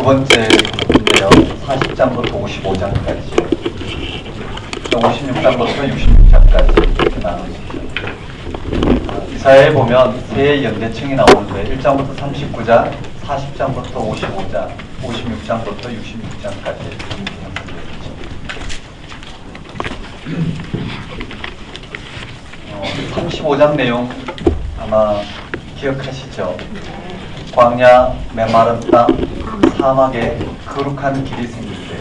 번째 인데요. 40장부터 55장까지, 56장부터 66장까지 이렇게 나누시죠. 이사야에 보면 세 연계층이 나오는데 1장부터 39장, 40장부터 55장, 56장부터 66장까지 형성되어 있죠. 35장 내용 아마 기억하시죠? 광야, 메마른 땅, 사막에 거룩한 길이 생길 때,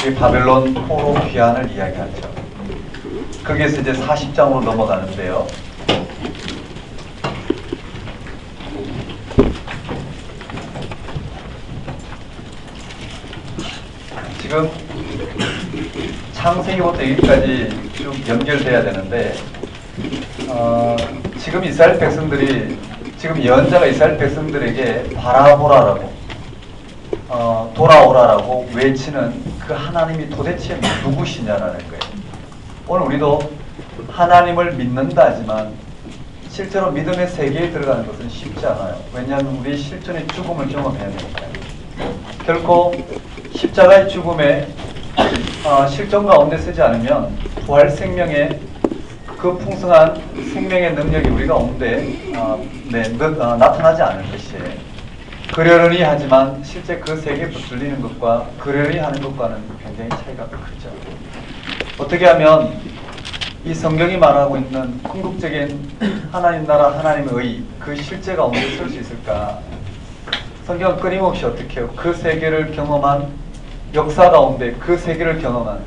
이 바벨론 포로 귀환을 이야기하죠. 거기에서 이제 40장으로 넘어가는데요. 지금 창세기부터 여기까지 쭉 연결돼야 되는데, 지금 이스라엘 백성들이, 지금 예언자가 이스라엘 백성들에게 바라보라라고, 돌아오라라고 외치는 그 하나님이 도대체 누구시냐라는 거예요. 오늘 우리도 하나님을 믿는다 하지만 실제로 믿음의 세계에 들어가는 것은 쉽지 않아요. 왜냐하면 우리 실존의 죽음을 경험해야 되니까요. 결코 십자가의 죽음에 실존 가운데 서지 않으면 부활 생명의 그 풍성한 생명의 능력이 우리 가운데 나타나지 않을 것이에요. 그러려니 하지만 실제 그 세계에 붙들리는 것과 그러려니 하는 것과는 굉장히 차이가 크죠. 어떻게 하면 이 성경이 말하고 있는 궁극적인 하나님 나라 하나님의 의, 그 실제 가운데 설 수 있을까? 성경은 끊임없이 어떻게 해요? 그 세계를 경험한 역사 가운데 그 세계를 경험한,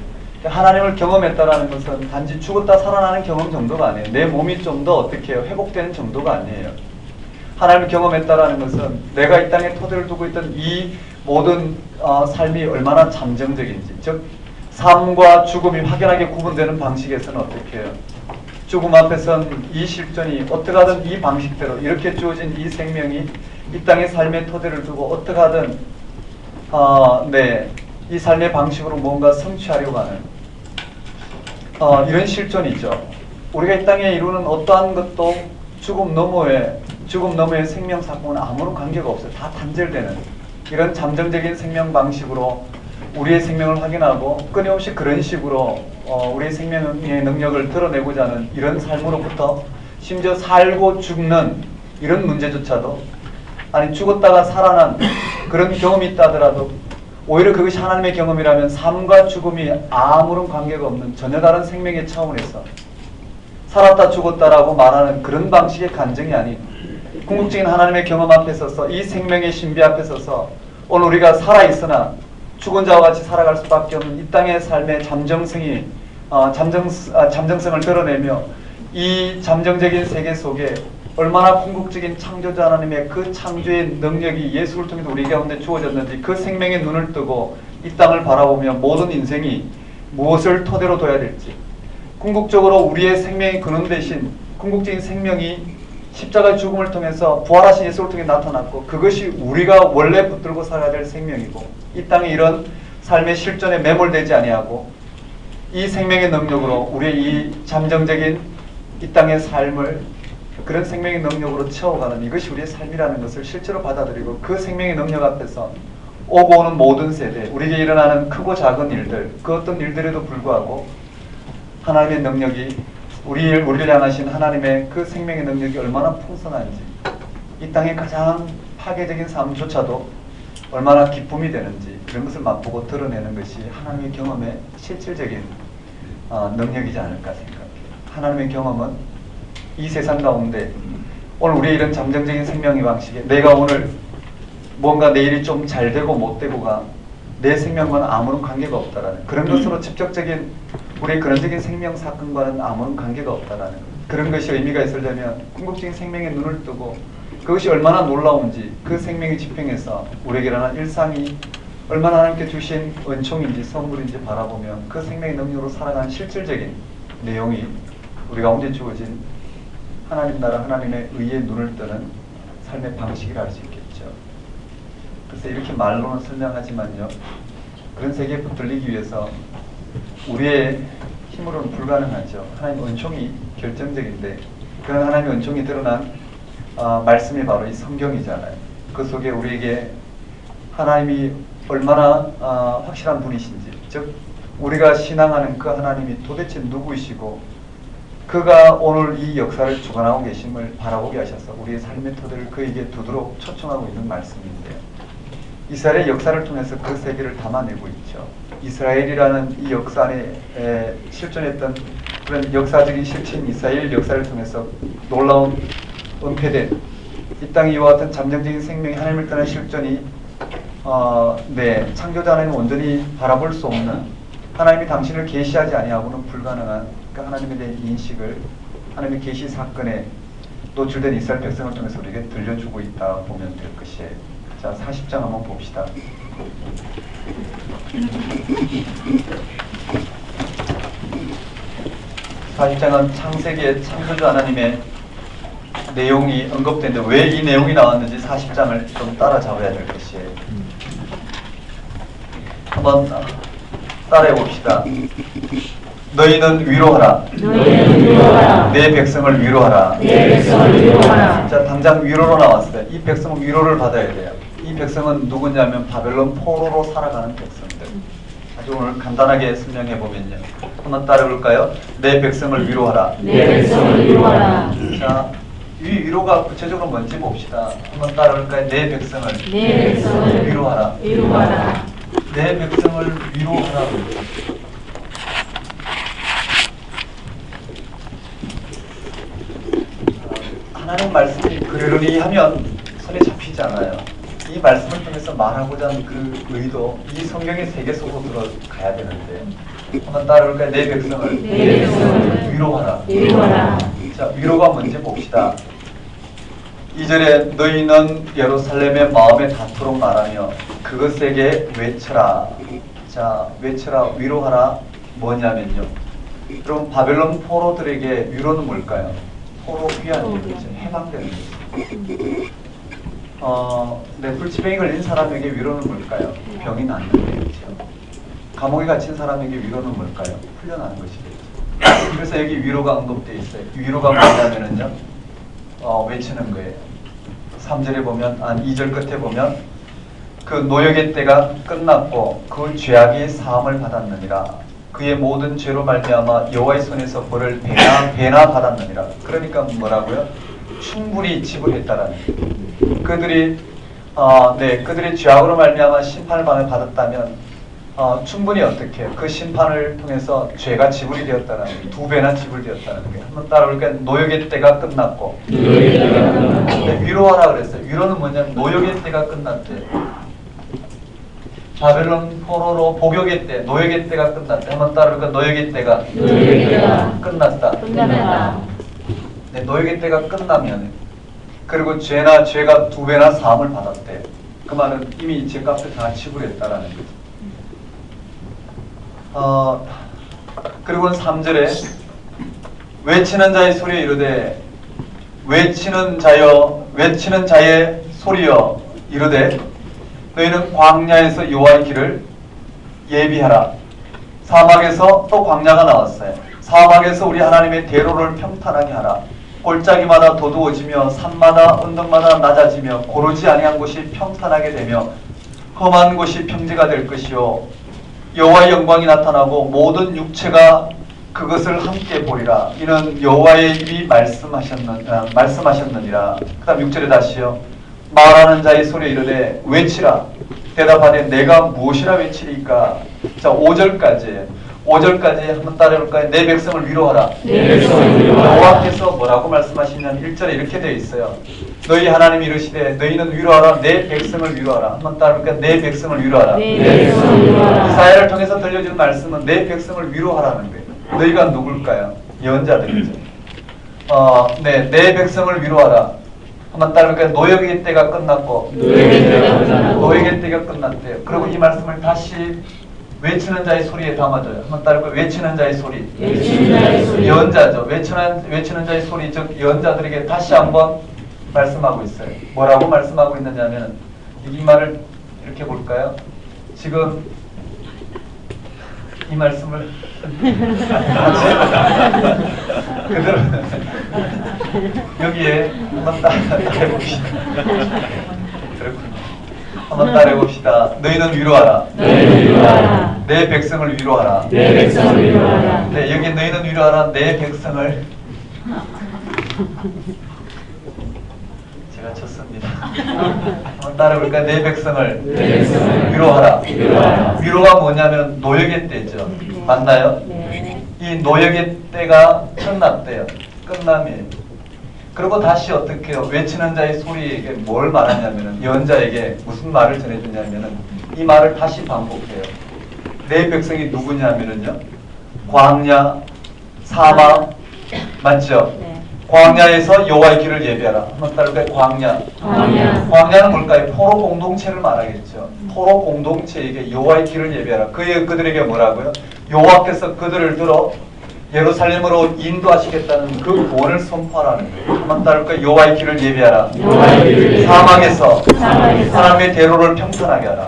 하나님을 경험했다라는 것은 단지 죽었다 살아나는 경험 정도가 아니에요. 내 몸이 좀 더 어떻게 해요? 회복되는 정도가 아니에요. 하나님을 경험했다라는 것은 내가 이 땅에 토대를 두고 있던 이 모든 삶이 얼마나 잠정적인지, 즉 삶과 죽음이 확연하게 구분되는 방식에서는 어떻게 해요? 죽음 앞에선 이 실존이 어떻게 하든 이 방식대로 이렇게 주어진 이 생명이 이 땅의 삶의 토대를 두고 어떻게 하든 이 삶의 방식으로 뭔가 성취하려고 하는 이런 실존이죠. 우리가 이 땅에 이루는 어떠한 것도 죽음 너머의 생명 사건은 아무런 관계가 없어요. 다 단절되는 이런 잠정적인 생명 방식으로 우리의 생명을 확인하고 끊임없이 그런 식으로 우리의 생명의 능력을 드러내고자 하는 이런 삶으로부터 심지어 살고 죽는 이런 문제조차도, 아니 죽었다가 살아난 그런 경험이 있다 하더라도 오히려 그것이 하나님의 경험이라면 삶과 죽음이 아무런 관계가 없는 전혀 다른 생명의 차원에서 살았다 죽었다라고 말하는 그런 방식의 간증이 아닌 궁극적인 하나님의 경험 앞에 서서 이 생명의 신비 앞에 서서 오늘 우리가 살아있으나 죽은 자와 같이 살아갈 수밖에 없는 이 땅의 삶의 잠정성을 드러내며 이 잠정적인 세계 속에 얼마나 궁극적인 창조자 하나님의 그 창조의 능력이 예수를 통해서 우리 가운데 주어졌는지 그 생명의 눈을 뜨고 이 땅을 바라보며 모든 인생이 무엇을 토대로 둬야 될지, 궁극적으로 우리의 생명의 근원 대신 궁극적인 생명이 십자가의 죽음을 통해서 부활하신 예수를 통해 나타났고 그것이 우리가 원래 붙들고 살아야 될 생명이고 이 땅에 이런 삶의 실존에 매몰되지 아니하고 이 생명의 능력으로 우리의 이 잠정적인 이 땅의 삶을 그런 생명의 능력으로 채워가는 이것이 우리의 삶이라는 것을 실제로 받아들이고 그 생명의 능력 앞에서 오고 오는 모든 세대, 우리에게 일어나는 크고 작은 일들, 그 어떤 일들에도 불구하고 하나님의 능력이 우리를 향하신 하나님의 그 생명의 능력이 얼마나 풍성한지, 이 땅의 가장 파괴적인 삶조차도 얼마나 기쁨이 되는지 그런 것을 맛보고 드러내는 것이 하나님의 경험의 실질적인 능력이지 않을까 생각해요. 하나님의 경험은 이 세상 가운데 오늘 우리의 이런 잠정적인 생명의 방식에 내가 오늘 뭔가 내일이 좀 잘 되고 못 되고가 내 생명과는 아무런 관계가 없다라는 그런 것으로 직접적인 우리의 근원적인 생명 사건과는 아무런 관계가 없다라는 그런 것이 의미가 있으려면 궁극적인 생명의 눈을 뜨고 그것이 얼마나 놀라운지 그 생명의 지평에서 우리에게 일어난 일상이 얼마나 하나님께 주신 은총인지 선물인지 바라보면 그 생명의 능력으로 살아가는 실질적인 내용이 우리 가운데 주어진 하나님 나라 하나님의 의의 눈을 뜨는 삶의 방식이라 할 수 있겠죠. 그래서 이렇게 말로는 설명하지만요, 그런 세계에 붙들리기 위해서 우리의 힘으로는 불가능하죠. 하나님의 은총이 결정적인데 그런 하나님의 은총이 드러난 말씀이 바로 이 성경이잖아요. 그 속에 우리에게 하나님이 얼마나 확실한 분이신지, 즉 우리가 신앙하는 그 하나님이 도대체 누구이시고 그가 오늘 이 역사를 주관하고 계심을 바라보게 하셔서 우리의 삶의 토대를 그에게 두도록 초청하고 있는 말씀인데요. 이스라엘의 역사를 통해서 그 세계를 담아내고 있죠. 이스라엘이라는 이 역사 안에 실존했던 그런 역사적인 실체인 이스라엘 역사를 통해서 놀라운 은폐된 이 땅에 이와 같은 잠정적인 생명이 하나님을 떠난 실존이 창조자 하나님은 온전히 바라볼 수 없는, 하나님이 당신을 계시하지 아니하고는 불가능한 그 하나님에 대한 인식을 하나님의 계시 사건에 노출된 이스라엘 백성을 통해서 우리에게 들려주고 있다 보면 될 것이에요. 자, 40장 한번 봅시다. 40장은 창세기의 창조주 하나님의 내용이 언급되는데 왜 이 내용이 나왔는지 40장을 좀 따라잡아야 될 것이에요. 한번 따라해 봅시다. 너희는 위로하라. 내 백성을 위로하라. 자, 당장 위로로 나왔어요. 이 백성은 위로를 받아야 돼요. 이 백성은 누구냐면 바벨론 포로로 살아가는 백성들. 아주 오늘 간단하게 설명해 보면요. 한번 따라볼까요? 내 백성을 위로하라. 자, 이 위로가 구체적으로 뭔지 봅시다. 한번 따라볼까요? 내 백성을 위로하라. 내 백성을 위로하라. 하나님 말씀이 그러려니 하면 손에 잡히지 않아요. 이 말씀을 통해서 말하고자 하는 그 의도, 이 성경의 세계 속으로 들어가야 되는데, 한번 따라올까요? 내 백성을 위로하라. 자, 위로가 뭔지 봅시다. 2절에 너희는 예루살렘의 마음에 닿도록 말하며 그것에게 외쳐라. 자, 외쳐라, 위로하라 뭐냐면요. 그럼 바벨론 포로들에게 위로는 뭘까요? 포로 귀환이죠. 해방되는 거죠. 불치병이 걸린 사람에게 위로는 뭘까요? 병이 낫는 거겠죠. 감옥에 갇힌 사람에게 위로는 뭘까요? 풀려나는 것이겠죠. 그래서 여기 위로가 언급되어 있어요. 위로가 뭐냐면은요, 외치는 거예요. 3절에 보면, 2절 끝에 보면, 그 노역의 때가 끝났고 그 죄악이 사함을 받았느니라. 그의 모든 죄로 말미암아 여호와의 손에서 벌을 배나 받았느니라. 그러니까 뭐라고요? 충분히 지불했다라는 거예요. 그들이 죄악으로 말미암아 심판을 받았다면 충분히 어떻게 그 심판을 통해서 죄가 지불이 되었다는 거예요. 2배나 지불되었다는 거예요. 한번 따라올까요? 노역의 때가 끝났고. 위로하라 그랬어요. 위로는 뭐냐면 노역의 때가 끝났대요. 바벨론 포로로 복역의 때, 노역의 때가 끝났대. 한번 따라올까? 노역의 때가 끝났다. 네, 노역의 때가 끝나면, 그리고 죄가 2배나 사함을 받았대. 그 말은 이미 죄값을 다 지불했다라는 거죠. 그리고 3절에 외치는 자의 소리에 이르되, 외치는 자의 소리여 이르되 너희는 광야에서 여호와의 길을 예비하라. 사막에서 또 광야가 나왔어요. 사막에서 우리 하나님의 대로를 평탄하게 하라. 골짜기마다 도두어지며 산마다 언덕마다 낮아지며 고르지 아니한 곳이 평탄하게 되며 험한 곳이 평지가 될 것이요 여호와의 영광이 나타나고 모든 육체가 그것을 함께 보리라. 이는 여호와의 입이 말씀하셨느니라. 그 다음 6절에 다시요. 말하는 자의 소리에 이르되 외치라. 대답하되 내가 무엇이라 외치리까. 자, 5절까지 한번 따라해볼까요? 내 백성을 위로하라. 여호와께서 뭐라고 말씀하시냐면 1절에 이렇게 되어 있어요. 너희 하나님이 이르시되 너희는 위로하라. 내 백성을 위로하라. 한번 따라해볼까요? 내 백성을 위로하라. 이사야를 통해서 들려주는 말씀은 내 백성을 위로하라는 거예요. 너희가 누굴까요? 예언자들이죠. 내 백성을 위로하라. 한번 따라볼까요? 노역의 때가 끝났고 노역의 때가 끝났대요. 그리고 이 말씀을 다시 외치는 자의 소리에 담아줘요. 한번 따라볼까요? 외치는 자의 소리. 예언자죠. 외치는 자의 소리, 즉 예언자들에게 다시 한번 말씀하고 있어요. 뭐라고 말씀하고 있느냐면, 이 말을 이렇게 볼까요? 지금 이 말씀을 그대로 여기에 한번 따라해봅시다. 그렇군요. 한번 따라해 봅시다. 너희는 위로하라. 너희는 위로하라. 내 백성을 위로하라. 내 백성을 위로하라. 네, 여기 너희는 위로하라. 내 백성을. 제가 쳤습니다. 한번 따라해 볼까요? 내 백성을 위로하라. 위로가 뭐냐면 노역의 때죠. 맞나요? 네. 이 노역의 때가 끝났대요. 끝남이에요. 그리고 다시 어떻게 해요? 외치는 자의 소리에게 뭘 말하냐면은 연자에게 무슨 말을 전해주냐면은 이 말을 다시 반복해요. 내 백성이 누구냐면은요, 광야, 사막, 맞죠? 네. 광야에서 여호와의 길을 예비하라. 한번 따라볼까요? 광야. 광야는 뭘까요? 포로 공동체를 말하겠죠. 포로 공동체에게 여호와의 길을 예비하라. 그들에게 뭐라고요? 여호와께서 그들을 들어 예루살렘으로 인도하시겠다는 그 구원을 선포하라는 거예요. 한번 따라볼까요? 여호와의 길을 예비하라. 사막에서 하나님의 대로를 평탄하게 하라.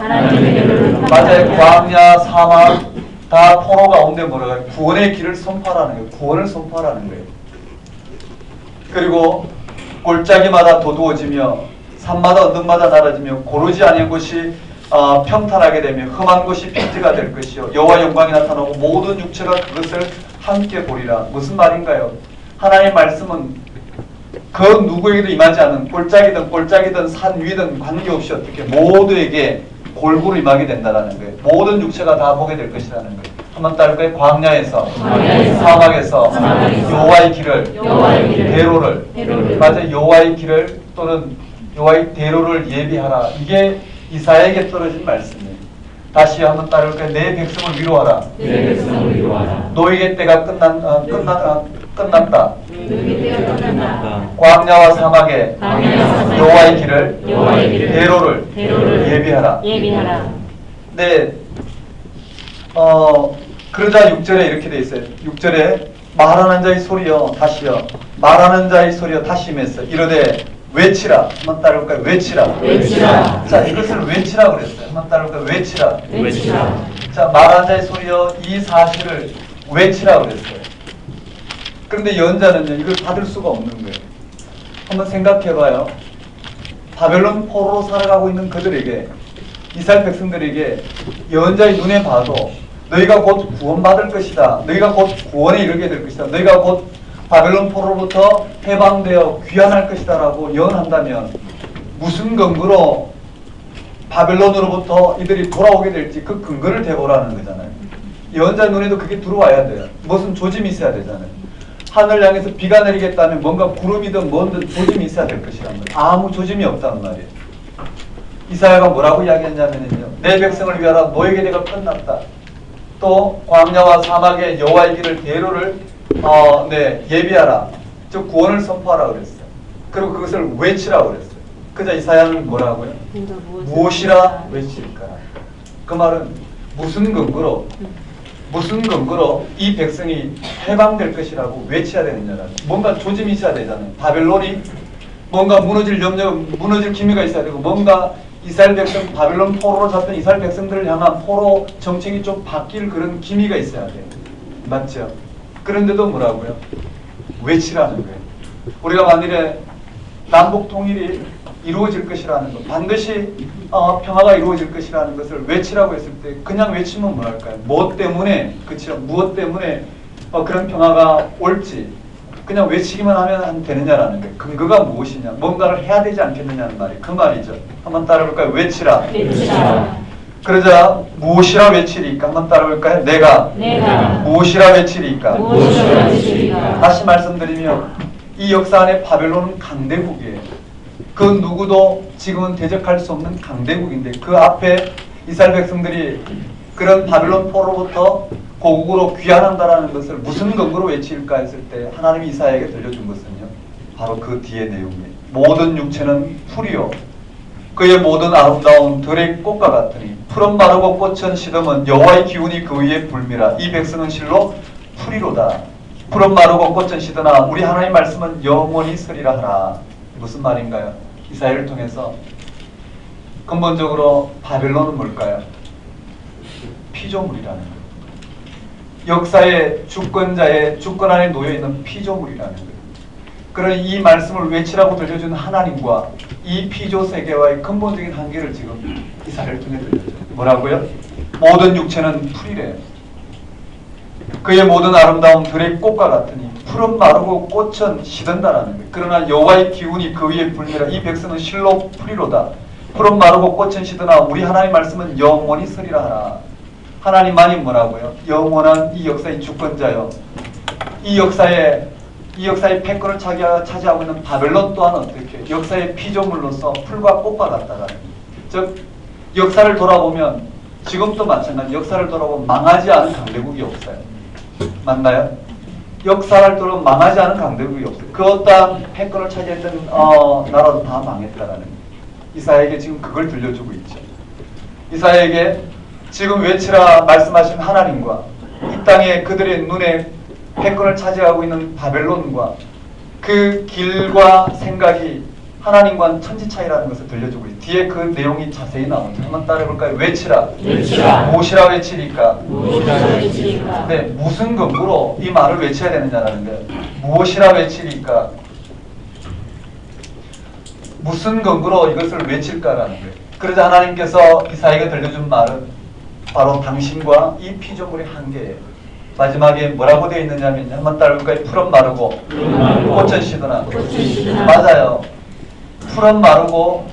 맞아요. 광야, 사막 다 포로 가운데 뭐라고요? 구원의 길을 선포하라는 거예요. 구원을 선포하라는 거예요. 그리고 골짜기마다 도두어지며 산마다 언덕마다 낮아지며 고르지 아니한 곳이 평탄하게 되며 험한 곳이 평지가 될 것이요 여호와 영광이 나타나고 모든 육체가 그것을 함께 보리라. 무슨 말인가요? 하나님의 말씀은 그 누구에게도 임하지 않는 골짜기든 산 위든 관계없이 어떻게 모두에게 골고루 임하게 된다는 거예요. 모든 육체가 다 보게 될 것이라는 거예요. 한번 따를까요? 광야에서 사막에서 여호와의 길을 대로를 맞아요. 여호와의 길을 또는 여호와의 대로를 예비하라. 이게 이사야에게 떨어진 말씀이에요. 다시 한번 따를까요? 내 백성을 위로하라. 너희의 때가 끝났다. 광야와 사막에 여호와의 길을 대로를 예비하라. 네. 그러자 6절에 이렇게 돼 있어요. 6절에 말하는 자의 소리여 다시여 말하는 자의 소리여 다시 임했어. 이르되 외치라. 한번 따라볼까요? 외치라. 자, 이것을 외치라 그랬어요. 한번 따라볼까요? 외치라. 자, 말하는 자의 소리여 이 사실을 외치라 그랬어요. 그런데 연자는요, 이걸 받을 수가 없는 거예요. 한번 생각해봐요. 바벨론 포로로 살아가고 있는 그들에게, 이스라엘 백성들에게 연자의 눈에 봐도 너희가 곧 구원받을 것이다. 너희가 곧 구원에 이르게 될 것이다. 너희가 곧 바벨론 포로로부터 해방되어 귀환할 것이다 라고 예언한다면 무슨 근거로 바벨론으로부터 이들이 돌아오게 될지 그 근거를 대보라는 거잖아요. 예언자 눈에도 그게 들어와야 돼요. 무슨 조짐이 있어야 되잖아요. 하늘 향해서 비가 내리겠다면 뭔가 구름이든 뭔든 조짐이 있어야 될 것이란 말이에요. 아무 조짐이 없단 말이에요. 이사야가 뭐라고 이야기했냐면요, 내 백성을 위하라. 노역의 때가 끝났다. 또 광야와 사막의 여호와의 길을 대로를 예비하라. 즉 구원을 선포하라 그랬어요. 그리고 그것을 외치라 그랬어요. 그자 이사야는 뭐라고요? 무엇이라 외칠까? 그 말은 무슨 근거로 이 백성이 해방될 것이라고 외쳐야 되느냐라는, 뭔가 조짐이 있어야 되잖아요. 바벨론이 뭔가 무너질 기미가 있어야 되고, 뭔가 이스라엘 백성, 바벨론 포로로 잡힌 이스라엘 백성들을 향한 포로 정책이 좀 바뀔 그런 기미가 있어야 돼요. 맞죠? 그런데도 뭐라고요? 외치라는 거예요. 우리가 만일에 남북 통일이 이루어질 것이라는 것, 반드시 평화가 이루어질 것이라는 것을 외치라고 했을 때 그냥 외치면 뭐랄까요? 무엇 때문에, 그렇죠? 무엇 때문에 그런 평화가 올지 그냥 외치기만 하면 되느냐라는 거예요. 근거가 무엇이냐? 뭔가를 해야 되지 않겠느냐는 말이 그 말이죠. 한번 따라볼까요? 외치라. 그러자 무엇이라 외치리까? 한번 따라볼까요? 내가 무엇이라 외치리까? 다시 말씀드리면 이 역사 안에 바벨론은 강대국이에요. 그 누구도 지금은 대적할 수 없는 강대국인데 그 앞에 이스라엘 백성들이 그런 바벨론 포로부터 고국으로 귀환한다라는 것을 무슨 근거로 외칠까 했을 때 하나님이 이사야에게 들려준 것은요, 바로 그 뒤의 내용이에요. 모든 육체는 풀이요 그의 모든 아름다운 들의 꽃과 같으니 푸른 마르고 꽃은 시듬은 여호와의 기운이 그 위에 불미라. 이 백성은 실로 풀이로다. 푸른 마르고 꽃은 시드나 우리 하나님의 말씀은 영원히 서리라 하라. 무슨 말인가요? 이사야를 통해서 근본적으로 바벨론은 뭘까요? 피조물이라는 거예요. 역사의 주권자의 주권 안에 놓여있는 피조물이라는 거예요. 그런 이 말씀을 외치라고 들려준 하나님과 이 피조 세계와의 근본적인 한계를 지금 이사야를 통해 들려줘요. 뭐라고요? 모든 육체는 풀이래요. 그의 모든 아름다움 들의 꽃과 같으니 풀은 마르고 꽃은 시든다라는 거예요. 그러나 여호와의 기운이 그 위에 불미라. 이 백성은 실로 풀이로다. 풀은 마르고 꽃은 시드나 우리 하나님 말씀은 영원히 서리라 하라. 하나님만이 뭐라고요? 영원한 이 역사의 주권자요. 이 역사의 패권을 차지하고 있는 바벨론 또한 어떻게 역사의 피조물로서 풀과 꽃과 같다라는 거예요. 즉 역사를 돌아보면 지금도 마찬가지 역사를 돌아보면 망하지 않은 강대국이 없어요. 맞나요? 역사를 돌아보면 망하지 않은 강대국이 없어요. 그 어떠한 패권을 차지했던 나라도 다 망했다라는 거예요. 이사야에게 지금 그걸 들려주고 있죠. 이사야에게 지금 외치라 말씀하신 하나님과 이 땅에 그들의 눈에 패권을 차지하고 있는 바벨론과 그 길과 생각이 하나님과는 천지 차이라는 것을 들려주고 있어요. 뒤에 그 내용이 자세히 나오죠. 한번 따라해볼까요? 외치라. 무엇이라 외치리까? 네, 무슨 근거로 이 말을 외쳐야 되느냐라는 거예요. 무엇이라 외치리까? 무슨 근거로 이것을 외칠까라는 거예요. 그러자 하나님께서 이사야에게 들려준 말은 바로 당신과 이 피조물의 한계예요. 마지막에 뭐라고 되어 있느냐면 한번 따라볼까요? 풀은 마르고 꽃은 시드나. 맞아요. 풀은 마르고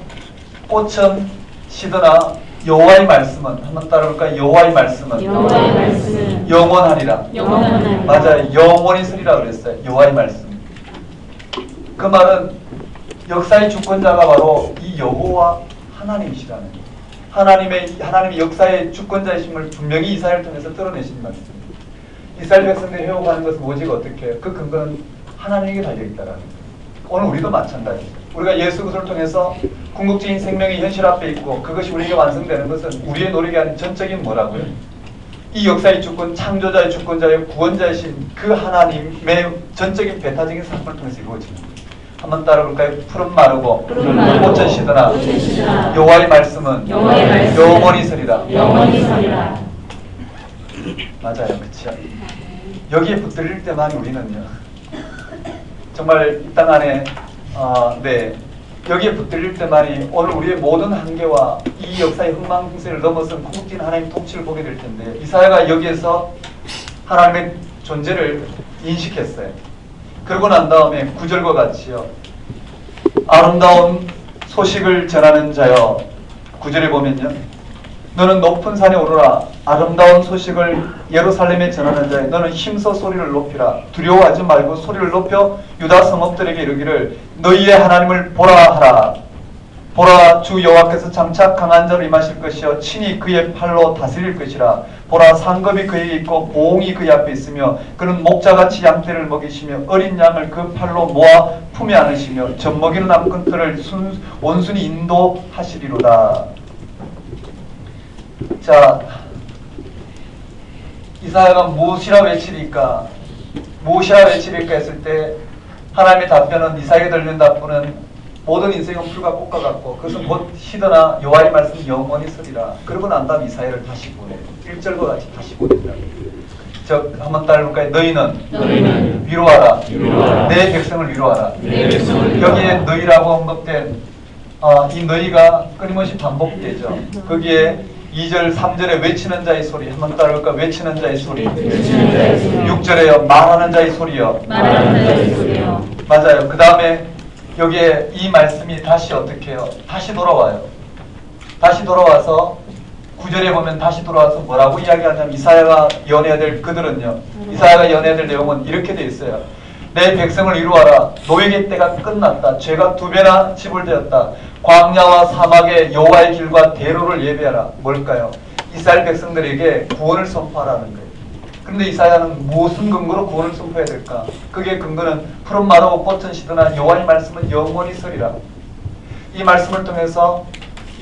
꽃은 시드나 여호와의 말씀은 한번 따라볼까요? 여호와의 말씀은 영원하리라. 맞아요. 영원히 쓰리라 그랬어요. 여호와의 말씀. 그 말은 역사의 주권자가 바로 이 여호와 하나님이시라는 거예요. 하나님의 역사의 주권자이심을 분명히 이사야를 통해서 드러내신 말씀입니다. 이스라엘 백성들이 해오가는 것은 오직 어떻게 해요? 그 근거는 하나님에게 달려있다라는 거예요. 오늘 우리도 마찬가지예요. 우리가 예수 그리스도를 통해서 궁극적인 생명이 현실 앞에 있고 그것이 우리에게 완성되는 것은 우리의 노력이 아닌 전적인 뭐라고요? 이 역사의 주권, 창조자의 주권자의 구원자이신 그 하나님의 전적인 배타적인 사건을 통해서 이루어집니다. 한번 따라볼까요? 푸른 마르고 꽃은 시드나 여호와의 말씀은 영원히 서리라. 맞아요. 그렇죠. 여기에 붙들릴 때만 우리는요. 정말 이 땅 안에 여기에 붙들릴 때만이 오늘 우리의 모든 한계와 이 역사의 흥망성쇠를 넘어선 궁극적인 하나님 통치를 보게 될 텐데 이사야가 여기에서 하나님의 존재를 인식했어요. 그러고 난 다음에 9절과 같이요. 아름다운 소식을 전하는 자여 9절에 보면요. 너는 높은 산에 오르라. 아름다운 소식을 예루살렘에 전하는 자여 너는 힘써 소리를 높이라. 두려워하지 말고 소리를 높여 유다 성읍들에게 이르기를 너희의 하나님을 보라 하라. 보라 주 여호와께서 장차 강한 자로 임하실 것이요 친히 그의 팔로 다스릴 것이라. 보라 상급이 그에게 있고 보응이 그의 앞에 있으며 그는 목자같이 양떼를 먹이시며 어린 양을 그 팔로 모아 품에 안으시며 젖먹이는 암꾼들을 온순히 인도하시리로다. 자, 이사야가 무엇이라 외치리까? 무엇이라 외치리까 했을 때 하나님의 답변은 이사야에게 들리는 답변은 모든 인생은 풀과 꽃과 같고 그것은 곧 시드나 여호와의 말씀 영원히 서리라. 그러고 난 다음 이사야를 다시 보내요. 1절과 같이 다시 보낸다고. 즉 한번 따라볼까요? 너희는 위로하라. 내 백성을 위로하라. 여기에 너희라고 언급된 이 너희가 끊임없이 반복되죠. 거기에 2절, 3절에 외치는 자의 소리 한번 따라볼까? 외치는 자의 소리. 6절에요. 말하는 자의 소리요. 맞아요. 그 다음에 여기에 이 말씀이 다시 어떻게 해요? 다시 돌아와요. 다시 돌아와서 9절에 보면 다시 돌아와서 뭐라고 이야기하냐면 이사야가 연해야 될 그들은요. 이사야가 연해야 될 내용은 이렇게 돼 있어요. 내 백성을 이루어라. 노예의 때가 끝났다. 죄가 2배나 지불되었다. 광야와 사막에 여호와의 길과 대로를 예배하라. 뭘까요? 이스라엘 백성들에게 구원을 선포하라는 거예요. 그런데 이사야는 무슨 근거로 구원을 선포해야 될까? 그게 근거는 푸른 마르고 꽃은 시드나 여호와의 말씀은 영원히 서리라. 이 말씀을 통해서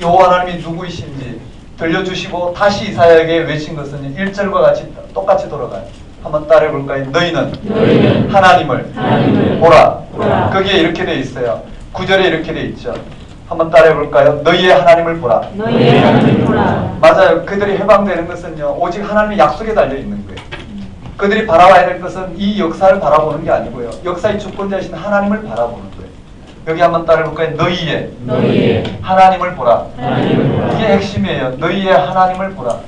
여호와 하나님이 누구이신지 들려주시고 다시 이사야에게 외친 것은 1절과 같이 똑같이 돌아가요. 한번 따라해볼까요? 너희는 하나님을 보라. 거기에 이렇게 돼 있어요. 9절에 이렇게 돼 있죠. 한번 따라해볼까요? 너희의 하나님을 보라. 맞아요. 그들이 해방되는 것은요 오직 하나님의 약속에 달려있는 거예요. 그들이 바라봐야 될 것은 이 역사를 바라보는 게 아니고요 역사의 주권자이신 하나님을 바라보는 거예요. 여기 한번 따라해볼까요? 너희의 너희의 하나님을 보라. 하나님을 보라. 이게 핵심이에요. 너희의 하나님을 보라.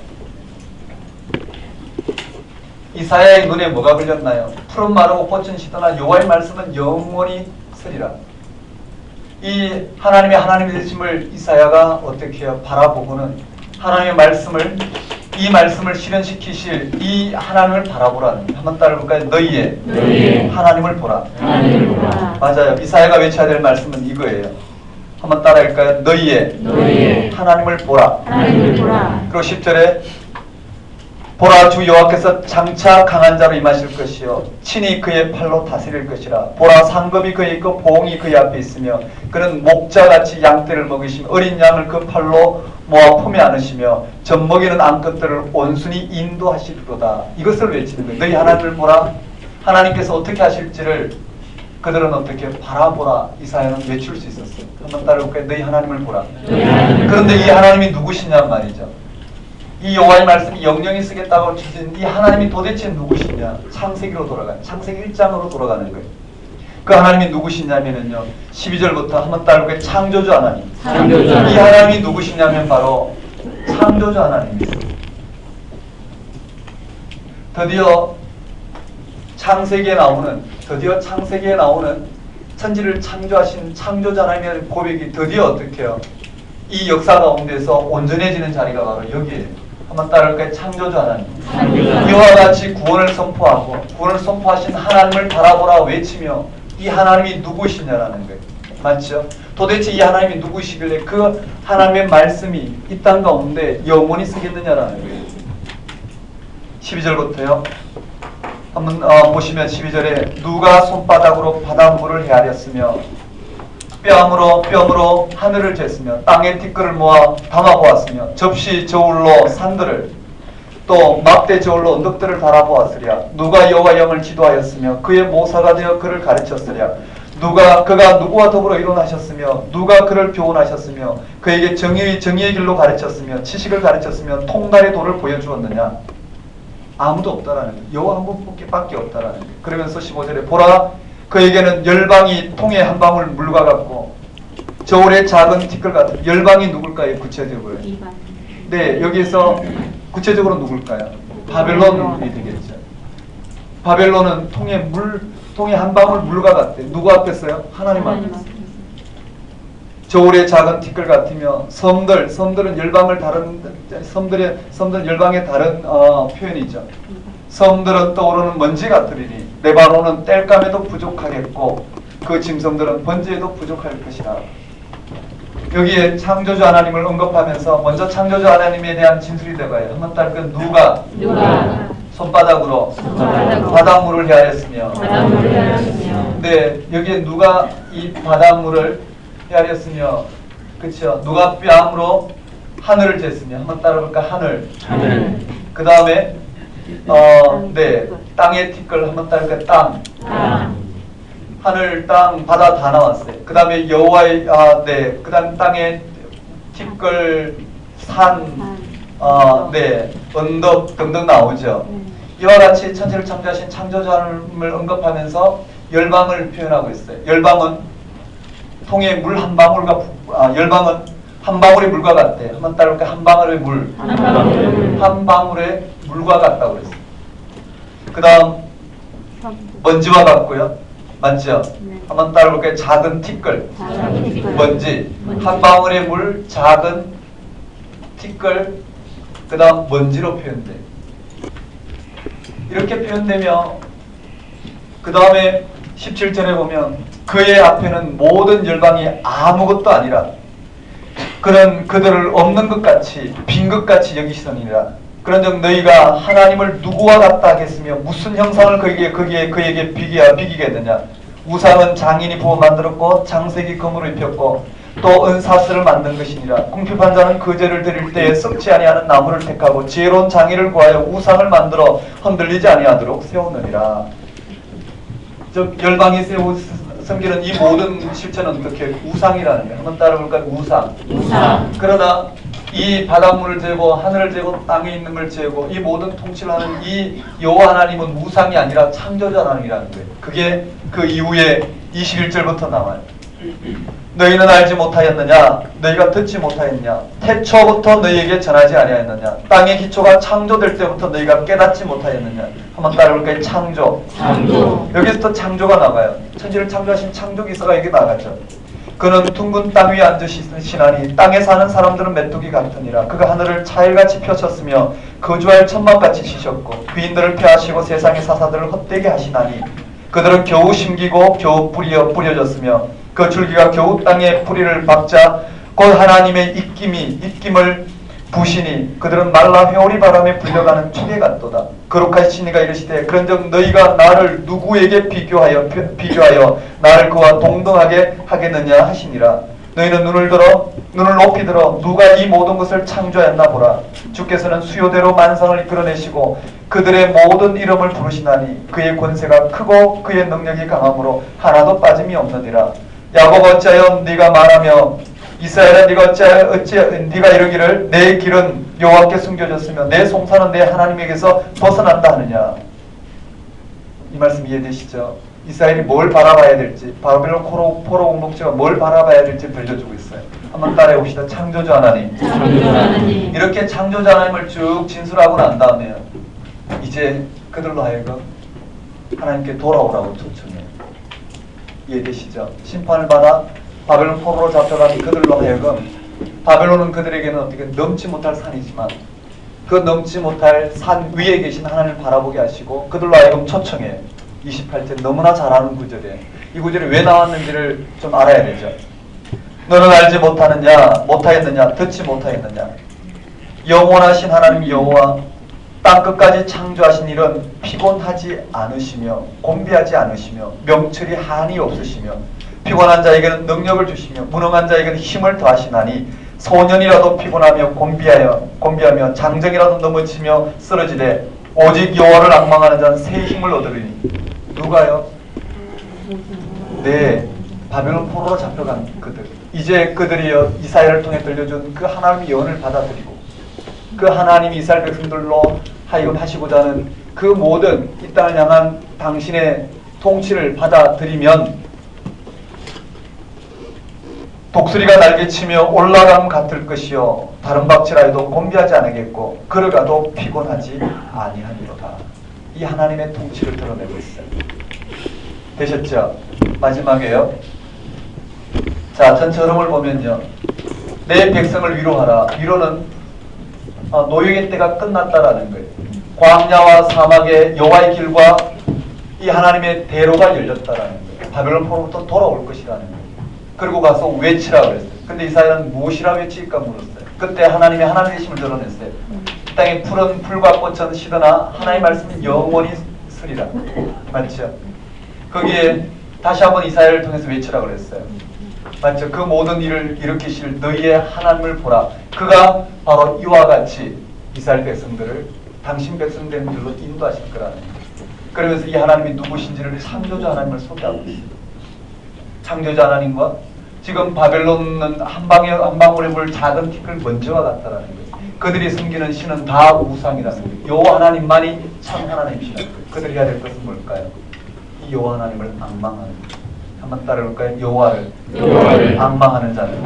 이사야의 눈에 뭐가 걸렸나요? 푸른 마르고 꽃은 시드나 여호와의 말씀은 영원히 서리라. 이 하나님의 하나님이 되심을 이사야가 어떻게 해요? 바라보고는 하나님의 말씀을 이 말씀을 실현시키실 이 하나님을 바라보라는 거예요. 한번 따라해볼까요? 너희의 하나님을 보라. 하나님을 보라. 맞아요. 이사야가 외쳐야 될 말씀은 이거예요. 한번 따라할까요? 너희의 하나님을 보라. 하나님을 보라. 그리고 10절에 보라 주 여호와께서 장차 강한 자로 임하실 것이요 친히 그의 팔로 다스릴 것이라. 보라 상급이 그에 있고 보응이 그의 앞에 있으며 그는 목자같이 양떼를 먹이시며 어린 양을 그 팔로 모아 품에 안으시며 젖먹이는 암컷들을 온순히 인도하시리로다. 이것을 외치는 거예요. 너희 하나님을 보라. 하나님께서 어떻게 하실지를 그들은 어떻게 바라보라. 이사야는 외칠 수 있었어요. 한번 따라볼까요? 너희 하나님을 보라. 그런데 이 하나님이 누구시냐 말이죠. 이 여호와의 말씀이 영영이 쓰겠다고 주신 이 하나님이 도대체 누구시냐? 창세기로 돌아가요. 창세기 1장으로 돌아가는 거예요. 그 하나님이 누구시냐면요 12절부터 한번 따라볼까요? 창조주 하나님. 창조주 하나님. 이 하나님이 누구시냐면 바로 창조주 하나님이세요. 드디어 창세기에 나오는 천지를 창조하신 창조주 하나님의 고백이 드디어 어떻게 해요? 이 역사 가운데서 온전해지는 자리가 바로 여기에요. 한번 따라할까요? 창조주 하나님. 이와 같이 구원을 선포하고 구원을 선포하신 하나님을 바라보라 외치며 이 하나님이 누구시냐라는 거예요. 맞죠? 도대체 이 하나님이 누구시길래 그 하나님의 말씀이 이 땅 가운데 영원히 쓰겠느냐라는 거예요. 12절부터요. 한번 보시면 12절에 누가 손바닥으로 바닷물을 헤아렸으며 뺨으로 하늘을 쟀으며 땅에 티끌을 모아 담아보았으며 접시 저울로 산들을 또 막대 저울로 언덕들을 달아보았으랴. 누가 여호와 영을 지도하였으며 그의 모사가 되어 그를 가르쳤으랴. 그가 누구와 더불어 일어나셨으며 누가 그를 교훈하셨으며 그에게 정의의 길로 가르쳤으며 지식을 가르쳤으며 통달의 도를 보여주었느냐. 아무도 없다라는 거예요. 여호와 한 분밖에 없다라는 거예요. 그러면서 15절에 보라 그에게는 열방이 통에 한 방울 물과 같고 저울의 작은 티끌 같은. 열방이 누굴까요? 구체적으로. 네, 여기에서 구체적으로 누굴까요? 바벨론이 되겠죠. 바벨론은 통에 한 방울 물과 같대. 누구 앞에서요? 하나님 앞에서. 저울의 작은 티끌 같으며 섬들은 열방을 다른 섬들은 열방의 다른 표현이죠. 섬들은 떠오르는 먼지 같으리니 레바논은 땔감에도 부족하겠고 그 짐승들은 번제에도 부족할 것이라. 여기에 창조주 하나님을 언급하면서 먼저 창조주 하나님에 대한 진술이 되어요. 한번 따르면 누가 손바닥으로 바닷물을 헤아렸으며 네, 여기에 누가 이 바닷물을 헤아렸으며 그렇죠. 누가 뺨으로 하늘을 쟀으며 한번 따라볼까? 하늘. 그 다음에 네, 땅의 티끌 한번 따라볼까? 땅. 하늘, 땅, 바다 다 나왔어요. 그 다음에 여호와의 네, 그 다음 땅의 티끌, 산, 네, 언덕 등등 나오죠. 이와 같이 천지를 창조하신 창조주 하나님을 언급하면서 열방을 표현하고 있어요. 열방은 통에 물 한 방울과 열방은 한 방울의 물과 같대. 한번 따라볼까? 한 방울의 물. 한 방울의 물과 같다고 그랬어요. 그 다음 먼지와 같고요. 맞죠? 한번 따라볼까요? 작은 티끌. 먼지. 한 방울의 물, 작은 티끌, 그 다음 먼지로 표현돼. 이렇게 표현되며 그 다음에 17절에 보면 그의 앞에는 모든 열방이 아무것도 아니라 그는 그들을 없는 것 같이 빈 것 같이 여기시느니라. 그런즉 너희가 하나님을 누구와 같다 하겠으며 무슨 형상을 그에게 비기겠느냐. 우상은 장인이 부어 만들었고 장색이 금으로 입혔고 또 은사슬을 만든 것이니라. 궁핍한 자는 그 죄를 드릴 때에 썩지 아니하는 나무를 택하고 지혜로운 장인을 구하여 우상을 만들어 흔들리지 아니하도록 세우느니라. 즉 열방이 섬기는 이 모든 실체는 어떻게 우상이라는 거예요. 한번 따라볼까요? 우상. 그러나 이 바닷물을 재고 하늘을 재고 땅에 있는 걸 재고 이 모든 통치를 하는 이 여호와 하나님은 우상이 아니라 창조자 하나님이라는 거예요. 그게 그 이후에 21절부터 나와요. 너희는 알지 못하였느냐? 너희가 듣지 못하였느냐? 태초부터 너희에게 전하지 아니하였느냐? 땅의 기초가 창조될 때부터 너희가 깨닫지 못하였느냐? 한번 따라볼까요? 창조. 창조. 여기서부터 창조가 나가요. 천지를 창조하신 창조기사가 여기 나가죠. 그는 둥근 땅 위에 앉으시나니 땅에 사는 사람들은 메뚜기 같으니라. 그가 하늘을 차일같이 펼쳤으며 거주할 천막같이 치셨고 귀인들을 폐하시고 세상의 사사들을 헛되게 하시나니 그들은 겨우 심기고 겨우 뿌려졌으며 그 줄기가 겨우 땅에 뿌리를 박자 곧 하나님의 입김을 부시니 그들은 말라 회오리 바람에 불려가는 초계 같도다. 거룩하신 이가 이르시되 그런즉 너희가 나를 누구에게 비교하여 나를 그와 동등하게 하겠느냐 하시니라. 너희는 눈을 높이 들어 누가 이 모든 것을 창조하였나 보라. 주께서는 수요대로 만상을 이끌어내시고 그들의 모든 이름을 부르시나니 그의 권세가 크고 그의 능력이 강함으로 하나도 빠짐이 없느니라. 야곱 어찌하여 네가 말하며 이스라엘아 네가 이르기를 내 길은 여호와께 숨겨졌으며 내 송사는 내 하나님에게서 벗어난다 하느냐. 이 말씀 이해되시죠? 이스라엘이 뭘 바라봐야 될지, 바벨론 포로 공동체가 뭘 바라봐야 될지 들려주고 있어요. 한번 따라해 봅시다. 창조주 하나님. 창조주 하나님. 이렇게 창조주 하나님을 쭉 진술하고 난 다음에 이제 그들로 하여금 하나님께 돌아오라고 초청해요. 이해되시죠? 심판을 받아 바벨론 포로로 잡혀간 그들로 하여금 바벨론은 그들에게는 어떻게 넘지 못할 산이지만 그 넘지 못할 산 위에 계신 하나님을 바라보게 하시고 그들로 하여금 초청해요. 28절 너무나 잘 아는 구절이에요. 이 구절이 왜 나왔는지를 좀 알아야 되죠. 너는 알지 못하였느냐? 듣지 못하였느냐? 영원하신 하나님 여호와 땅 끝까지 창조하신 일은 피곤하지 않으시며 곤비하지 않으시며 명철이 한이 없으시며 피곤한 자에게는 능력을 주시며 무능한 자에게는 힘을 더하시나니 소년이라도 피곤하며 곤비하며 장정이라도 넘어지며 쓰러지되 오직 여호와를 앙망하는 자는 새 힘을 얻으리니. 누가요? 네, 바벨론 포로로 잡혀간 그들. 이제 그들이 이사야를 통해 들려준 그 하나님의 예언을 받아들이고 그 하나님이 이스라엘 백성들로 하여금 하시고자 하는 그 모든 이 땅을 향한 당신의 통치를 받아들이면 독수리가 날개치며 올라감 같을 것이요 다른 박질하여도 곤비하지 않겠고 걸어가도 피곤하지 아니하리로다. 이 하나님의 통치를 드러내고 있어요. 되셨죠? 마지막에요. 자, 전체 흐름을 보면요. 내 백성을 위로하라. 위로는 노역의 때가 끝났다라는 거예요. 광야와 사막의 여호와의 길과 이 하나님의 대로가 열렸다라는 거예요. 바벨론 포로부터 돌아올 것이라는 거예요. 그리고 가서 외치라고 그랬어요. 근데 이사야는 무엇이라 외칠까 물었어요. 그때 하나님의 하나님 되심을 드러냈어요. 이 땅에 푸른 풀과 꽃은 시드나 하나님의 말씀은 영원히 서리라. 맞죠? 거기에 다시 한번 이사야를 통해서 외치라고 그랬어요. 맞죠? 그 모든 일을 일으키실 너희의 하나님을 보라. 그가 바로 이와 같이 이스라엘 백성들을 당신 백성된 길로 인도하실 거라는 거예요. 그러면서 이 하나님이 누구신지를 창조주 하나님을 소개하고 있어요. 창조주 하나님과 지금 바벨론은 한 방울의 물 작은 티끌 먼지와 같다라는 거예요. 그들이 섬기는 신은 다 우상이라는 거예요. 여호와 하나님만이 참 하나님이시라는 거예요. 그들이 해야 될 것은 뭘까요? 이 여호와 하나님을 앙망하는 거예요. 한번 따라볼까요? 여호와를 앙망하는 자는.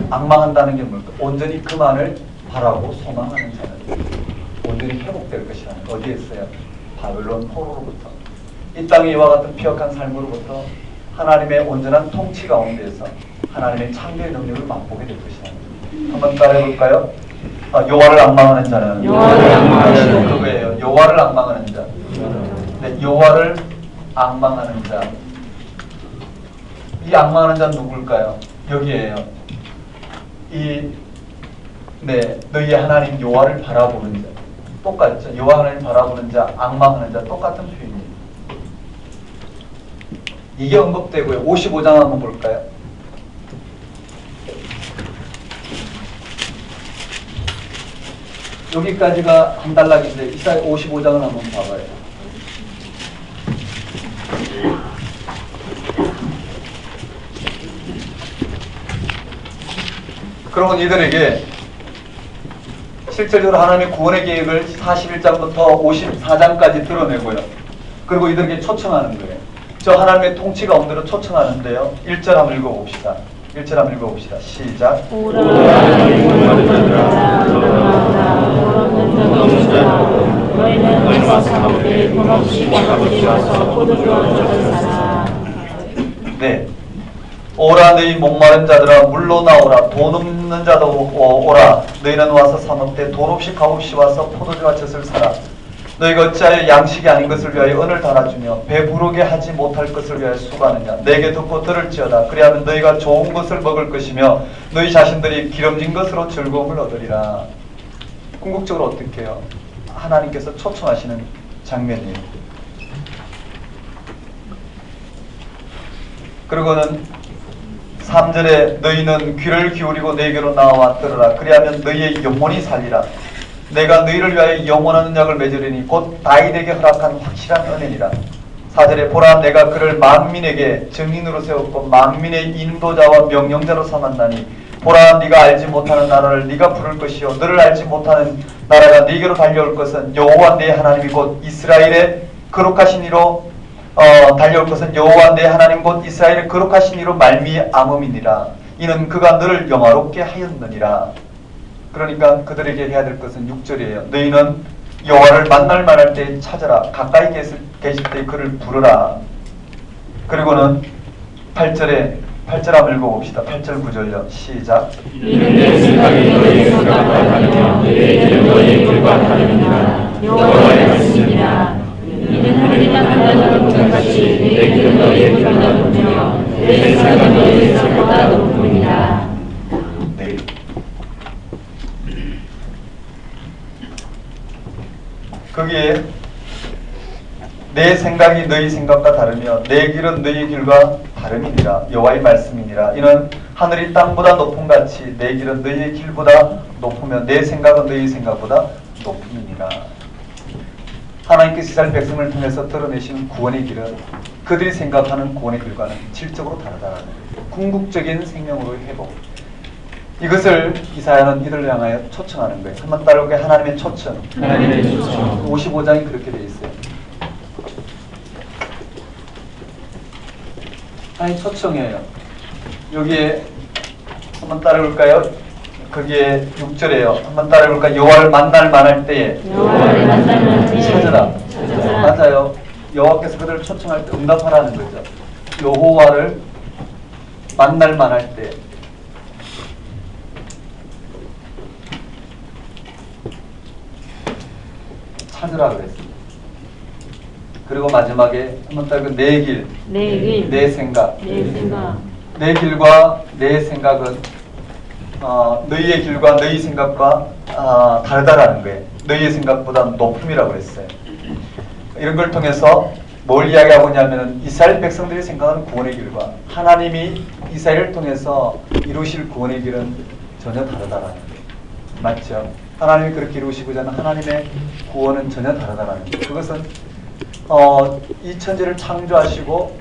앙망한다는 게 뭘까? 온전히 그만을 바라고 소망하는 자는 온전히 회복될 것이라는 거예요. 어디에 있어요? 바벨론 포로로부터 이 땅의 이와 같은 피역한 삶으로부터 하나님의 온전한 통치 가운데에서 하나님의 창조의 능력을 맛보게 될 것이라는 거예요. 한번 따라해볼까요? 여호와를 앙망하는 자는 그거예요. 여호와를 앙망하는 자. 네, 여호와를 앙망하는 자. 이 앙망하는 자는 누굴까요? 여기에요. 너희의 하나님 여호와를 바라보는 자. 똑같죠. 여호와 하나님 바라보는 자, 앙망하는 자 똑같은 표현이에요. 이게 언급되고요. 55장 한번 볼까요? 여기까지가 한 단락인데 이사야 55장을 한번 봐봐요. 그러면 이들에게 실질적으로 하나님의 구원의 계획을 41장부터 54장까지 드러내고요. 그리고 이들에게 초청하는 거예요. 저 하나님의 통치 가운데로 초청하는데요. 1절 한번 읽어봅시다. 1절 한번 읽어봅시다. 시작. 오라 너희는 와서 가운데 돈 없이 아버지 와서 포도주 얻을 사라. 네. 오라 너희 목마른 자들아 물로 나오라 돈 없는 자도 오라 너희는 와서 사 먹되 돈 없이 값 없이 와서 포도주와 젖을 사라. 너희가 어찌하여 양식이 아닌 것을 위하여 은을 달아주며 배부르게 하지 못할 것을 위하여 수고하느냐. 내게 듣고 들을지어다. 그리하면 너희가 좋은 것을 먹을 것이며 너희 자신들이 기름진 것으로 즐거움을 얻으리라. 궁극적으로 어떻게 해요? 하나님께서 초청하시는 장면이에요. 그리고는 3절에 너희는 귀를 기울이고 내게로 나와 들으라. 그리하면 너희의 영혼이 살리라. 내가 너희를 위하여 영원한 언약을 맺으리니 곧 다윗에게 허락한 확실한 은혜니라. 4절에 보라 내가 그를 만민에게 증인으로 세웠고 만민의 인도자와 명령자로 삼았나니 보라 네가 알지 못하는 나라를 네가 부를 것이요 너를 알지 못하는 나라가 네게로 달려올 것은 여호와 네 하나님이 곧 이스라엘의 거룩하신 이로 달려올 것은 여호와 네 하나님 곧 이스라엘의 거룩하신 이로 말미암음이니라. 이는 그가 너를 영화롭게 하였느니라. 그러니까 그들에게 해야 될 것은 6절이에요. 너희는 여호와를 만날 만할 때 찾아라. 가까이 계실 때 그를 부르라. 그리고는 8절에 8절 한번 읽어봅시다. 8절 9절요. 시작. 이는 내 생각이 너희의 생각과 다르며 너희의 길은 너희의 길과 다르니라. 여호와의 말씀이니라. 이는 하늘이 하늘보다 높은 같이 내 길은 너희의 길보다 높으며 내 생각은 너희의 생각보다 높으니라. 네. 거기에 내 생각이 너희 생각과 다르며 내 길은 너희 길과 다름이니라. 여호와의 말씀이니라. 이는 하늘이 땅보다 높음 같이 내 길은 너희의 길보다 높으며 내 생각은 너희 생각보다 높음이니라. 하나님께서 이스라엘 백성을 통해서 드러내신 구원의 길은 그들이 생각하는 구원의 길과는 질적으로 다르다는 거예요. 궁극적인 생명으로의 회복. 이것을 이사야는 이들을 향하여 초청하는 거예요. 한번 따라올까요? 하나님의 초청. 하나님의 초청. 55장이 그렇게 되어 있어요. 하나님 초청이에요. 여기에 한번 따라올까요? 거기에 6절에요. 한번 따라해볼까요? 여호와를 만날 만할 때에 여호와를 만날 만할 때에 찾으라. 찾으라. 맞아요. 여호와께서 그들을 초청할 때 응답하라는 거죠. 여호와를 만날 만할 때 찾으라 그랬습니다. 그리고 마지막에 한번 따라해볼까요? 내 길, 내 길, 내 생각. 내 생각. 내 길과 내 생각은 너희의 길과 너희 생각과 다르다라는 거예요. 너희의 생각보다 높음이라고 했어요. 이런 걸 통해서 뭘 이야기하고 있냐면 이스라엘 백성들이 생각하는 구원의 길과 하나님이 이스라엘을 통해서 이루실 구원의 길은 전혀 다르다라는 거예요. 맞죠? 하나님이 그렇게 이루시고자 하는 하나님의 구원은 전혀 다르다라는 거예요. 그것은 이 천지를 창조하시고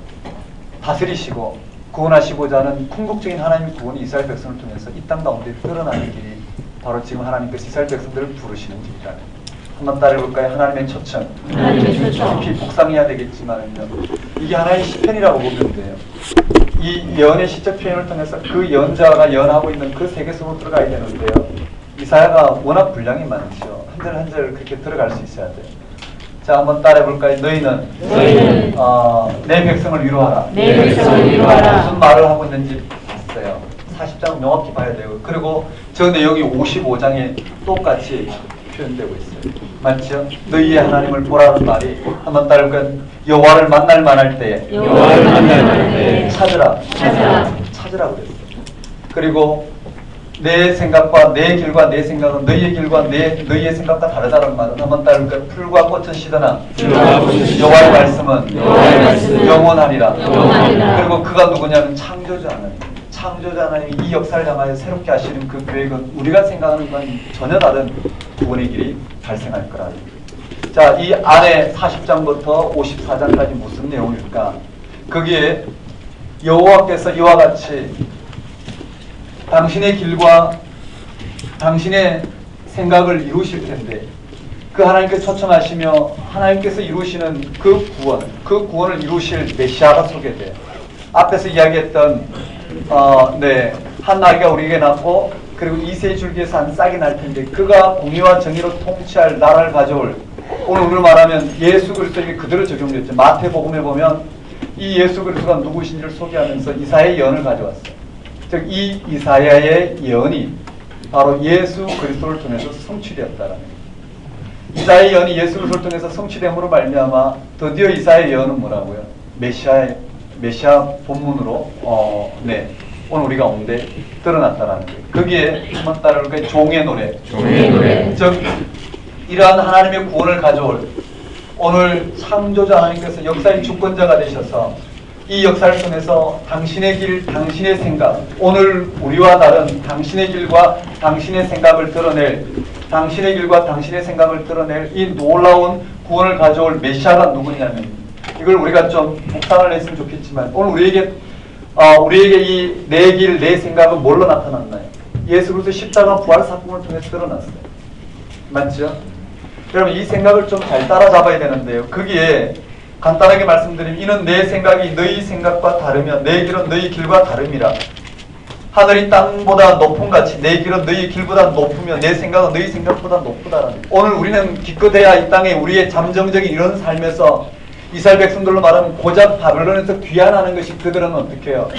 다스리시고 구원하시고자 하는 궁극적인 하나님의 구원이 이스라엘 백성을 통해서 이 땅 가운데 드러나는 길이 바로 지금 하나님께서 이스라엘 백성들을 부르시는 길이라는 거예요. 한번 따라해볼까요? 하나님의 초청. 하나님의 초청. 깊이 묵상해야 되겠지만요. 이게 하나의 시편이라고 보면 돼요. 이 예언의 시적 표현을 통해서 그 예언자가 예언하고 있는 그 세계 속으로 들어가야 되는데요. 이사야가 워낙 분량이 많죠. 한 절 한 절 그렇게 들어갈 수 있어야 돼요. 자, 한번 따라해볼까요? 너희는 내 백성을 위로하라. 내 백성을 위로하라. 무슨 말을 하고 있는지 봤어요. 40장 명확히 봐야 되고, 그리고 저 내용이 55장에 똑같이 표현되고 있어요. 맞죠? 너희의 하나님을 보라는 말이 한번 따라해볼까요? 여호와를 만날 만할 때에 여호와를 만날 만할 때에 찾으라. 찾으라 그랬어요. 그리고 내 생각과 내 길과 내 생각은 너희의 길과 너희의 생각과 다르다는 말은 한번 따를까요? 풀과 꽃은 시드나 여호와의 말씀은 영원하리라. 그리고 그가 누구냐면 창조자 하나님. 창조자 하나님이 이 역사를 향하여 새롭게 하시는 그 계획은 우리가 생각하는 건 전혀 다른 구원의 길이 발생할 거라는 거예요. 자, 이 안에 40장부터 54장까지 무슨 내용일까? 거기에 여호와께서 이와 같이 당신의 길과 당신의 생각을 이루실 텐데 그 하나님께서 초청하시며 하나님께서 이루시는 그 구원을 이루실 메시아가 소개돼요. 앞에서 이야기했던 한 아기가 우리에게 낳고 그리고 이세 줄기에서 한 싹이 날 텐데 그가 공의와 정의로 통치할 나라를 가져올, 오늘 말하면 예수 그리스도에게 그대로 적용됐죠. 마태복음에 보면 이 예수 그리스도가 누구신지를 소개하면서 이사야의 예언을 가져왔어요. 즉 이 이사야의 예언이 바로 예수 그리스도를 통해서 성취되었다라는 거예요. 이사야의 예언이 예수 그리스도를 통해서 성취됨으로 말미암아 드디어 이사야의 예언은 뭐라고요? 메시아 본문으로 오늘 우리가 온데 드러났다라는 거예요. 거기에 한번 따라올까요? 종의 노래. 즉 이러한 하나님의 구원을 가져올, 오늘 창조자 하나님께서 역사의 주권자가 되셔서 이 역사를 통해서 당신의 길, 당신의 생각, 오늘 우리와 다른 당신의 길과 당신의 생각을 드러낼, 당신의 길과 당신의 생각을 드러낼 이 놀라운 구원을 가져올 메시아가 누구냐면, 이걸 우리가 좀 묵상을 했으면 좋겠지만 오늘 우리에게 이 내 길, 내 생각은 뭘로 나타났나요? 예수 그리스도 십자가 부활 사건을 통해서 드러났어요. 맞죠? 여러분 이 생각을 좀 잘 따라잡아야 되는데요. 거기에 간단하게 말씀드리면 이는 내 생각이 너희 생각과 다르며 내 길은 너희 길과 다름이라. 하늘이 땅보다 높은 같이 내 길은 너희 길보다 높으며 내 생각은 너희 생각보다 높다라는. 오늘 우리는 기껏해야 이 땅에 우리의 잠정적인 이런 삶에서 이스라엘 백성들로 말하면 고작 바벨론에서 귀환하는 것이 그들은 어떻게 해요?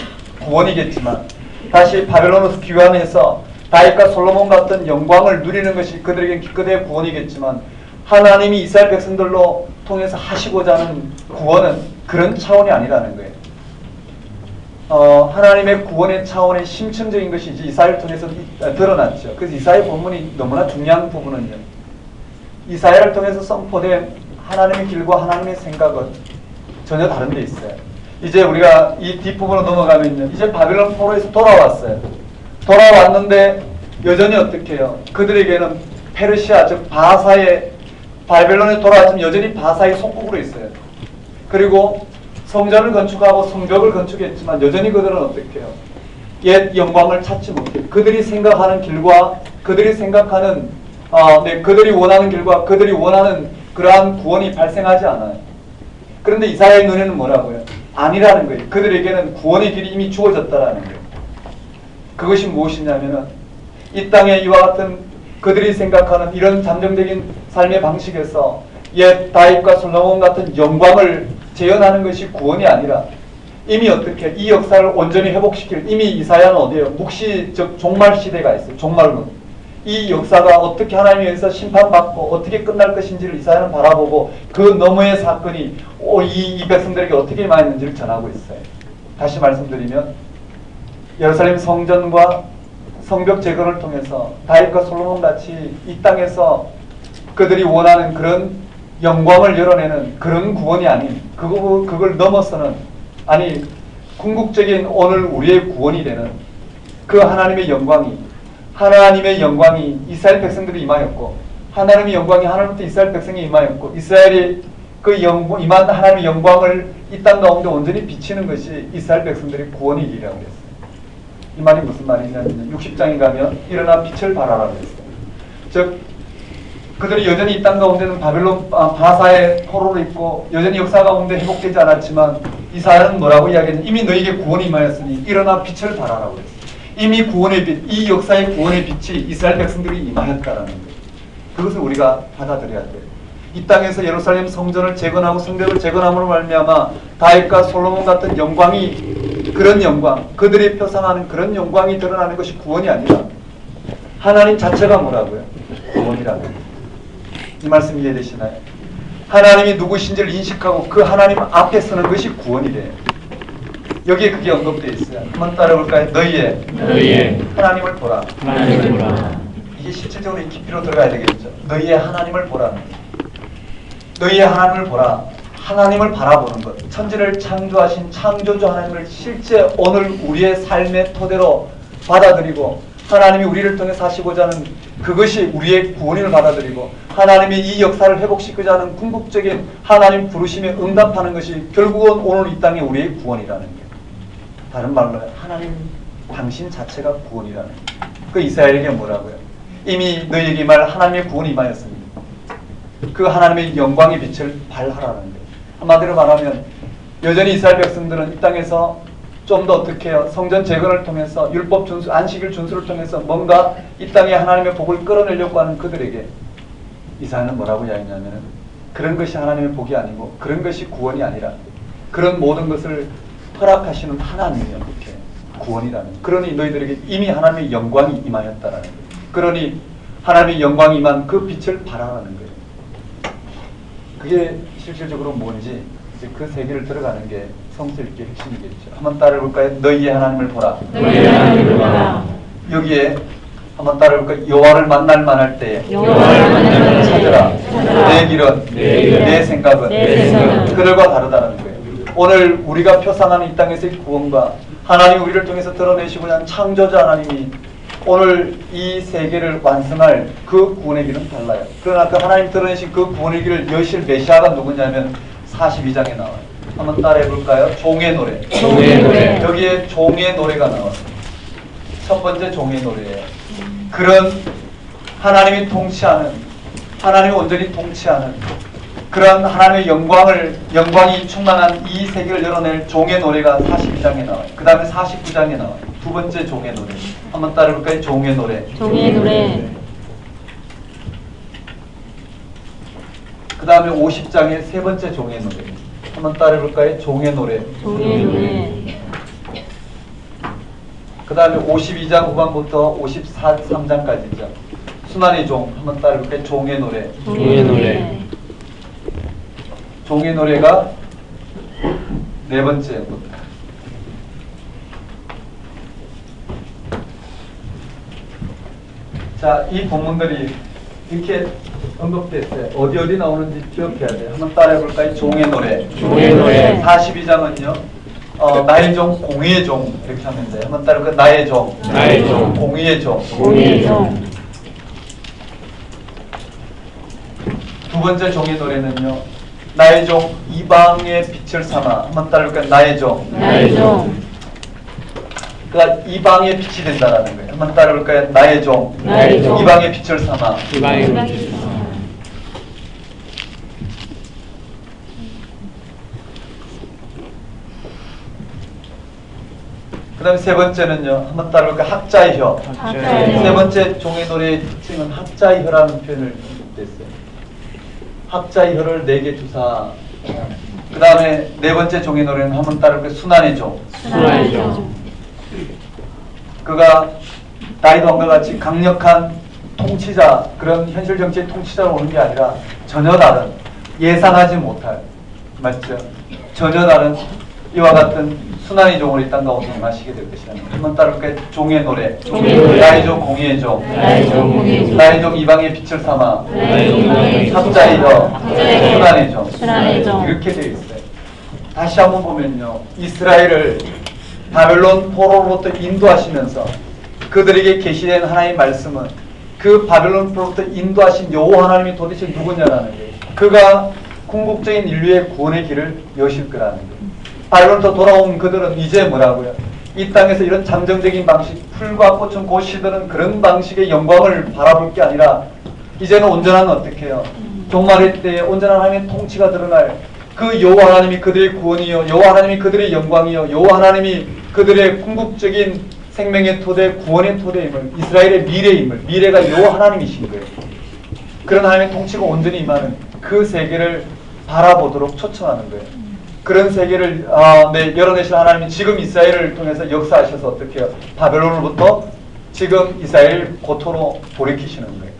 구원이겠지만 다시 바벨론에서 귀환해서 다윗과 솔로몬 같은 영광을 누리는 것이 그들에겐 기껏해야 구원이겠지만 하나님이 이스라엘 백성들로 통해서 하시고자 하는 구원은 그런 차원이 아니라는 거예요. 하나님의 구원의 차원의 심층적인 것이 이제 이사야를 통해서 드러났죠. 그래서 이사야 본문이 너무나 중요한 부분은요. 이사야를 통해서 선포된 하나님의 길과 하나님의 생각은 전혀 다른 데 있어요. 이제 우리가 이 뒷부분으로 넘어가면요. 이제 바벨론 포로에서 돌아왔어요. 돌아왔는데 여전히 어떻게 해요? 그들에게는 페르시아, 즉 바사의, 바벨론에 돌아왔지만 여전히 바사의 속국으로 있어요. 그리고 성전을 건축하고 성벽을 건축했지만 여전히 그들은 어떻게 해요? 옛 영광을 찾지 못해요. 그들이 생각하는 길과 그들이 생각하는 그들이 원하는 길과 그들이 원하는 그러한 구원이 발생하지 않아요. 그런데 이사야의 눈에는 뭐라고요? 아니라는 거예요. 그들에게는 구원의 길이 이미 주어졌다라는 거예요. 그것이 무엇이냐면은 이 땅에 이와 같은 그들이 생각하는 이런 잠정적인 삶의 방식에서 옛 다윗과 솔로몬 같은 영광을 재현하는 것이 구원이 아니라 이미 어떻게 이 역사를 온전히 회복시킬, 이미 이사야는 어디에요? 묵시, 즉 종말 시대가 있어요. 종말론. 이 역사가 어떻게 하나님에 의해서 심판받고 어떻게 끝날 것인지를 이사야는 바라보고 그 너머의 사건이 이 백성들에게 어떻게 임하였는지를 전하고 있어요. 다시 말씀드리면 예루살렘 성전과 성벽 재건을 통해서 다윗과 솔로몬 같이 이 땅에서 그들이 원하는 그런 영광을 열어내는 그런 구원이 아닌 그걸 넘어서는, 아니 궁극적인 오늘 우리의 구원이 되는 그 하나님의 영광이 이스라엘 백성들이 임하였고, 하나님의 영광이 하나님부터 이스라엘 백성이 임하였고, 이스라엘이 그 임한 하나님의 영광을 이 땅 가운데 온전히 비치는 것이 이스라엘 백성들의 구원의 길이라고 했어요. 이 말이 무슨 말이냐면 60장에 가면 일어나 빛을 발하라고 했어요. 즉 그들이 여전히 이 땅 가운데는 바벨론 바사의 포로로 있고 여전히 역사 가운데 회복되지 않았지만 이사야는 뭐라고 이야기했냐면 이미 너희에게 구원이 임하였으니 일어나 빛을 발하라고 했어요. 이미 구원의 빛, 이 역사의 구원의 빛이 이스라엘 백성들이 임하였다라는 거예요. 그것을 우리가 받아들여야 돼요. 이 땅에서 예루살렘 성전을 재건하고 성벽을 재건함으로 말미암아 다윗과 솔로몬 같은 영광이, 그런 영광, 그들이 표상하는 그런 영광이 드러나는 것이 구원이 아니라 하나님 자체가 뭐라고요? 구원이라는 거예요. 이 말씀 이해되시나요? 하나님이 누구신지를 인식하고 그 하나님 앞에 서는 것이 구원이 돼요. 여기에 그게 언급되어 있어요. 한번 따라볼까요? 너희의 하나님을 보라. 이게 실질적으로 이 깊이로 들어가야 되겠죠. 너희의 하나님을 보라는 거예요. 너희의 하나님을 보라. 하나님을 바라보는 것. 천지를 창조하신 창조주 하나님을 실제 오늘 우리의 삶의 토대로 받아들이고 하나님이 우리를 통해 사시고자 하는 그것이 우리의 구원을 받아들이고 하나님이 이 역사를 회복시키고자 하는 궁극적인 하나님 부르심에 응답하는 것이 결국은 오늘 이 땅에 우리의 구원이라는 거예요. 다른 말로 하나님 당신 자체가 구원이라는 거예요. 그 이스라엘에게 뭐라고요? 이미 너희에게 말 하나님의 구원이 임하였습니다. 그 하나님의 영광의 빛을 발하라는 거예요. 한마디로 말하면 여전히 이스라엘 백성들은 이 땅에서 좀 더 어떻게 해요? 성전 재건을 통해서 율법 준수, 안식일 준수를 통해서 뭔가 이 땅에 하나님의 복을 끌어내려고 하는 그들에게 이사야는 뭐라고 이야기하냐면 그런 것이 하나님의 복이 아니고 그런 것이 구원이 아니라 그런 모든 것을 허락하시는 하나님이 어떻게 구원이라는. 그러니 너희들에게 이미 하나님의 영광이 임하였다라는 거예요. 그러니 하나님의 영광이 임한 그 빛을 발하라는 거예요. 그게 실질적으로 뭔지 이제 그 세계를 들어가는 게 성서읽기의 핵심이겠죠. 한번 따라해볼까요? 너희의 하나님을 보라. 너희의 하나님을 보라. 여기에 한번 따라해볼까요? 여호와를 만날 만할 때에 여호와를 만날 때에 찾으라. 찾으라. 내 길은 내 생각은 그들과 다르다는 거예요. 오늘 우리가 표상하는 이 땅에서의 구원과 하나님이 우리를 통해서 드러내시고자 하는 창조자 하나님이 오늘 이 세계를 완성할 그 구원의 길은 달라요. 그러나 그 하나님 드러내신 그 구원의 길을 여실 메시아가 누구냐면 42장에 나와요. 한번 따라해 볼까요? 종의 노래. 종의 노래. 여기에 종의 노래가 나와요. 첫 번째 종의 노래예요. 그런 하나님이 통치하는, 하나님이 온전히 통치하는 그런 하나님의 영광이 충만한 이 세계를 열어낼 종의 노래가 42장에 나와요. 그 다음에 49장에 나와요. 두 번째 종의 노래. 한번 따라해볼까요? 종의 노래. 종의 노래. 그 다음에 50장의 세 번째 종의 노래. 한번 따라해볼까요? 종의 노래. 종의 노래. 그 다음에 52장 후반부터 53장까지죠. 순환의 종. 한번 따라해볼까요? 종의 노래. 종의 노래. 종의 노래가 네 번째부터. 자, 이 본문들이 이렇게 언급됐어요. 어디 나오는지 기억해야 돼요. 한번 따라해볼까요? 종의 노래. 종의 노래. 42장은요. 나의 종, 공의의 종 이렇게 하면 돼요. 한번 따라해볼까요? 나의 종. 나의 종. 공의의 종. 공의의 종. 두 번째 종의 노래는요. 나의 종 이방의 빛을 삼아. 한번 따라해볼까요? 나의 종. 나의 종. 그러니까 이방의 빛이 된다라는 거예요. 한번 따라해볼까요? 나의 종. 나의 종. 이방의 빛을 삼아. 이방의 빛을 그 다음에 세 번째는요. 한번 따라해볼까요? 학자의 혀. 학자의 혀. 세 번째 종의 노래의 특징은 학자의 혀라는 표현을 냈어요. 학자의 혀를 내게 주사. 그 다음에 네 번째 종의 노래는 한번 따라해볼까요? 순환의 종. 순환의 종. 그가 다윗 왕과 같이 강력한 통치자, 그런 현실 정치의 통치자로 오는 게 아니라 전혀 다른, 예상하지 못할, 맞죠? 전혀 다른 이와 같은 순환의 종으로 이 땅 가운데 임하시게 될 것이라는 거예요. 한번 따라볼까요? 종의 노래. 종의 노래. 나의 종, 공의의 종. 나의 종, 공의의 종. 나의 종, 이방의 빛을 삼아. 나의 종, 이방의 빛을 학자의 혀. 학자의 혀. 순환의 종. 순환의 종. 이렇게 되어 있어요. 다시 한번 보면요. 이스라엘을 바벨론 포로로부터 인도하시면서 그들에게 계시된 하나님의 말씀은 그 바벨론 포로로부터 인도하신 여호와 하나님이 도대체 누구냐라는 거예요. 그가 궁극적인 인류의 구원의 길을 여실 거라는 거예요. 바벨론부터 돌아온 그들은 이제 뭐라고요? 이 땅에서 이런 잠정적인 방식, 풀과 꽃은 곧 시드는 그런 방식의 영광을 바라볼 게 아니라 이제는 온전한 어떻게 해요? 종말의 때에 온전한 하나님의 통치가 드러날 그 여호와 하나님이 그들의 구원이요, 여호와 하나님이 그들의 영광이요, 여호와 하나님이 그들의 궁극적인 생명의 토대, 구원의 토대임을, 이스라엘의 미래임을, 미래가 여호와 하나님이신 거예요. 그런 하나님의 통치가 온전히 임하는 그 세계를 바라보도록 초청하는 거예요. 그런 세계를 열어내실 하나님이 지금 이스라엘을 통해서 역사하셔서 어떻게 해요? 바벨론으로부터 지금 이스라엘 고토로 돌이키시는 거예요.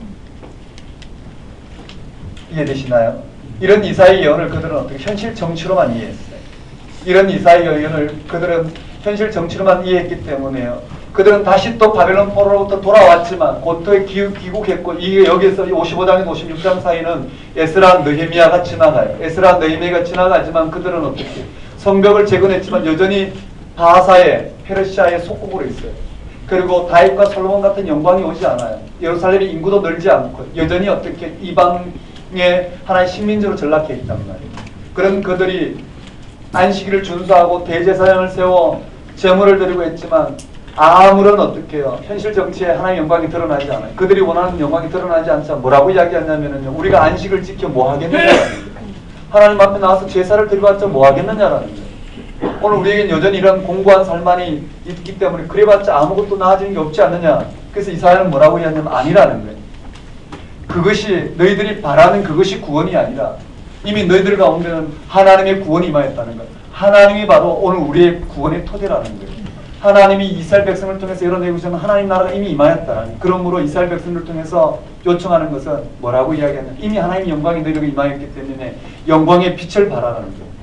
이해되시나요? 이런 이사의 예언을 그들은 어떻게 현실 정치로만 이해했어요. 이런 이사의 예언을 그들은 현실 정치로만 이해했기 때문에요. 그들은 다시 또 바벨론 포로로부터 돌아왔지만 고토에 귀국했고, 이게 여기에서 55장에서 56장 사이는 에스라 느헤미야가 지나가요. 에스라 느헤미야가 지나가지만 그들은 어떻게 성벽을 재건했지만 여전히 바하사의 페르시아의 속국으로 있어요. 그리고 다윗과 솔로몬 같은 영광이 오지 않아요. 예루살렘의 인구도 늘지 않고 여전히 어떻게 이방의 하나의 식민지로 전락해 있단 말이에요. 그런 그들이 안식일을 준수하고 대제사장을 세워 제물을 드리고 했지만 아무런 어떻게 해요? 현실 정치에 하나님의 영광이 드러나지 않아요. 그들이 원하는 영광이 드러나지 않자 뭐라고 이야기하냐면요. 우리가 안식을 지켜 뭐 하겠느냐라는 거예요. 하나님 앞에 나와서 제사를 드려봤자 뭐 하겠느냐라는 거예요. 오늘 우리에겐 여전히 이런 공고한 삶만이 있기 때문에 그래봤자 아무것도 나아지는 게 없지 않느냐. 그래서 이사야는 뭐라고 이야기하냐면 아니라는 거예요. 그것이 너희들이 바라는 그것이 구원이 아니라 이미 너희들 가운데는 하나님의 구원이 임하였다는 것. 하나님이 바로 오늘 우리의 구원의 토대라는 거예요. 하나님이 이스라엘 백성을 통해서 열어내고 있는 하나님 나라가 이미 임하였다라는. 그러므로 이스라엘 백성을 통해서 요청하는 것은 뭐라고 이야기하냐면 이미 하나님의 영광이 너희에게 임하였기 때문에 영광의 빛을 발하라는 거예요.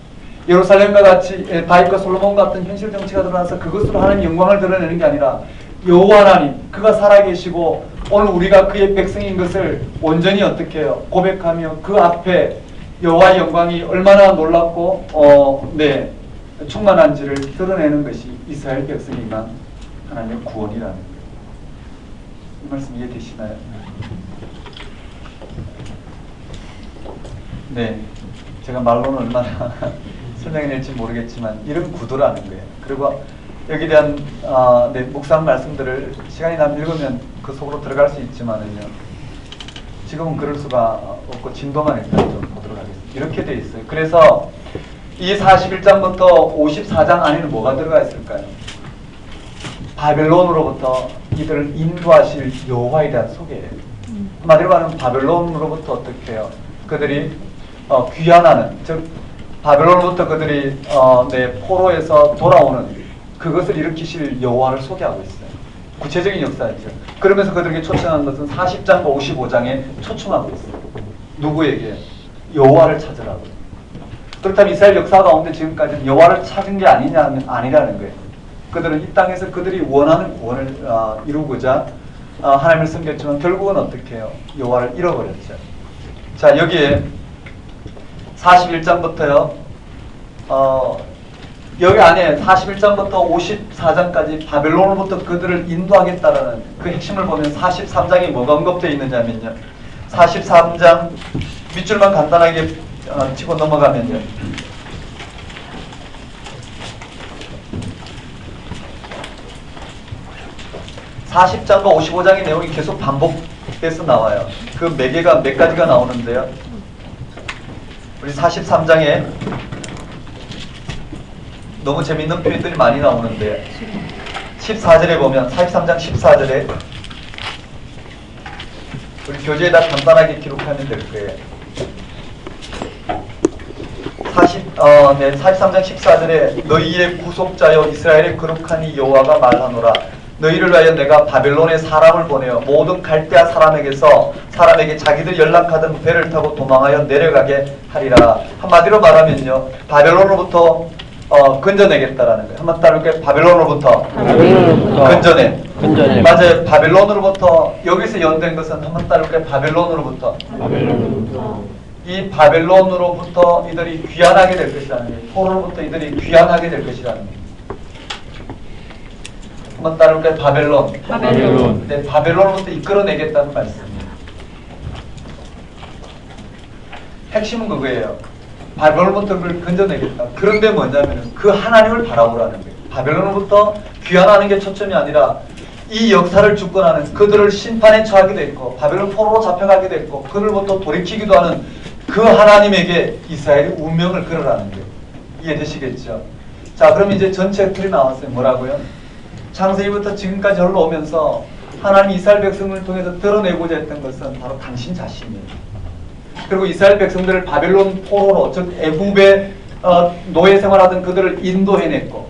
예루살렘과 같이 다윗과 솔로몬 같은 현실 정치가 드러나서 그것으로 하나님의 영광을 드러내는 게 아니라 여호와 하나님 그가 살아계시고 오늘 우리가 그의 백성인 것을 온전히 어떻게 해요? 고백하며 그 앞에 여호와의 영광이 얼마나 놀랍고 충만한지를 드러내는 것이 이스라엘 백성이만 하나님의 구원이라는 거예요. 이 말씀 이해되시나요? 네, 제가 말로는 얼마나 설명해낼지 모르겠지만 이런 구도라는 거예요. 그리고 여기에 대한 묵상 말씀들을 시간이 나면 읽으면 그 속으로 들어갈 수 있지만은요. 지금은 그럴 수가 없고 진도만 일단 좀 보도록 하겠습니다. 이렇게 돼 있어요. 그래서 이 41장부터 54장 안에는 뭐가 들어가 있을까요? 바벨론으로부터 이들을 인도하실 여호와에 대한 소개예요. 한마디로 말하면 바벨론으로부터 어떻게 해요? 그들이 귀환하는, 즉 바벨론으로부터 그들이 포로에서 돌아오는 그것을 일으키실 여호와를 소개하고 있어요. 구체적인 역사였죠. 그러면서 그들에게 초청한 것은 40장과 55장에 초청하고 있어요. 누구에게? 여호와를 찾으라고. 그렇다면 이스라엘 역사 가운데 지금까지는 여호와를 찾은 게 아니라는 거예요. 그들은 이 땅에서 그들이 원하는 구원을 이루고자 하나님을 섬겼지만 결국은 어떻게 해요? 여호와를 잃어버렸죠. 자, 여기에 41장부터요. 여기 안에 41장부터 54장까지 바벨론으로부터 그들을 인도하겠다라는 그 핵심을 보면 43장에 뭐가 언급되어 있느냐면요. 43장 밑줄만 간단하게 치고 넘어가면요. 40장과 55장의 내용이 계속 반복돼서 나와요. 그 몇 가지가 나오는데요. 우리 43장에 너무 재밌는 표현들이 많이 나오는데 14절에 보면 43장 14절에 우리 교재에다 간단하게 기록하면 될 거예요. 43장 14절에 너희의 구속자여 이스라엘의 거룩하니 여호와가 말하노라. 너희를 위하여 내가 바벨론에 사람을 보내어 모든 갈대아 사람에게 자기들 연락하던 배를 타고 도망하여 내려가게 하리라. 한마디로 말하면요. 바벨론으로부터 건져내겠다라는 거예요. 한번 따를게요. 바벨론으로부터 건져내. 맞아요. 바벨론으로부터 여기서 연된 것은 한번 따를게요. 바벨론으로부터. 이 바벨론으로부터 이들이 귀환하게 될 것이라는 거예요. 포로로부터 이들이 귀환하게 될 것이라는 거예요. 한번 따를게요. 바벨론. 네, 바벨론으로부터 이끌어내겠다는 말씀이에요. 핵심은 그거예요. 바벨론부터 그걸 건져내겠다. 그런데 뭐냐면 그 하나님을 바라보라는 거예요. 바벨론으로부터 귀환하는 게 초점이 아니라 이 역사를 주권하는 그들을 심판에 처하기도 했고 바벨론 포로로 잡혀가기도 했고 그들부터 돌이키기도 하는 그 하나님에게 이스라엘의 운명을 걸으라는 거예요. 이해되시겠죠? 자, 그럼 이제 전체 틀이 나왔어요. 뭐라고요? 창세기부터 지금까지 흘러오면서 하나님 이스라엘 백성을 통해서 드러내고자 했던 것은 바로 당신 자신이에요. 그리고 이스라엘 백성들을 바벨론 포로로, 즉 애굽의 노예 생활하던 그들을 인도해냈고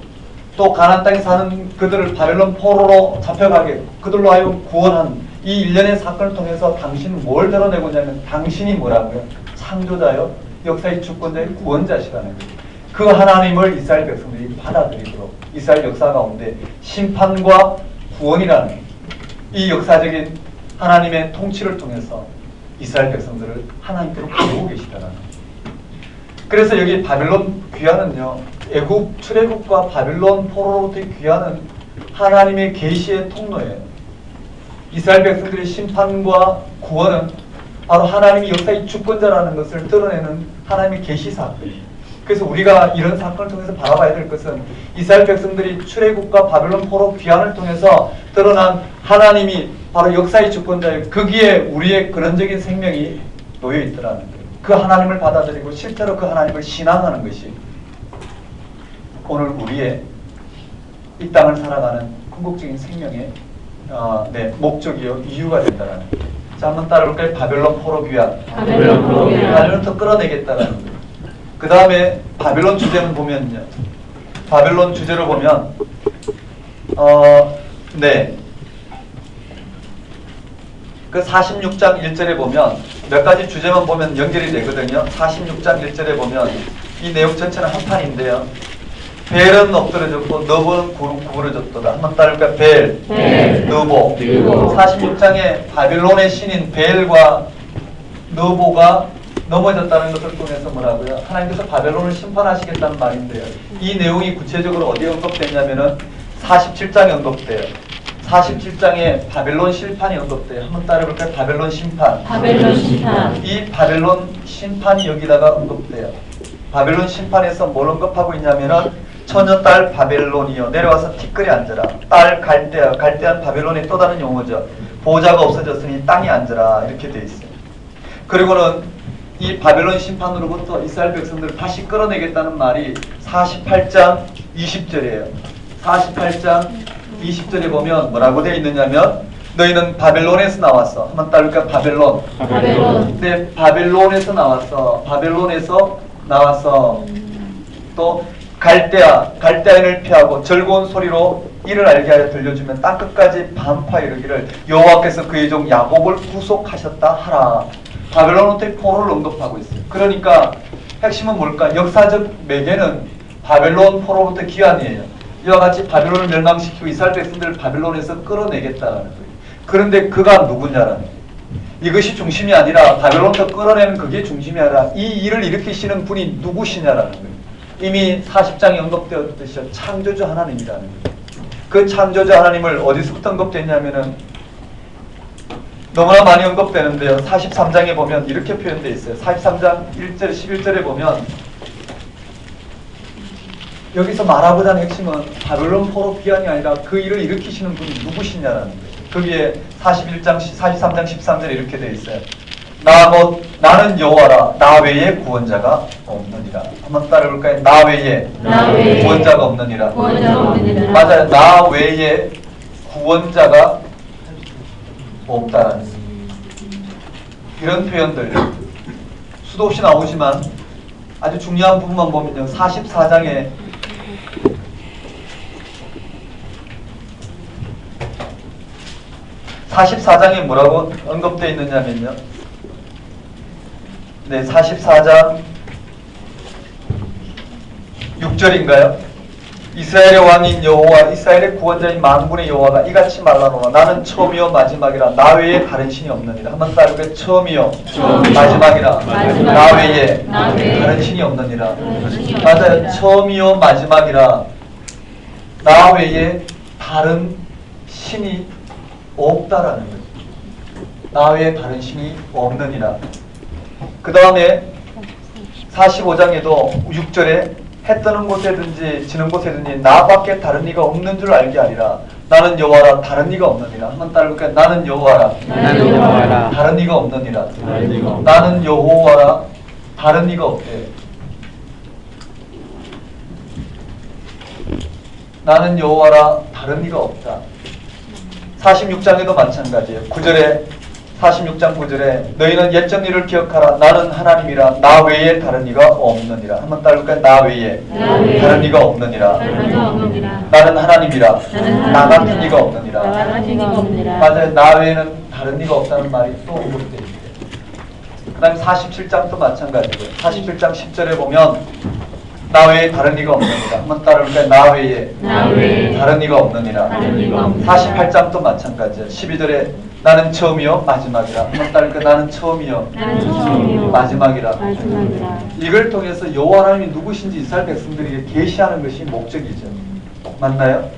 또 가나안 땅에 사는 그들을 바벨론 포로로 잡혀가게 했고 그들로 하여금 구원한 이 일련의 사건을 통해서 당신은 뭘 드러내고자 하면 당신이 뭐라고요? 창조자요, 역사의 주권자의 구원자시라는 거예요. 그 하나님을 이스라엘 백성들이 받아들이도록 이스라엘 역사 가운데 심판과 구원이라는 이 역사적인 하나님의 통치를 통해서 이스라엘 백성들을 하나님께로 부르고 계시다는 거예요. 그래서 여기 바벨론 귀환은요, 애굽 출애굽과 바벨론 포로로부터의 귀환은 하나님의 계시의 통로예요. 이스라엘 백성들의 심판과 구원은 바로 하나님이 역사의 주권자라는 것을 드러내는 하나님의 계시 사건이에요. 그래서 우리가 이런 사건을 통해서 바라봐야 될 것은 이스라엘 백성들이 출애굽과 바벨론 포로 귀환을 통해서 드러난 하나님이 바로 역사의 주권자예요. 거기에 우리의 근원적인 생명이 놓여 있더라는 거예요. 그 하나님을 받아들이고 실제로 그 하나님을 신앙하는 것이 오늘 우리의 이 땅을 살아가는 궁극적인 생명의 목적이요 이유가 된다는 거예요. 자, 한번 따라볼까요? 바벨론 포로 귀환. 바벨론 포로 귀환. 바벨론부터 끌어내겠다는 거예요. 그 다음에 바벨론 주제는 보면요. 바벨론 주제로 보면 그 46장 1절에 보면 몇 가지 주제만 보면 연결이 되거든요. 46장 1절에 보면 이 내용 전체는 한 판인데요. 벨은 엎드려졌고 너보는 구부러졌도다. 한번 따를까? 벨, 너보. 46장에 바빌론의 신인 벨과 너보가 넘어졌다는 것을 통해서 뭐라고요? 하나님께서 바벨론을 심판하시겠다는 말인데요. 이 내용이 구체적으로 어디에 언급됐냐면은 47장에 언급돼요. 47장에 바벨론 심판이 언급돼요. 한번 따라볼까요? 바벨론 심판. 바벨론 심판. 이 바벨론 심판이 여기다가 언급돼요. 바벨론 심판에서 뭘 언급하고 있냐면은 처녀 딸 바벨론이요 내려와서 티끌에 앉으라. 딸 갈대아, 갈대아는 바벨론의 또 다른 용어죠. 보호자가 없어졌으니 땅에 앉으라 이렇게 돼 있어요. 그리고는 이 바벨론 심판으로부터 이스라엘 백성들을 다시 끌어내겠다는 말이 48장 20절이에요. 48장 20절에 보면 뭐라고 되어 있느냐면 너희는 바벨론에서 나왔어. 한번 따를까? 바벨론. 네, 바벨론에서 나왔어. 바벨론에서 나와서 또 갈대아인을 피하고 즐거운 소리로 이를 알게 하여 들려주면 땅끝까지 반파 이르기를 여호와께서 그의 종 야곱을 구속하셨다 하라. 바벨론한테 포로를 언급하고 있어요. 그러니까 핵심은 뭘까? 역사적 매개는 바벨론 포로부터 귀환이에요. 이와 같이 바벨론을 멸망시키고 이스라엘 백성들을 바벨론에서 끌어내겠다는 거예요. 그런데 그가 누구냐라는 거예요. 이것이 중심이 아니라 바벨론부터 끌어내는 그게 중심이 아니라 이 일을 일으키시는 분이 누구시냐라는 거예요. 이미 40장에 언급되었듯이 창조주 하나님이라는 거예요. 그 창조주 하나님을 어디서부터 언급됐냐면은 너무나 많이 언급되는데요. 43장에 보면 이렇게 표현되어 있어요. 43장 1절 11절에 보면 여기서 말하고자 하는 핵심은 바벨론 포로 귀환이 아니라 그 일을 일으키시는 분이 누구시냐라는 거예요. 거기에 43장 13절에 이렇게 되어 있어요. 나는 여호와라. 나 외에 구원자가 없느니라. 한번 따라볼까요? 나 외에 구원자가 없느니라. 맞아요. 나 외에 구원자가 없다라는 거예요. 이런 표현들 수도 없이 나오지만 아주 중요한 부분만 보면요. 44장에 뭐라고 언급되어 있느냐면요. 네, 44장 6절인가요? 이스라엘의 왕인 여호와 이스라엘의 구원자인 만군의 여호와가 이같이 말하노라. 나는 처음이요 마지막이라. 나 외에 다른 신이 없느니라. 한번 따르게 처음이요 마지막이라. 나 외에 다른 신이 없느니라. 맞아요. 처음이요 마지막이라. 나 외에 다른 신이 없다라는 거예요. 나 외에 다른 신이 없느니라. 그 다음에 45장에도 6절에 해 뜨는 곳에든지 지는 곳에든지 나밖에 다른 이가 없는 줄 알게 하리라. 나는 여호와라. 다른 이가 없느니라. 한번 따라볼까요? 나는 여호와라. 다른 이가 없느니라. 나는 여호와라. 다른 이가 없대. 나는 여호와라. 다른 이가 없다. 46장에도 마찬가지예요. 9절에 46장 9절에 너희는 옛적 일을 기억하라. 나는 하나님이라. 나 외에 다른 이가 없느니라. 한번 따를까요? 나 외에 다른 이가 없느니라. 나는 하나님이라. 나 같은 이가 없느니라. 맞아요. 나 외에는 다른 이가 없다는 말이 또 언급되어 있어요. 그 다음에 47장도 마찬가지고요. 47장 10절에 보면 나 외에 다른 이가 없느니라. 한번 따라볼까요? 나 외에 다른 이가 없느니라. 48장도 마찬가지야. 12절에 나는 처음이요 마지막이라. 한번 따라볼까요? 나는 처음이요 마지막이라. 이걸 통해서 여호와 하나님이 누구신지 이스라엘 백성들에게 계시하는 것이 목적이죠. 맞나요?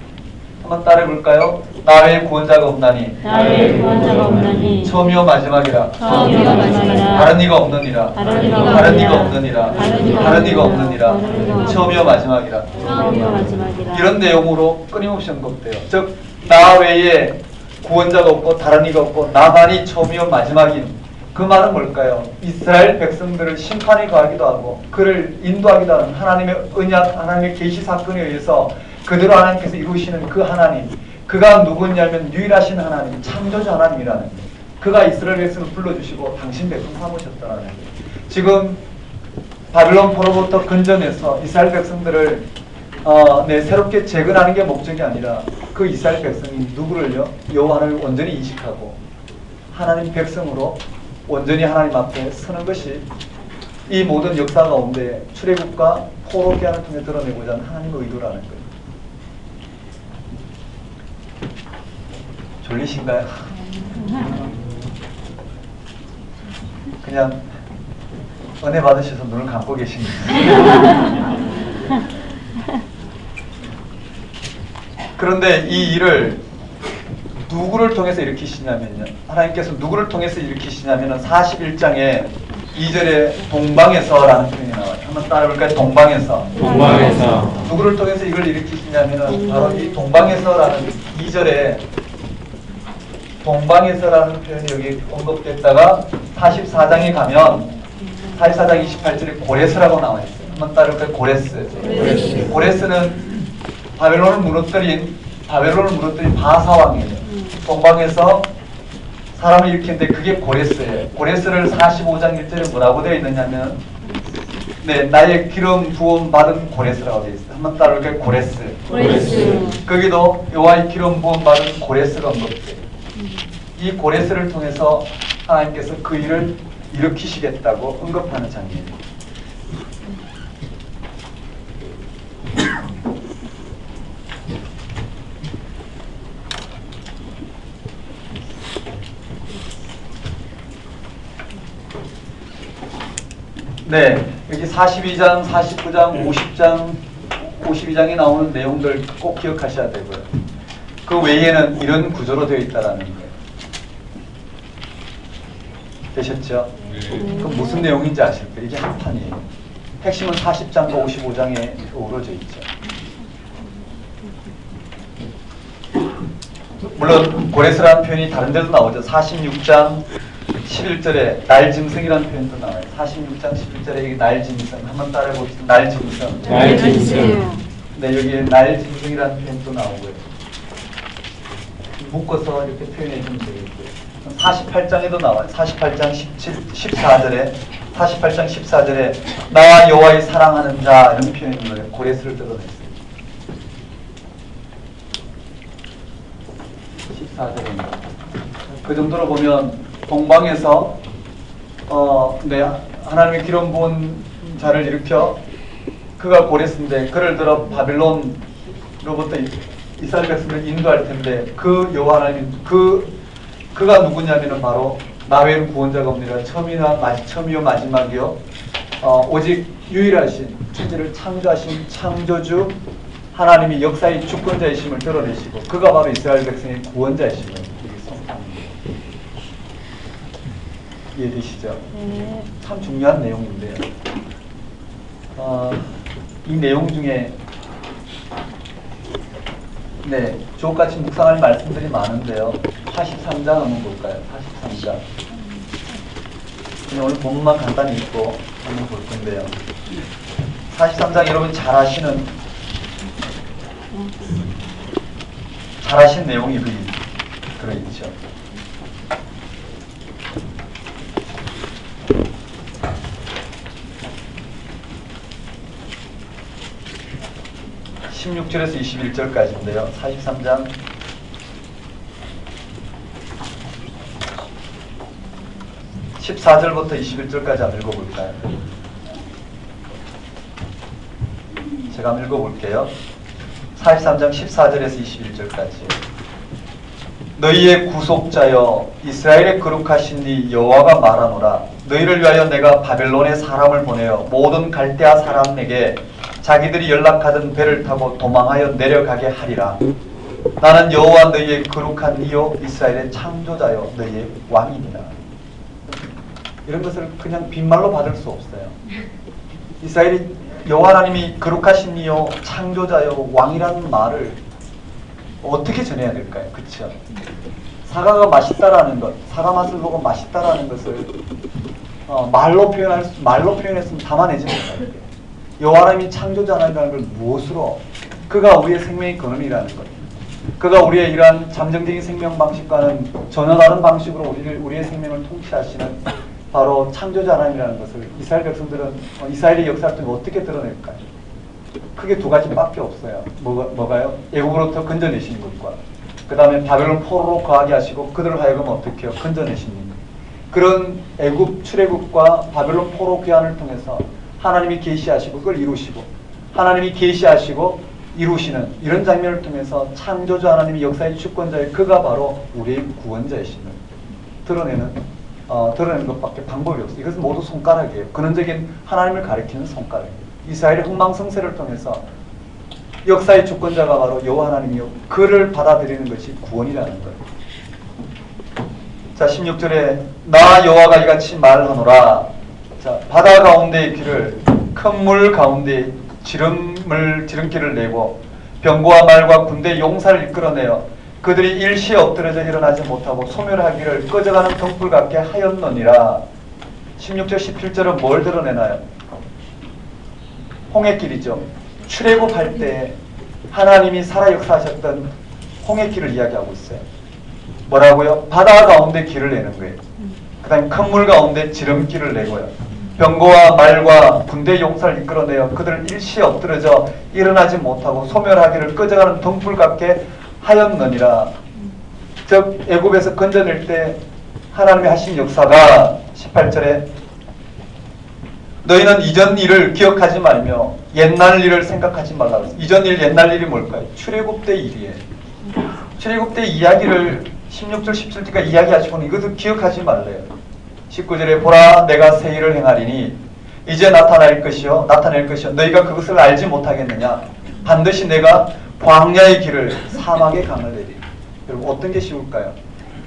한번 따라해볼까요? 나 외에 구원자가 없나니 나의 구원자가 없나니 처음이요 마지막이라 처음이요 마지막이라 다른 이가 없느니라 다른 이가 다른 이가 없느니라 없느니라 다른 이가 다른 이가 없느니라 없느니라 처음이요 마지막이라 처음이요 마지막이라 이런 내용으로 끊임없이 언급돼요. 즉 나 외에 구원자가 없고 다른 이가 없고 나만이 처음이요 마지막인 그 말은 뭘까요? 이스라엘 백성들을 심판에 가하기도 하고 그를 인도하기도 하는 하나님의 언약, 하나님의 계시 사건에 의해서 그대로 하나님께서 이루시는 그 하나님, 그가 누구냐면 유일하신 하나님, 창조주 하나님이라는 거예요. 그가 이스라엘 백성을 불러주시고 당신 백성 삼으셨다는 거예요. 지금 바빌론 포로부터 근전해서 이스라엘 백성들을 새롭게 재건하는 게 목적이 아니라 그 이스라엘 백성이 누구를요? 여호와를 온전히 인식하고 하나님 백성으로 온전히 하나님 앞에 서는 것이 이 모든 역사 가운데 출애굽과 포로 기한을 통해 드러내고자 하는 하나님의 의도라는 거예요. 졸리신가요? 그냥 은혜 받으셔서 눈을 감고 계십니다. 그런데 이 일을 누구를 통해서 일으키시냐면요. 하나님께서 누구를 통해서 일으키시냐면은 41장에 2절에 동방에서라는 표현이 나와요. 한번 따라볼까요? 동방에서. 동방에서. 누구를 통해서 이걸 일으키시냐면은 바로 이 동방에서라는 2절에 동방에서라는 표현이 여기 언급됐다가 44장에 가면 44장 28절에 고레스라고 나와 있어요. 한번 따라볼까요? 고레스. 고레스는 바벨론을 무너뜨린 바사왕이에요. 동방에서 사람을 일으키는데 그게 고레스예요. 고레스를 45장 1절에 뭐라고 되어 있느냐면 나의 기름 부음 받은 고레스라고 되어 있어요. 한번 따라볼까요? 고레스. 거기도 여호와의 기름 부음 받은 고레스가 언급돼요. 이 고레스를 통해서 하나님께서 그 일을 일으키시겠다고 언급하는 장면입니다. 여기 42장, 49장, 50장, 52장에 나오는 내용들 꼭 기억하셔야 되고요. 그 외에는 이런 구조로 되어 있다는 거예요. 되셨죠? 그 무슨 내용인지 아실 거예요. 이게 한 판이에요. 핵심은 40장과 55장에 어우러져 있죠. 물론 고레스라는 표현이 다른 데도 나오죠. 46장 11절에 날짐승이라는 표현도 나와요. 46장 11절에 날짐승 한번 따라해 봅시다. 날짐승. 여기에 날짐승이라는 표현도 나오고요. 묶어서 이렇게 표현해 주면 되겠고요. 48장에도 나와요. 48장 14절에 나와 여호와의 사랑하는 자 이런 표현을 고레스를 드러냈어요. 14절입니다. 그 정도로 보면 동방에서 하나님의 기름 부은 자를 일으켜 그가 고레스인데 그를 들어 바빌론으로부터 이스라엘 백성을 인도할 텐데 그 여호와 하나님 그가 누구냐면은 바로 나 외에는 구원자가 없느니라 처음이요 마지막이요 오직 유일하신 천지를 창조하신 창조주 하나님이 역사의 주권자이심을 드러내시고 그가 바로 이스라엘 백성의 구원자이심을 이해되시죠? 참 중요한 내용인데요. 이 내용 중에 주옥같이 묵상할 말씀들이 많은데요. 43장 한번 볼까요? 43장. 그냥 오늘 본문만 간단히 읽고 한번 볼 건데요. 43장 여러분 잘 아시는 내용이 들어있죠. 16절에서 21절까지인데요. 43장 14절부터 21절까지 한번 읽어볼까요? 제가 한번 읽어볼게요. 43장 14절에서 21절까지. 너희의 구속자여 이스라엘의 거룩하신 네 여호와가 말하노라. 너희를 위하여 내가 바벨론에 사람을 보내어 모든 갈대아 사람에게 자기들이 연락하던 배를 타고 도망하여 내려가게 하리라. 나는 여호와 너희의 거룩한 이요 이스라엘의 창조자요 너희의 왕이니라. 이런 것을 그냥 빈말로 받을 수 없어요. 이스라엘이 여호와 하나님이 거룩하신 이요 창조자요 왕이라는 말을 어떻게 전해야 될까요? 그렇죠? 사과가 맛있다라는 것, 사과 맛을 보고 맛있다라는 것을 말로 표현했으면 담아내지 못해요. 여호와 하나님이 창조자라는 걸 무엇으로? 그가 우리의 생명의 근원이라는 것. 그가 우리의 이러한 잠정적인 생명 방식과는 전혀 다른 방식으로 우리의 생명을 통치하시는 바로 창조자 하나님이라는 것을 이스라엘 백성들은 이스라엘의 역사를 통해 어떻게 드러낼까요? 크게 두 가지밖에 없어요. 뭐가요? 애국으로부터 건져내신 것과 그 다음에 바벨론 포로로 거하게 하시고 그들을 하여금 어떻게 해요? 건져내신 것. 그런 애국 출애굽과 바벨론 포로 귀환을 통해서 하나님이 계시하시고 그걸 이루시고 하나님이 계시하시고 이루시는 이런 장면을 통해서 창조자 하나님이 역사의 주권자의 그가 바로 우리의 구원자이심을 드러내는 것밖에 방법이 없어요. 이것은 모두 손가락이에요. 근원적인 하나님을 가리키는 손가락이에요. 이스라엘의 흥망성쇠를 통해서 역사의 주권자가 바로 여호와 하나님이요 그를 받아들이는 것이 구원이라는 거예요. 자 16절에 나 여호와가 이같이 말하노라. 자 바다 가운데의 길을 큰 물 가운데 지름길을 내고 병거와 말과 군대 용사를 이끌어내어 그들이 일시에 엎드려져 일어나지 못하고 소멸하기를 꺼져가는 등불 같게 하였느니라. 16절 17절은 뭘 드러내나요? 홍해길이죠. 출애굽할 때 하나님이 살아 역사하셨던 홍해길을 이야기하고 있어요. 뭐라고요? 바다 가운데 길을 내는 거예요. 그 다음에 큰 물 가운데 지름길을 내고요. 병거와 말과 군대 용사를 이끌어내어 그들을 일시에 엎드려져 일어나지 못하고 소멸하기를 꺼져가는 등불 같게 하였느니라. 즉 애굽에서 건져낼 때 하나님이 하신 역사가 18절에 너희는 이전 일을 기억하지 말며 옛날 일을 생각하지 말라. 이전 일 옛날 일이 뭘까요? 출애굽 때 일이에요. 출애굽 때 이야기를 16절 17절까지 이야기하시고는 이것을 기억하지 말래요. 19절에 보라 내가 새 일을 행하리니 이제 나타낼 것이요 너희가 그것을 알지 못하겠느냐. 반드시 내가 광야의 길을 사막의 강을 내리리. 여러분 어떤 게 쉬울까요?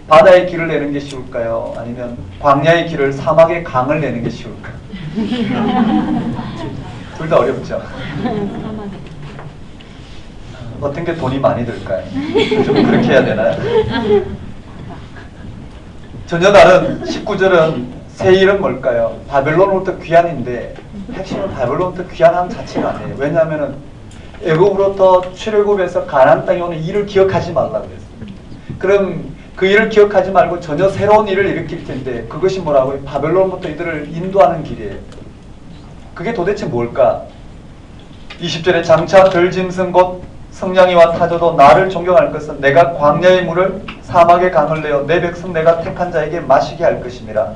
바다의 길을 내는 게 쉬울까요? 아니면 광야의 길을 사막의 강을 내는 게 쉬울까요? 둘 다 어렵죠. 어떤 게 돈이 많이 들까요? 좀 그렇게 해야 되나요? 전혀 다른 19절은 새 일은 뭘까요? 바벨론으로부터 귀환인데 핵심은 바벨론부터 귀환함 자체가 아니에요. 왜냐하면 애굽으로부터 출애굽해서 가나안 땅에 오는 일을 기억하지 말라고 그랬어요. 그럼 그 일을 기억하지 말고 전혀 새로운 일을 일으킬 텐데 그것이 뭐라고요? 바벨론부터 이들을 인도하는 길이에요. 그게 도대체 뭘까? 20절에 장차 덜 짐승 곧 성냥이와 타조도 나를 존경할 것은 내가 광야의 물을 사막의 강을 내어 내 백성 내가 택한 자에게 마시게 할 것임이라.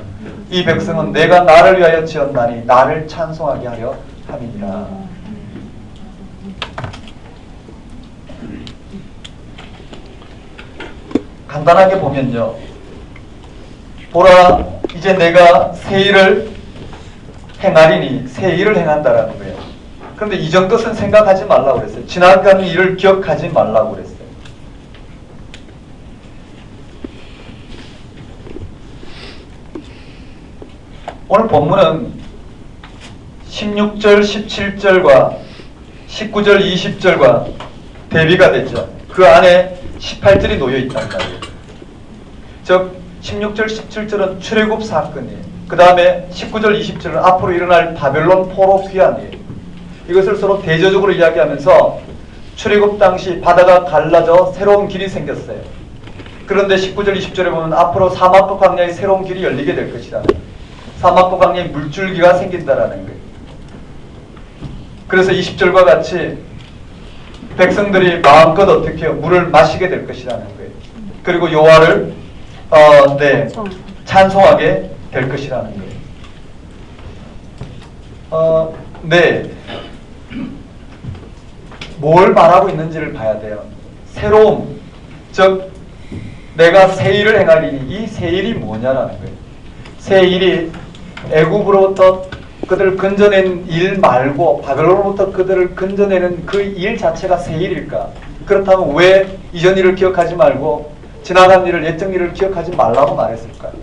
이 백성은 내가 나를 위하여 지었나니 나를 찬송하게 하려 함이니라. 간단하게 보면요. 보라 이제 내가 새 일을 행하리니 새 일을 행한다라는 거예요. 그런데 이전 것은 생각하지 말라고 그랬어요. 지나간 일을 기억하지 말라고 그랬어요. 오늘 본문은 16절, 17절과 19절, 20절과 대비가 됐죠. 그 안에 18절이 놓여 있단 말이에요. 즉 16절, 17절은 출애굽 사건이에요. 그 다음에 19절, 20절은 앞으로 일어날 바벨론 포로 귀환이에요. 이것을 서로 대조적으로 이야기하면서 출애굽 당시 바다가 갈라져 새로운 길이 생겼어요. 그런데 19절, 20절에 보면 앞으로 사막과 광야의 새로운 길이 열리게 될 것이라는 거예요. 사막과 광야의 물줄기가 생긴다라는 거예요. 그래서 20절과 같이 백성들이 마음껏 어떻게 해요? 물을 마시게 될 것이라는 거예요. 그리고 여호와를 찬송하게 될 것이라는 거예요. 뭘 말하고 있는지를 봐야 돼요. 새로움, 즉 내가 새 일을 행하리니 이 새 일이 뭐냐라는 거예요. 새 일이 애굽으로부터 그들을 건져낸 일 말고 바벨론으로부터 그들을 건져내는 그 일 자체가 새 일일까? 그렇다면 왜 이전 일을 기억하지 말고 지나간 일을, 옛적 일을 기억하지 말라고 말했을까요?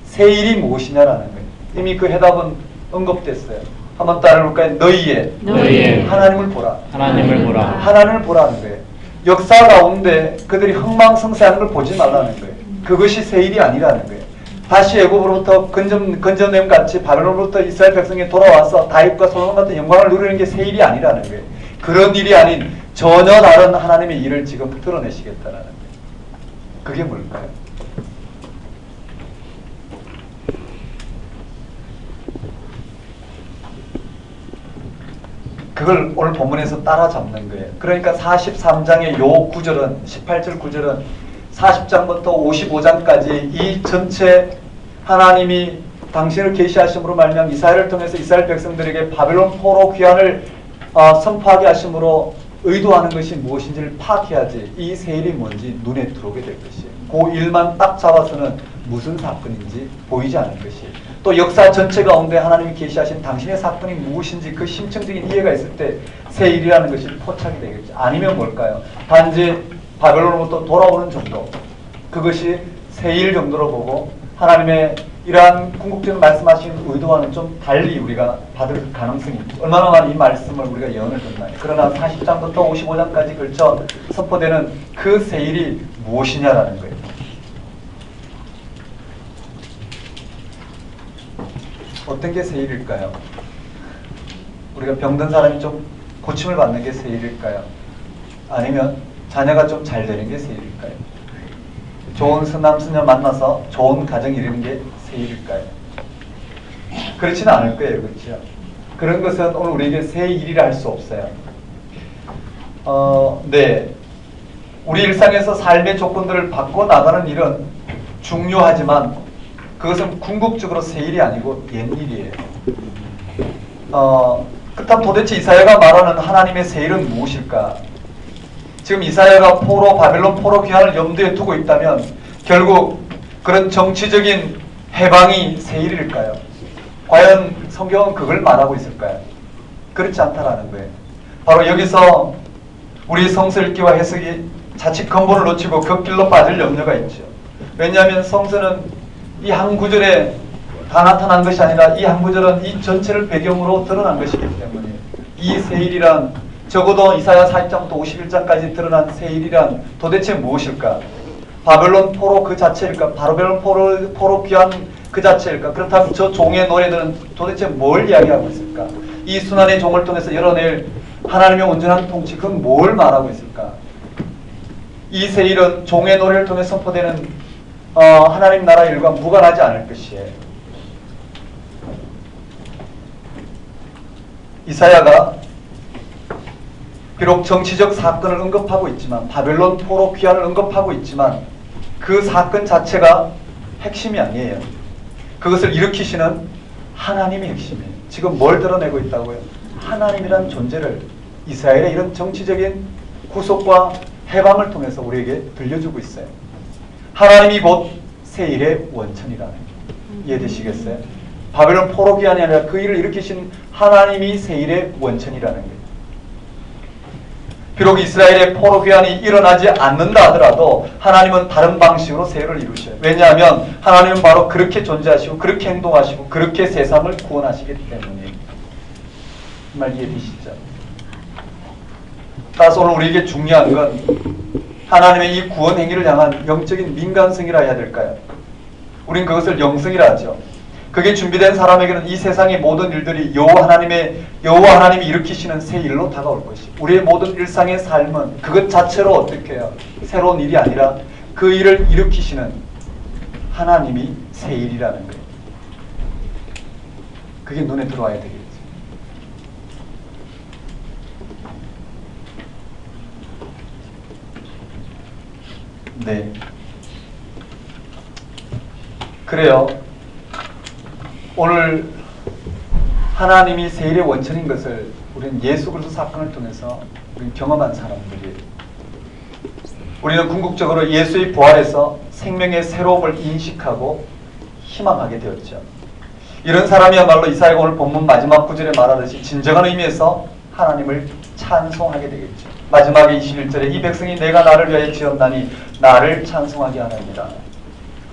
새 일이 무엇이냐라는 거예요. 이미 그 해답은 언급됐어요. 한번 따라해볼까요? 너희의 하나님을 보라. 하나님을 보라. 하나님을 보라는 거예요. 역사 가운데 그들이 흥망성쇠하는 걸 보지 말라는 거예요. 그것이 새 일이 아니라는 거예요. 다시 애굽으로부터 건져냄 같이 바벨론으로부터 이스라엘 백성이 돌아와서 다윗과 솔로몬 같은 영광을 누리는 게 새 일이 아니라는 거예요. 그런 일이 아닌 전혀 다른 하나님의 일을 지금 드러내시겠다라는 거예요. 그게 뭘까요? 그걸 오늘 본문에서 따라잡는 거예요. 그러니까 43장의 요 구절은, 18절 구절은 40장부터 55장까지 이 전체 하나님이 당신을 계시하심으로 말미암아 이스라엘을 통해서 이스라엘 백성들에게 바벨론 포로 귀환을 선포하게 하심으로 의도하는 것이 무엇인지를 파악해야지 이 새 일이 뭔지 눈에 들어오게 될 것이에요. 그 일만 딱 잡아서는 무슨 사건인지 보이지 않을 것이에요. 또 역사 전체 가운데 하나님이 계시하신 당신의 사건이 무엇인지 그 심층적인 이해가 있을 때 새 일이라는 것이 포착이 되겠죠. 아니면 뭘까요? 단지 바벨론으로부터 돌아오는 정도, 그것이 새 일 정도로 보고 하나님의 이러한 궁극적으로 말씀하신 의도와는 좀 달리 우리가 받을 가능성이 있죠. 얼마나 많은 이 말씀을 우리가 예언을 듣나요? 그러나 40장부터 55장까지 걸쳐 선포되는 그 새 일이 무엇이냐라는 거예요. 어떤 게 새 일일까요? 우리가 병든 사람이 좀 고침을 받는 게 새 일일까요? 아니면 자녀가 좀 잘 되는 게 새 일일까요? 좋은 스남 스녀 만나서 좋은 가정 이루는 게 새 일일까요? 그렇지는 않을 거예요. 그렇죠? 그런 것은 오늘 우리에게 새 일이라 할 수 없어요. 네. 우리 일상에서 삶의 조건들을 바꿔 나가는 일은 중요하지만 그것은 궁극적으로 새 일이 아니고 옛 일이에요. 그렇다면 도대체 이사야가 말하는 하나님의 새 일은 무엇일까? 지금 이사야가 바벨론 포로 귀환을 염두에 두고 있다면 결국 그런 정치적인 해방이 새 일일까요? 과연 성경은 그걸 말하고 있을까요? 그렇지 않다라는 거예요. 바로 여기서 우리 성서 읽기와 해석이 자칫 근본을 놓치고 그 길로 빠질 염려가 있죠. 왜냐하면 성서는 이 한 구절에 다 나타난 것이 아니라 이 한 구절은 이 전체를 배경으로 드러난 것이기 때문에 이 새 일이란, 적어도 이사야 40장부터 51장까지 드러난 새 일이란 도대체 무엇일까? 바벨론 포로 그 자체일까? 바벨론 포로 귀환 그 자체일까? 그렇다면 저 종의 노래들은 도대체 뭘 이야기하고 있을까? 이 순환의 종을 통해서 열어낼 하나님의 온전한 통치, 그건 뭘 말하고 있을까? 이 새 일은 종의 노래를 통해 선포되는 하나님 나라 일과 무관하지 않을 것이에요. 이사야가 비록 정치적 사건을 언급하고 있지만, 바벨론 포로 귀환을 언급하고 있지만 그 사건 자체가 핵심이 아니에요. 그것을 일으키시는 하나님이 핵심이에요. 지금 뭘 드러내고 있다고요? 하나님이란 존재를 이스라엘의 이런 정치적인 구속과 해방을 통해서 우리에게 들려주고 있어요. 하나님이 곧 새 일의 원천이라는 거예요. 이해되시겠어요? 바벨론 포로 귀환이 아니라 그 일을 일으키신 하나님이 새 일의 원천이라는 거예요. 비록 이스라엘의 포로 귀환이 일어나지 않는다 하더라도 하나님은 다른 방식으로 새 일을 이루셔요. 왜냐하면 하나님은 바로 그렇게 존재하시고 그렇게 행동하시고 그렇게 세상을 구원하시기 때문에. 이 말 이해되시죠? 따라서 오늘 우리에게 중요한 건 하나님의 이 구원 행위를 향한 영적인 민감성이라 해야 될까요? 우린 그것을 영성이라 하죠. 그게 준비된 사람에게는 이 세상의 모든 일들이 여호와 하나님이 일으키시는 새 일로 다가올 것이. 우리의 모든 일상의 삶은 그것 자체로 어떻게 해요? 새로운 일이 아니라 그 일을 일으키시는 하나님이 새 일이라는 거예요. 그게 눈에 들어와야 되겠죠. 네. 그래요. 오늘 하나님이 새 일의 원천인 것을 우리는 예수 그리스도 사건을 통해서 우리는 경험한 사람들이에요. 우리는 궁극적으로 예수의 부활에서 생명의 새로움을 인식하고 희망하게 되었죠. 이런 사람이야말로 이사야가 오늘 본문 마지막 구절에 말하듯이 진정한 의미에서 하나님을 찬송하게 되겠죠. 마지막에 21절에 이 백성이 내가 나를 위하여 지었나니 나를 찬송하게 하나이다.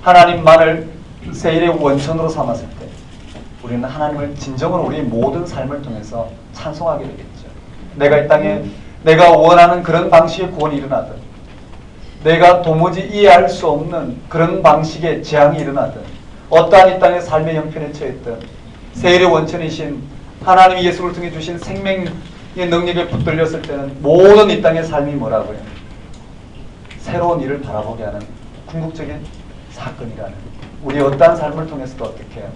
하나님만을 세일의 원천으로 삼았을 때 우리는 하나님을 진정으로 우리의 모든 삶을 통해서 찬송하게 되겠죠. 내가 이 땅에 내가 원하는 그런 방식의 구원이 일어나든, 내가 도무지 이해할 수 없는 그런 방식의 재앙이 일어나든, 어떠한 이 땅의 삶의 형편에 처했든, 세일의 원천이신 하나님이 예수를 통해 주신 생명의 능력에 붙들렸을 때는 모든 이 땅의 삶이 뭐라고요? 새로운 일을 바라보게 하는 궁극적인 사건이라는, 우리 어떠한 삶을 통해서도 어떻게 해요?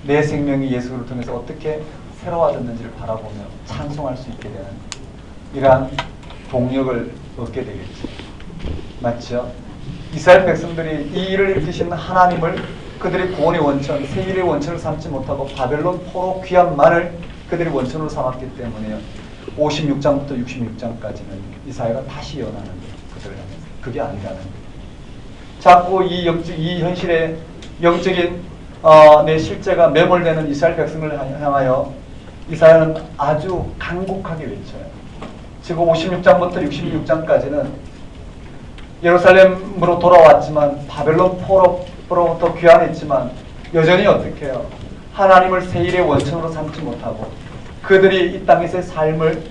내 생명이 예수를 통해서 어떻게 새로워졌는지를 바라보며 찬송할 수 있게 되는 이러한 동력을 얻게 되겠죠. 맞죠? 이스라엘 백성들이 이 일을 일으키시는 하나님을 그들의 구원의 원천, 세일의 원천을 삼지 못하고 바벨론 포로 귀환만을 그들의 원천으로 삼았기 때문에 56장부터 66장까지는 이사야가 다시 예언하는 거예요. 그들을 향해서. 그게 아니라는 거예요. 자꾸 이 현실의 영적인 내 실제가 매몰되는 이스라엘 백성을 향하여 이사야는 아주 간곡하게 외쳐요. 지금 56장부터 66장까지는 예루살렘으로 돌아왔지만 바벨론 포로부터 귀환했지만 여전히 어떻게 해요? 하나님을 세일의 원천으로 삼지 못하고 그들이 이 땅에서의 삶을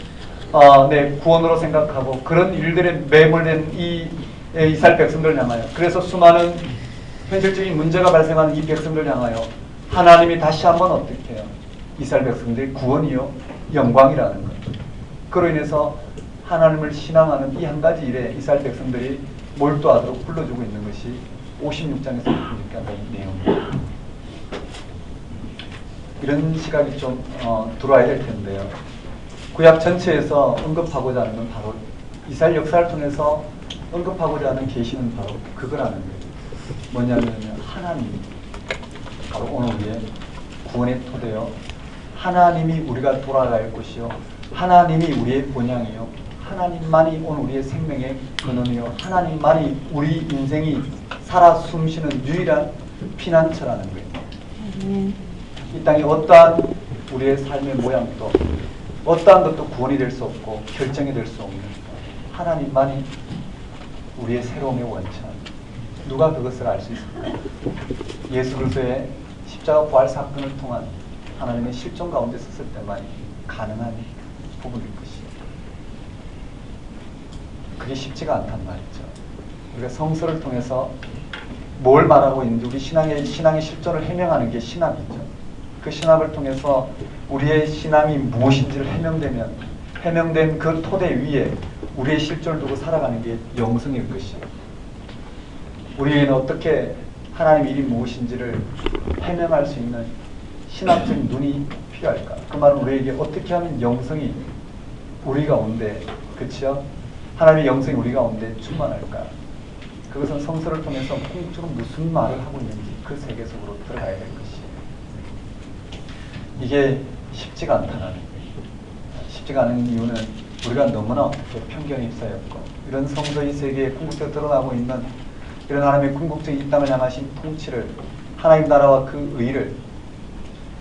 구원으로 생각하고 그런 일들에 매몰된 이 이스라엘 백성들을 향하여, 그래서 수많은 현실적인 문제가 발생하는 이 백성들을 향하여 하나님이 다시 한번 어떻게 해요? 이스라엘 백성들의 구원이요 영광이라는 것. 그로 인해서 하나님을 신앙하는 이 한 가지 일에 이스라엘 백성들이 몰두하도록 불러주고 있는 것이 56장에서 이렇게 내용입니다. 이런 시각이 좀 들어와야 될 텐데요. 구약 전체에서 언급하고자 하는 건 바로 이스라엘 역사를 통해서 언급하고자 하는 계시는 바로 그거라는 거예요. 뭐냐면 하나님이 바로 오늘 우리의 구원의 토대요, 하나님이 우리가 돌아갈 곳이요, 하나님이 우리의 본향이요, 하나님만이 오늘 우리의 생명의 근원이요, 하나님만이 우리 인생이 살아 숨쉬는 유일한 피난처라는 거예요. 이 땅에 어떠한 우리의 삶의 모양도 어떠한 것도 구원이 될 수 없고 결정이 될 수 없는 하나님만이 우리의 새로움의 원천. 누가 그것을 알 수 있을까요? 예수 그리스도의 십자가 부활 사건을 통한 하나님의 실존 가운데 섰을 때만 가능한 부분일 것이에요. 그게 쉽지가 않단 말이죠. 우리가 성서를 통해서 뭘 말하고 있는지 우리 신앙의 실존을 해명하는 게 신학이죠. 그 신학을 통해서 우리의 신앙이 무엇인지를 해명된 그 토대 위에 우리의 실존을 두고 살아가는 게 영성일 것이에요. 우리에게는 어떻게 하나님의 일이 무엇인지를 해명할 수 있는 신학적인 눈이 필요할까? 그 말은 우리에게 어떻게 하면 영성이 우리 가운데, 그치요? 하나님의 영성이 우리 가운데 충만할까? 그것은 성서를 통해서 궁극적으로 무슨 말을 하고 있는지 그 세계 속으로 들어가야 될 것이에요. 이게 쉽지가 않다는 거예요. 쉽지가 않은 이유는 우리가 너무나 편견에 휩싸였고 이런 성서의 세계에 궁극적으로 드러나고 있는 이런 하나님의 궁극적인 이 땅을 향하신 통치를, 하나님 나라와 그 의를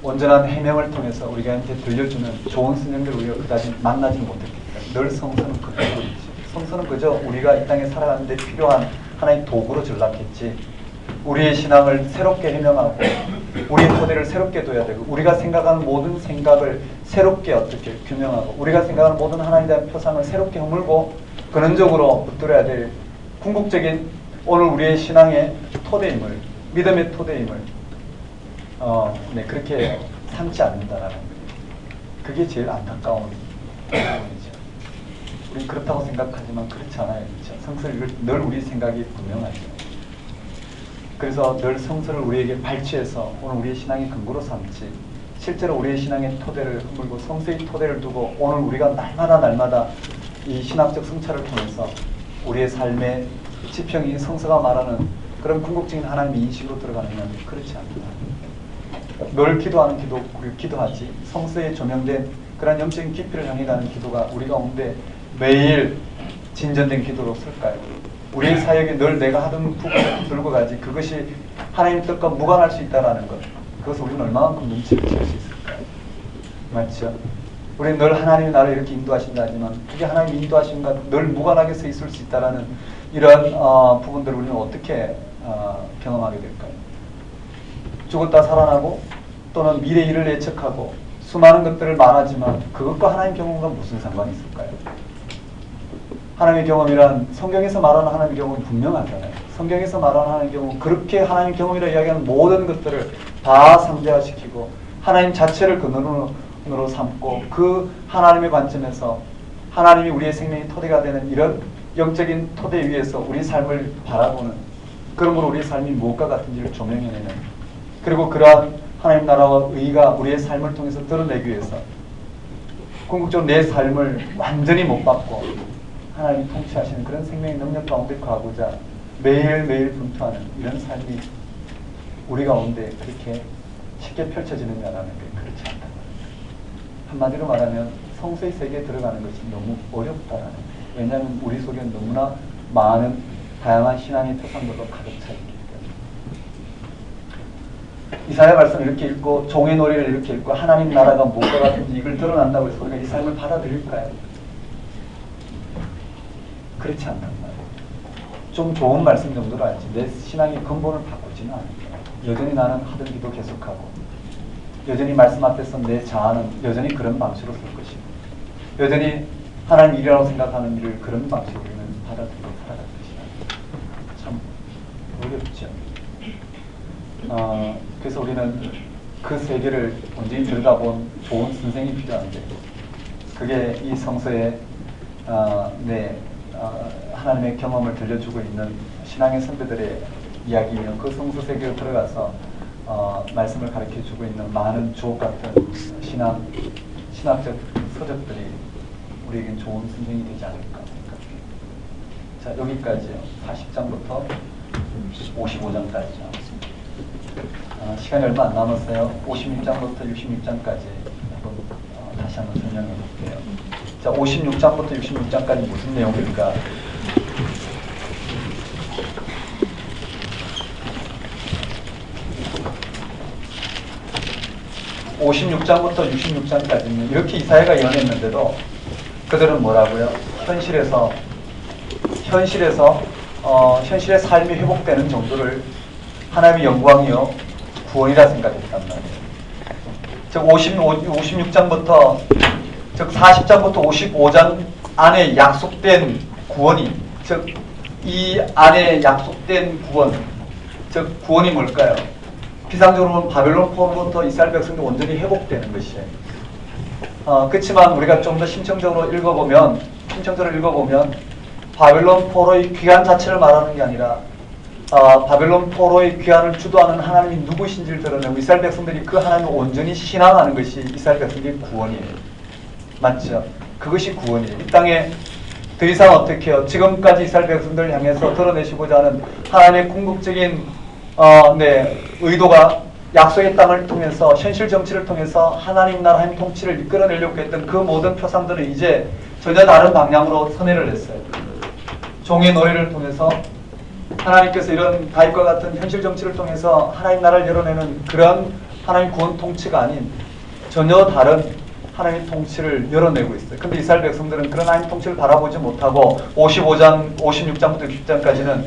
온전한 해명을 통해서 우리한테 들려주는 좋은 선생들을 우리가 그다지 만나지 못했기 때문에 늘 성서는 그 도구이지. 성서는 그저 우리가 이 땅에 살아가는 데 필요한 하나의 도구로 전락했지, 우리의 신앙을 새롭게 해명하고 우리의 토대를 새롭게 둬야 되고 우리가 생각하는 모든 생각을 새롭게 어떻게 규명하고 우리가 생각하는 모든 하나님에 대한 표상을 새롭게 허물고 근원적으로 붙들어야 될 궁극적인 오늘 우리의 신앙의 토대임을, 믿음의 토대임을 그렇게 삼지 않는다라는 거예요. 그게 제일 안타까운 부분이죠. 우리는 그렇다고 생각하지만 그렇지 않아요. 그렇죠? 성서를 늘 우리 생각이 분명하죠. 그래서 늘 성서를 우리에게 발췌해서 오늘 우리의 신앙의 근거로 삼지, 실제로 우리의 신앙의 토대를 허물고 성서의 토대를 두고 오늘 우리가 날마다 이 신학적 성찰을 통해서 우리의 삶의 지평이 성서가 말하는 그런 궁극적인 하나님의 인식으로 들어가느냐면 그렇지 않다. 늘 기도하는 기도, 우리 기도하지, 성서에 조명된 그런 영적인 깊이를 향해 가는 기도가 우리 가운데 매일 진전된 기도로 쓸까요? 우리의 사역에 늘 내가 하던 부분을 들고 가지, 그것이 하나님 뜻과 무관할 수 있다는 것, 그것을 우리는 얼마만큼 눈치를 챌 수 있을까요? 맞죠? 우리는 늘 하나님이 나를 이렇게 인도하신다 하지만 그게 하나님의 인도하심과 늘 무관하게 서 있을 수 있다는 이런 부분들을 우리는 어떻게 경험하게 될까요? 죽었다 살아나고 또는 미래 일을 예측하고 수많은 것들을 말하지만 그것과 하나님 경험과 무슨 상관이 있을까요? 하나님의 경험이란 성경에서 말하는 하나님의 경험은 분명하잖아요. 성경에서 말하는 하나님의 경험은 그렇게 하나님의 경험이라 이야기하는 모든 것들을 다 상대화시키고 하나님 자체를 근원으로 삼고 그 하나님의 관점에서 하나님이 우리의 생명의 토대가 되는 이런 영적인 토대 위에서 우리 삶을 바라보는, 그러므로 우리의 삶이 무엇과 같은지를 조명해내는, 그리고 그러한 하나님 나라와 의가 우리의 삶을 통해서 드러내기 위해서 궁극적으로 내 삶을 완전히 못 받고 하나님이 통치하시는 그런 생명의 능력 가운데 가고자 매일매일 분투하는 이런 삶이 우리 가운데 그렇게 쉽게 펼쳐지느냐라는 게 그렇지 않다는 겁니다. 한마디로 말하면 성서의 세계에 들어가는 것이 너무 어렵다라는 거예요. 왜냐하면 우리 속에는 너무나 많은 다양한 신앙의 표상들로 가득 차 있기 때문에 이사야 말씀을 이렇게 읽고 종의 노래를 이렇게 읽고 하나님 나라가 무엇과 같은지 이걸 드러난다고 해서 우리가 이 삶을 받아들일까요? 그렇지 않단 말이에요. 좀 좋은 말씀 정도로 알지 내 신앙의 근본을 바꾸지는 않아요. 여전히 나는 하던 기도 계속하고 여전히 말씀 앞에서 내 자아는 여전히 그런 방식으로 쓸 것이고 여전히 하나님 일이라고 생각하는 일을 그런 방식으로 우리는 받아들이고 살아갈 것이다. 참 어렵죠. 그래서 우리는 그 세계를 온전히 들여다본 좋은 선생이 필요한데 그게 이 성서에 하나님의 경험을 들려주고 있는 신앙의 선배들의 이야기이며 그 성서 세계로 들어가서 말씀을 가르쳐주고 있는 많은 주옥 같은 신학적 서적들이 우리에겐 좋은 선생이 되지 않을까 생각해요. 자, 여기까지요. 40장부터 55장까지요. 시간이 얼마 안 남았어요. 56장부터 66장까지 다시 한번 설명해 볼게요. 자, 56장부터 66장까지 무슨 내용일까? (56장부터 66장까지는) 이렇게 이사야가 예언했는데도 그들은 뭐라고요? 현실의 삶이 회복되는 정도를 하나님의 영광이요 구원이라 생각했단 말이에요. 즉 56장부터 즉 40장부터 55장 안에 약속된 구원이, 즉 이 안에 약속된 구원, 즉 구원이 뭘까요? 비상적으로 보면 바벨론 포로부터 이스라엘 백성도 온전히 회복되는 것이에요. 그렇지만 우리가 좀 더 심층적으로 읽어보면 바벨론 포로의 귀환 자체를 말하는 게 아니라 바벨론 포로의 귀환을 주도하는 하나님이 누구신지를 드러내고 이스라엘 백성들이 그 하나님을 온전히 신앙하는 것이 이스라엘 백성들의 구원이에요. 맞죠? 그것이 구원이에요. 이 땅에 더 이상 어떻게 해요? 지금까지 이스라엘 백성들을 향해서 드러내시고자 하는 하나님의 궁극적인 의도가 약속의 땅을 통해서 현실 정치를 통해서 하나님 나라 하나님 통치를 이끌어내려고 했던 그 모든 표상들은 이제 전혀 다른 방향으로 선회를 했어요. 종의 노래를 통해서 하나님께서 이런 다윗과 같은 현실 정치를 통해서 하나님 나라를 열어내는 그런 하나님 구원 통치가 아닌 전혀 다른 하나님의 통치를 열어내고 있어요. 근데 이스라엘 백성들은 그런 하나님 통치를 바라보지 못하고 55장, 56장부터 60장까지는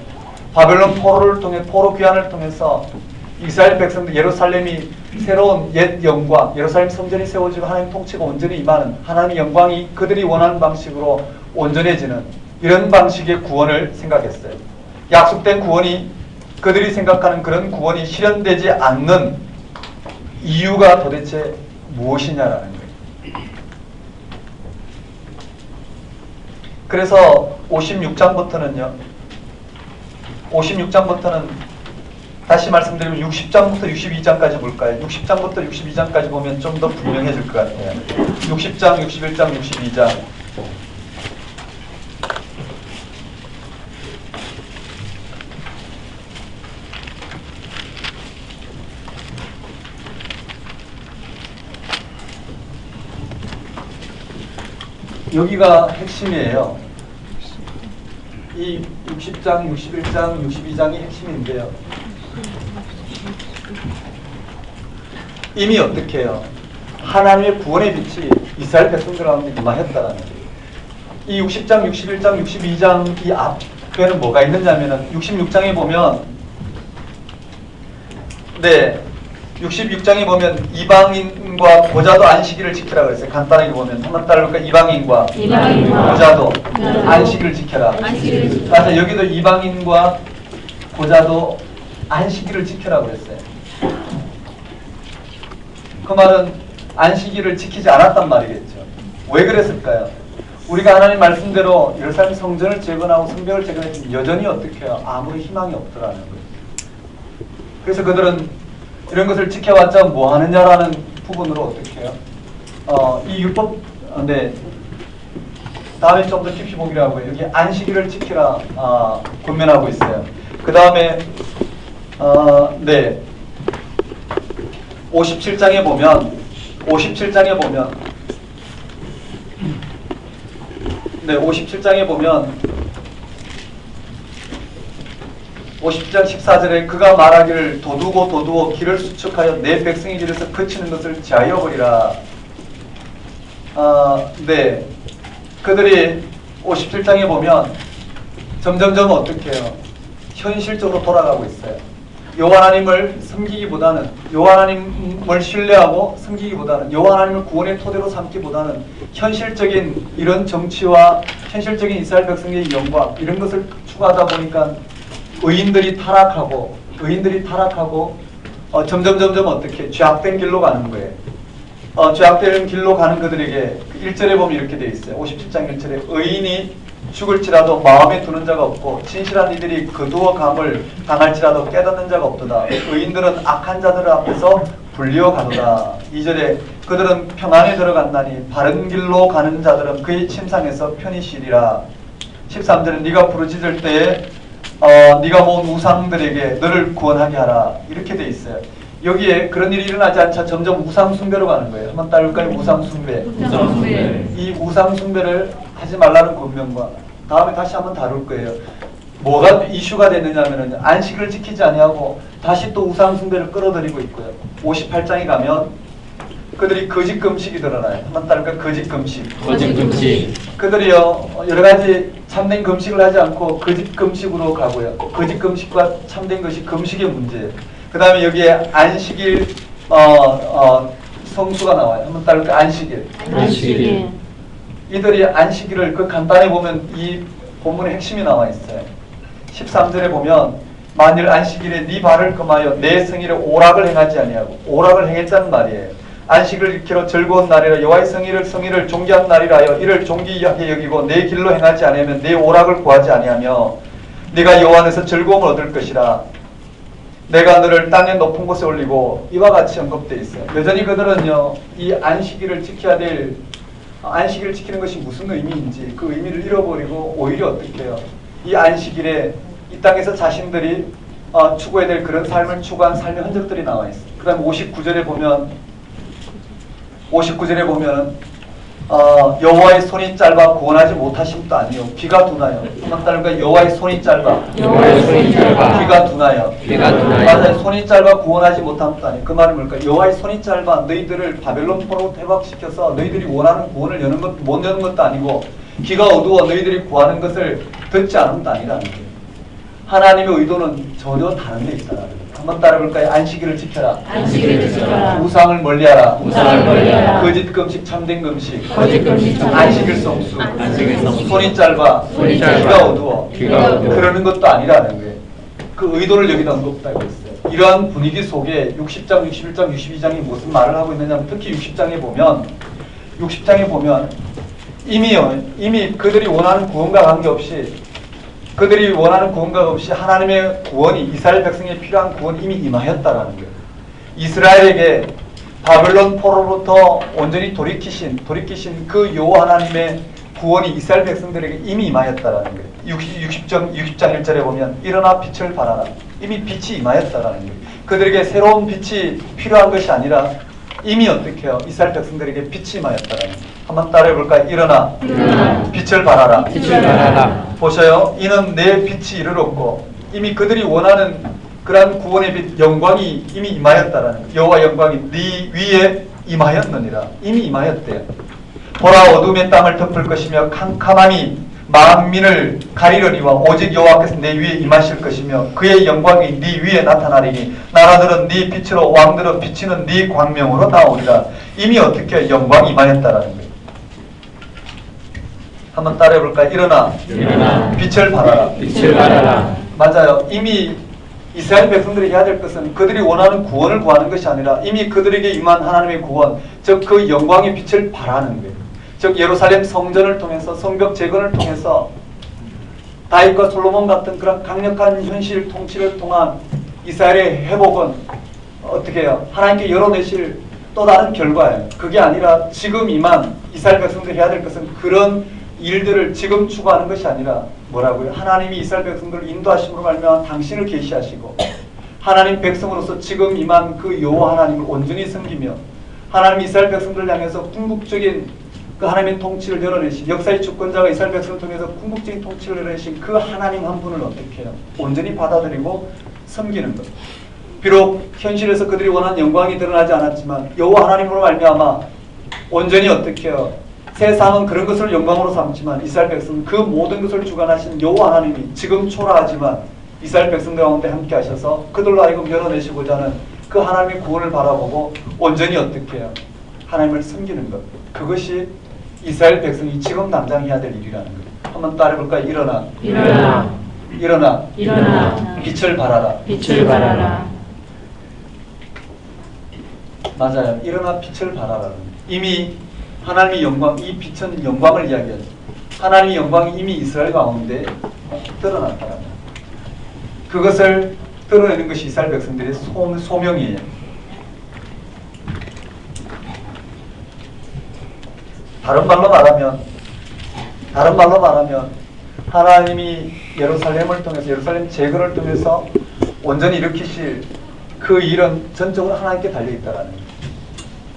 바벨론 포로 귀환을 통해서 이스라엘 백성들 예루살렘이 새로운 옛 영광, 예루살렘 성전이 세워지고 하나님 통치가 온전히 임하는 하나님의 영광이 그들이 원하는 방식으로 온전해지는 이런 방식의 구원을 생각했어요. 약속된 구원이 그들이 생각하는 그런 구원이 실현되지 않는 이유가 도대체 무엇이냐라는 거예요. 그래서 56장부터는 다시 말씀드리면 60장부터 62장까지 볼까요? 60장부터 62장까지 보면 좀 더 분명해질 것 같아요. 60장, 61장, 62장. 여기가 핵심이에요. 이 60장, 61장, 62장이 핵심인데요. 이미 어떻게 해요? 하나님의 구원의 빛이 이스라엘 백성들 가운데 임하였다라는 거예요. 이 60장, 61장, 62장 이 앞에는 뭐가 있느냐면은 66장에 보면 66장에 보면 이방인과 보자도 안식일을 지키라 그랬어요. 간단하게 보면 한번 따라볼까? 이방인과 보자도 안식일을 지켜라. 맞아, 여기도 이방인과 보자도 안식일을 지켜라 그랬어요. 그 말은 안식일을 지키지 않았단 말이겠죠. 왜 그랬을까요? 우리가 하나님 말씀대로 예루살렘 성전을 재건하고 성벽을 재건했지만 여전히 어떻게 해요? 아무리 희망이 없더라는 거예요. 그래서 그들은 이런 것을 지켜봤자 뭐 하느냐라는 부분으로 어떻게 해요? 이 율법, 다음에 좀 더 깊이 보기로 하고요. 여기 안식일을 지키라 권면하고 있어요. 그 다음에 57장에 보면 57장에 보면 50장 14절에 그가 말하기를 도두고 길을 수축하여 내 백성의 길에서 그치는 것을 제하여 버리라. 그들이 57장에 보면 점점점 어떻게 해요? 현실적으로 돌아가고 있어요. 여호와 하나님을 섬기기보다는 여호와 하나님을 신뢰하고 섬기기보다는 여호와 하나님을 구원의 토대로 삼기보다는 현실적인 이런 정치와 현실적인 이스라엘 백성의 영광 이런 것을 추구하다 보니까 의인들이 타락하고 점점 어떻게 죄악된 길로 가는 거예요. 죄악된 길로 가는 그들에게 1절에 보면 이렇게 되어 있어요. 57장 1절에 의인이 죽을지라도 마음에 두는 자가 없고 진실한 이들이 거두어 감을 당할지라도 깨닫는 자가 없도다. 의인들은 악한 자들 앞에서 불리어 가도다. 2절에 그들은 평안에 들어간다니 바른 길로 가는 자들은 그의 침상에서 편히 쉬리라. 13절에 네가 부르짖을 때에 네가 모은 우상들에게 너를 구원하게 하라. 이렇게 돼 있어요. 여기에 그런 일이 일어나지 않자 점점 우상숭배로 가는 거예요. 한번 따라볼까요? 우상숭배. 이 우상숭배를 하지 말라는 권면과 다음에 다시 한번 다룰 거예요. 뭐가 이슈가 됐느냐면은 안식을 지키지 아니하고 다시 또 우상숭배를 끌어들이고 있고요. 58장에 가면 그들이 거짓 금식이 드러나요. 한번 따라볼까요? 거짓 금식. 그들이요 여러 가지 참된 금식을 하지 않고 거짓 금식으로 가고요. 거짓 금식과 참된 것이 금식의 문제예요. 그 다음에 여기에 안식일 성수가 나와요. 한번 따라볼까요? 안식일. 이들이 안식일을 그 간단히 보면 이 본문의 핵심이 나와 있어요. 13절에 보면 만일 안식일에 네 발을 금하여 내 성일에 오락을 행하지 아니하고 오락을 행했다는 말이에요. 안식을 지키러 즐거운 날이라 여호와의 성일을 존귀한 날이라 하여 이를 존귀하게 여기고 내 길로 행하지 아니하면 내 오락을 구하지 아니하며 네가 여호와 안에서 즐거움을 얻을 것이라. 내가 너를 땅의 높은 곳에 올리고 이와 같이 언급되어 있어요. 여전히 그들은요 이 안식일을 지켜야 될 안식일을 지키는 것이 무슨 의미인지 그 의미를 잃어버리고 오히려 어떻게 해요? 이 안식일에 이 땅에서 자신들이 추구해야 될 그런 삶을 추구한 삶의 흔적들이 나와 있어요. 그 다음에 59절에 보면 여호와의 손이 짧아 구원하지 못하심도 아니요 귀가 둔하여. 한번 따르니까 여호와의 손이 짧아 귀가 둔하여. 맞아요. 손이 짧아 구원하지 못함도 아니요. 그 말은 뭘까요? 여호와의 손이 짧아 너희들을 바벨론 포로 퇴박시켜서 너희들이 원하는 구원을 못 여는 것도 아니고 귀가 어두워 너희들이 구하는 것을 듣지 않음도 아니라는 거예요. 하나님의 의도는 전혀 다른 데 있다라는 거예요. 한번 따라볼까요? 안식일을 지켜라. 우상을 멀리하라. 거짓 금식, 참된 금식. 안식일 성수. 손이 짧아. 귀가 어두워. 그러는 것도 아니라는 거예요. 그 의도를 여기다 언급하고 있어요. 이러한 분위기 속에 60장, 61장, 62장이 무슨 말을 하고 있느냐면 특히 60장에 보면 이미 그들이 원하는 구원과 관계없이 하나님의 구원이 이스라엘 백성에 필요한 구원이 이미 임하였다라는 거예요. 이스라엘에게 바벨론 포로로부터 온전히 돌이키신 그 여호와 하나님의 구원이 이스라엘 백성들에게 이미 임하였다라는 거예요. 60장 1절에 보면 일어나 빛을 발하라. 이미 빛이 임하였다라는 거예요. 그들에게 새로운 빛이 필요한 것이 아니라 이미 어떻게 해요? 이스라엘 백성들에게 빛이 임하였다라는 거예요. 한번 따라해볼까요? 일어나 빛을 발하라. 보셔요. 이는 내 빛이 이르렀고 이미 그들이 원하는 그러한 구원의 빛 영광이 이미 임하였다라는 거예요. 여호와 영광이 네 위에 임하였느니라. 이미 임하였대요. 보라 어둠의 땅을 덮을 것이며 캄캄함이 만민을 가리려니와 오직 여호와께서 내 위에 임하실 것이며 그의 영광이 네 위에 나타나리니 나라들은 네 빛으로 왕들은 비치는 네 광명으로 나오리라. 이미 어떻게 영광이 임하였다라는 거예요. 한번 따라해볼까요? 일어나 빛을 발하라. 빛을 발하라. 맞아요. 이미 이스라엘 백성들이 해야 될 것은 그들이 원하는 구원을 구하는 것이 아니라 이미 그들에게 임한 하나님의 구원, 즉 그 영광의 빛을 발하는 거예요. 즉 예루살렘 성전을 통해서 성벽 재건을 통해서 다윗과 솔로몬 같은 그런 강력한 현실 통치를 통한 이스라엘의 회복은 어떻게 해요? 하나님께 열어내실 또 다른 결과예요. 그게 아니라 지금 임한 이스라엘 백성들이 해야 될 것은 그런 일들을 지금 추구하는 것이 아니라 뭐라고요? 하나님이 이스라엘 백성들을 인도하심으로 말미암아 당신을 계시하시고 하나님 백성으로서 지금 임한 그 여호와 하나님을 온전히 섬기며 하나님 이스라엘 백성들을 향해서 궁극적인 그 하나님의 통치를 열어내신 역사의 주권자가 이스라엘 백성을 통해서 궁극적인 통치를 열어내신 그 하나님 한 분을 어떻게 해요? 온전히 받아들이고 섬기는 것. 비록 현실에서 그들이 원하는 영광이 드러나지 않았지만 여호와 하나님으로 말미암아 온전히 어떻게 해요? 세상은 그런 것을 영광으로 삼지만 이스라엘 백성은 그 모든 것을 주관하신 여호와 하나님이 지금 초라하지만 이스라엘 백성들 가운데 함께 하셔서 그들로 하여금 열어내시고자 하는 그 하나님의 구원을 바라보고 온전히 어떻게 해요? 하나님을 섬기는 것. 그것이 이스라엘 백성이 지금 당장 해야 될 일이라는 거예요. 한번 따라해볼까요? 일어나. 빛을 발하라. 맞아요. 일어나 빛을 발하라. 이미 하나님의 영광, 이 빛은 영광을 이야기하죠. 하나님의 영광이 이미 이스라엘 가운데 드러났다는 거예요. 그것을 드러내는 것이 이스라엘 백성들의 소명이에요. 다른 말로 말하면 하나님이 예루살렘을 통해서 예루살렘 재건을 통해서 온전히 일으키실 그 일은 전적으로 하나님께 달려있다라는 거예요.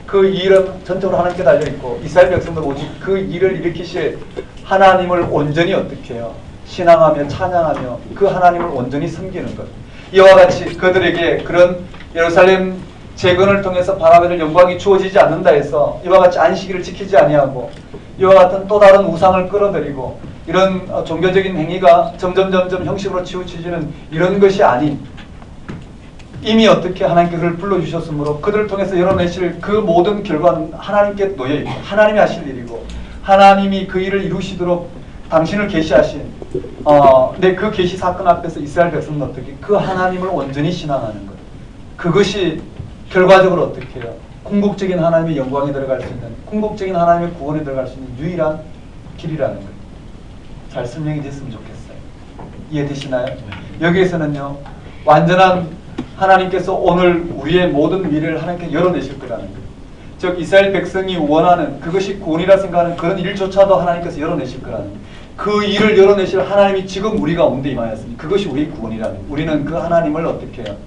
그 일은 전적으로 하나님께 달려있고 이스라엘 백성들 오직 그 일을 일으키실 하나님을 온전히 어떻게 해요? 신앙하며 찬양하며 그 하나님을 온전히 섬기는 것. 이와 같이 그들에게 그런 예루살렘 재건을 통해서 바라보는 영광이 주어지지 않는다 해서 이와 같이 안식일을 지키지 아니하고 이와 같은 또 다른 우상을 끌어들이고 이런 종교적인 행위가 점점 형식으로 치우쳐지는 이런 것이 아닌 이미 어떻게 하나님께 그를 불러주셨으므로 그들을 통해서 열어내실 그 모든 결과는 하나님께 놓여있고 하나님이 하실 일이고 하나님이 그 일을 이루시도록 당신을 계시하신 그 계시 사건 앞에서 이스라엘 백성은 어떻게 그 하나님을 온전히 신앙하는 것. 그것이 결과적으로 어떻게 해요? 궁극적인 하나님의 영광에 들어갈 수 있는 궁극적인 하나님의 구원에 들어갈 수 있는 유일한 길이라는 거예요. 잘 설명이 됐으면 좋겠어요. 이해되시나요? 여기에서는요. 완전한 하나님께서 오늘 우리의 모든 미래를 하나님께 열어내실 거라는 거예요. 즉 이스라엘 백성이 원하는 그것이 구원이라 생각하는 그런 일조차도 하나님께서 열어내실 거라는 거예요. 그 일을 열어내실 하나님이 지금 우리 가운데 임하였으니 그것이 우리의 구원이라는 거예요. 우리는 그 하나님을 어떻게 해요?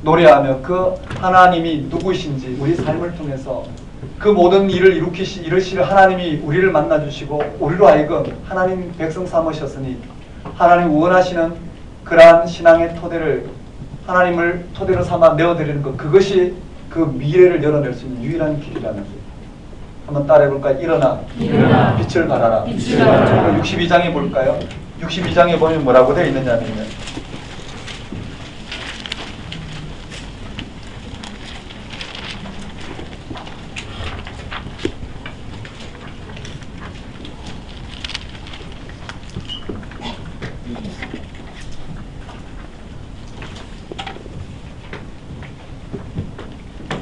노래하며 그 하나님이 누구신지 우리 삶을 통해서 그 모든 일을 이루실 하나님이 우리를 만나주시고 우리로 하여금 하나님 백성 삼으셨으니 하나님 원하시는 그러한 신앙의 토대를 하나님을 토대로 삼아 내어드리는 것. 그것이 그 미래를 열어낼 수 있는 유일한 길이라는 거예요. 한번 따라해볼까요? 일어나 빛을 발하라. 62장에 볼까요? 62장에 보면 뭐라고 되어 있느냐면요.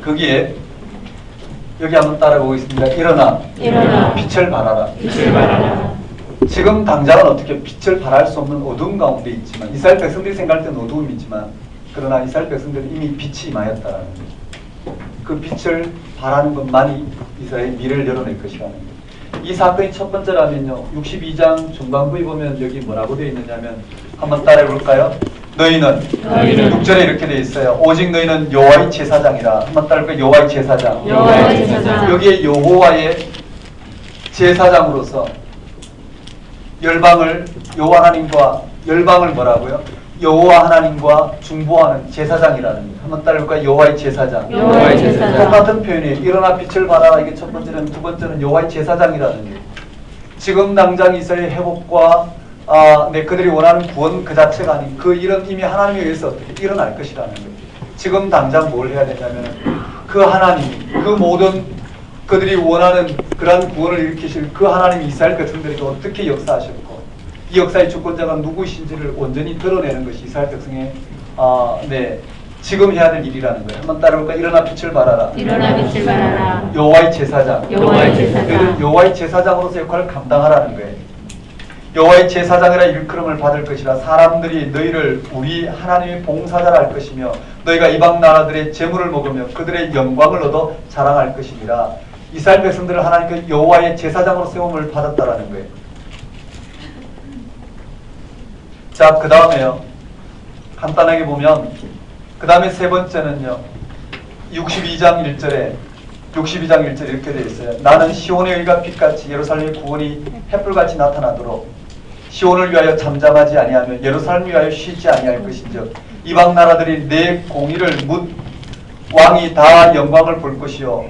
거기에 여기 한번 따라보겠습니다. 일어나 빛을 발하라. 지금 당장은 어떻게 빛을 발할 수 없는 어두운 가운데 있지만 이스라엘 백성들이 생각할 때는 어두움이지만 그러나 이스라엘 백성들은 이미 빛이 임하였다라는 거죠. 그 빛을 발하는 것만이 이스라엘의 미래를 열어낼 것이라는 거죠. 이 사건이 첫 번째라면요. 62장 중반부에 보면 여기 뭐라고 되어 있느냐면 한번 따라해볼까요? 너희는 6절에 이렇게 되어 있어요. 오직 너희는 여호와의 제사장이라. 한번 따라해볼까요? 여호와의 제사장. 여기에 여호와의 제사장으로서 열방을 여호와 하나님과 열방을 뭐라고요? 여호와 하나님과 중보하는 제사장이라는 거예요. 한번 따라해볼까요? 여호와의 제사장. 여호와의 제사장. 똑같은 표현이에요. 일어나 빛을 발하라. 이게 첫 번째는, 두 번째는 여호와의 제사장이라는 거예요. 지금 당장 이스라엘 회복과 그들이 원하는 구원 그 자체가 아닌 그 일은 이미 하나님에 의해서 어떻게 일어날 것이라는 거예요. 지금 당장 뭘 해야 되냐면 그 하나님이 그 모든 그들이 원하는 그러한 구원을 일으키실 그 하나님이 이스라엘 백성들에게 어떻게 역사하셨고 이 역사의 주권자가 누구이신지를 온전히 드러내는 것이 이스라엘 백성의 지금 해야 될 일이라는 거예요. 한번 따라볼까? 일어나 빛을 발하라. 일어나 빛을 발하라. 여호와의 제사장. 여호와의 제사장. 그들은 여호와의 제사장으로서 역할을 감당하라는 거예요. 여호와의 제사장이라 일컬음을 받을 것이라 사람들이 너희를 우리 하나님의 봉사자라 할 것이며 너희가 이방 나라들의 재물을 먹으며 그들의 영광을 얻어 자랑할 것이니라. 이스라엘 백성들을 하나님께 여호와의 제사장으로 세움을 받았다라는 거예요. 자, 그 다음에요. 간단하게 보면 그 다음에 세 번째는요. 62장 1절에 이렇게 되어 있어요. 나는 시온의 의가 빛같이 예루살렘의 구원이 햇불같이 나타나도록 시온을 위하여 잠잠하지 아니하며 예루살렘을 위하여 쉬지 아니할 것인즉 이방 나라들이 내 공의를 묻 왕이 다 영광을 볼 것이요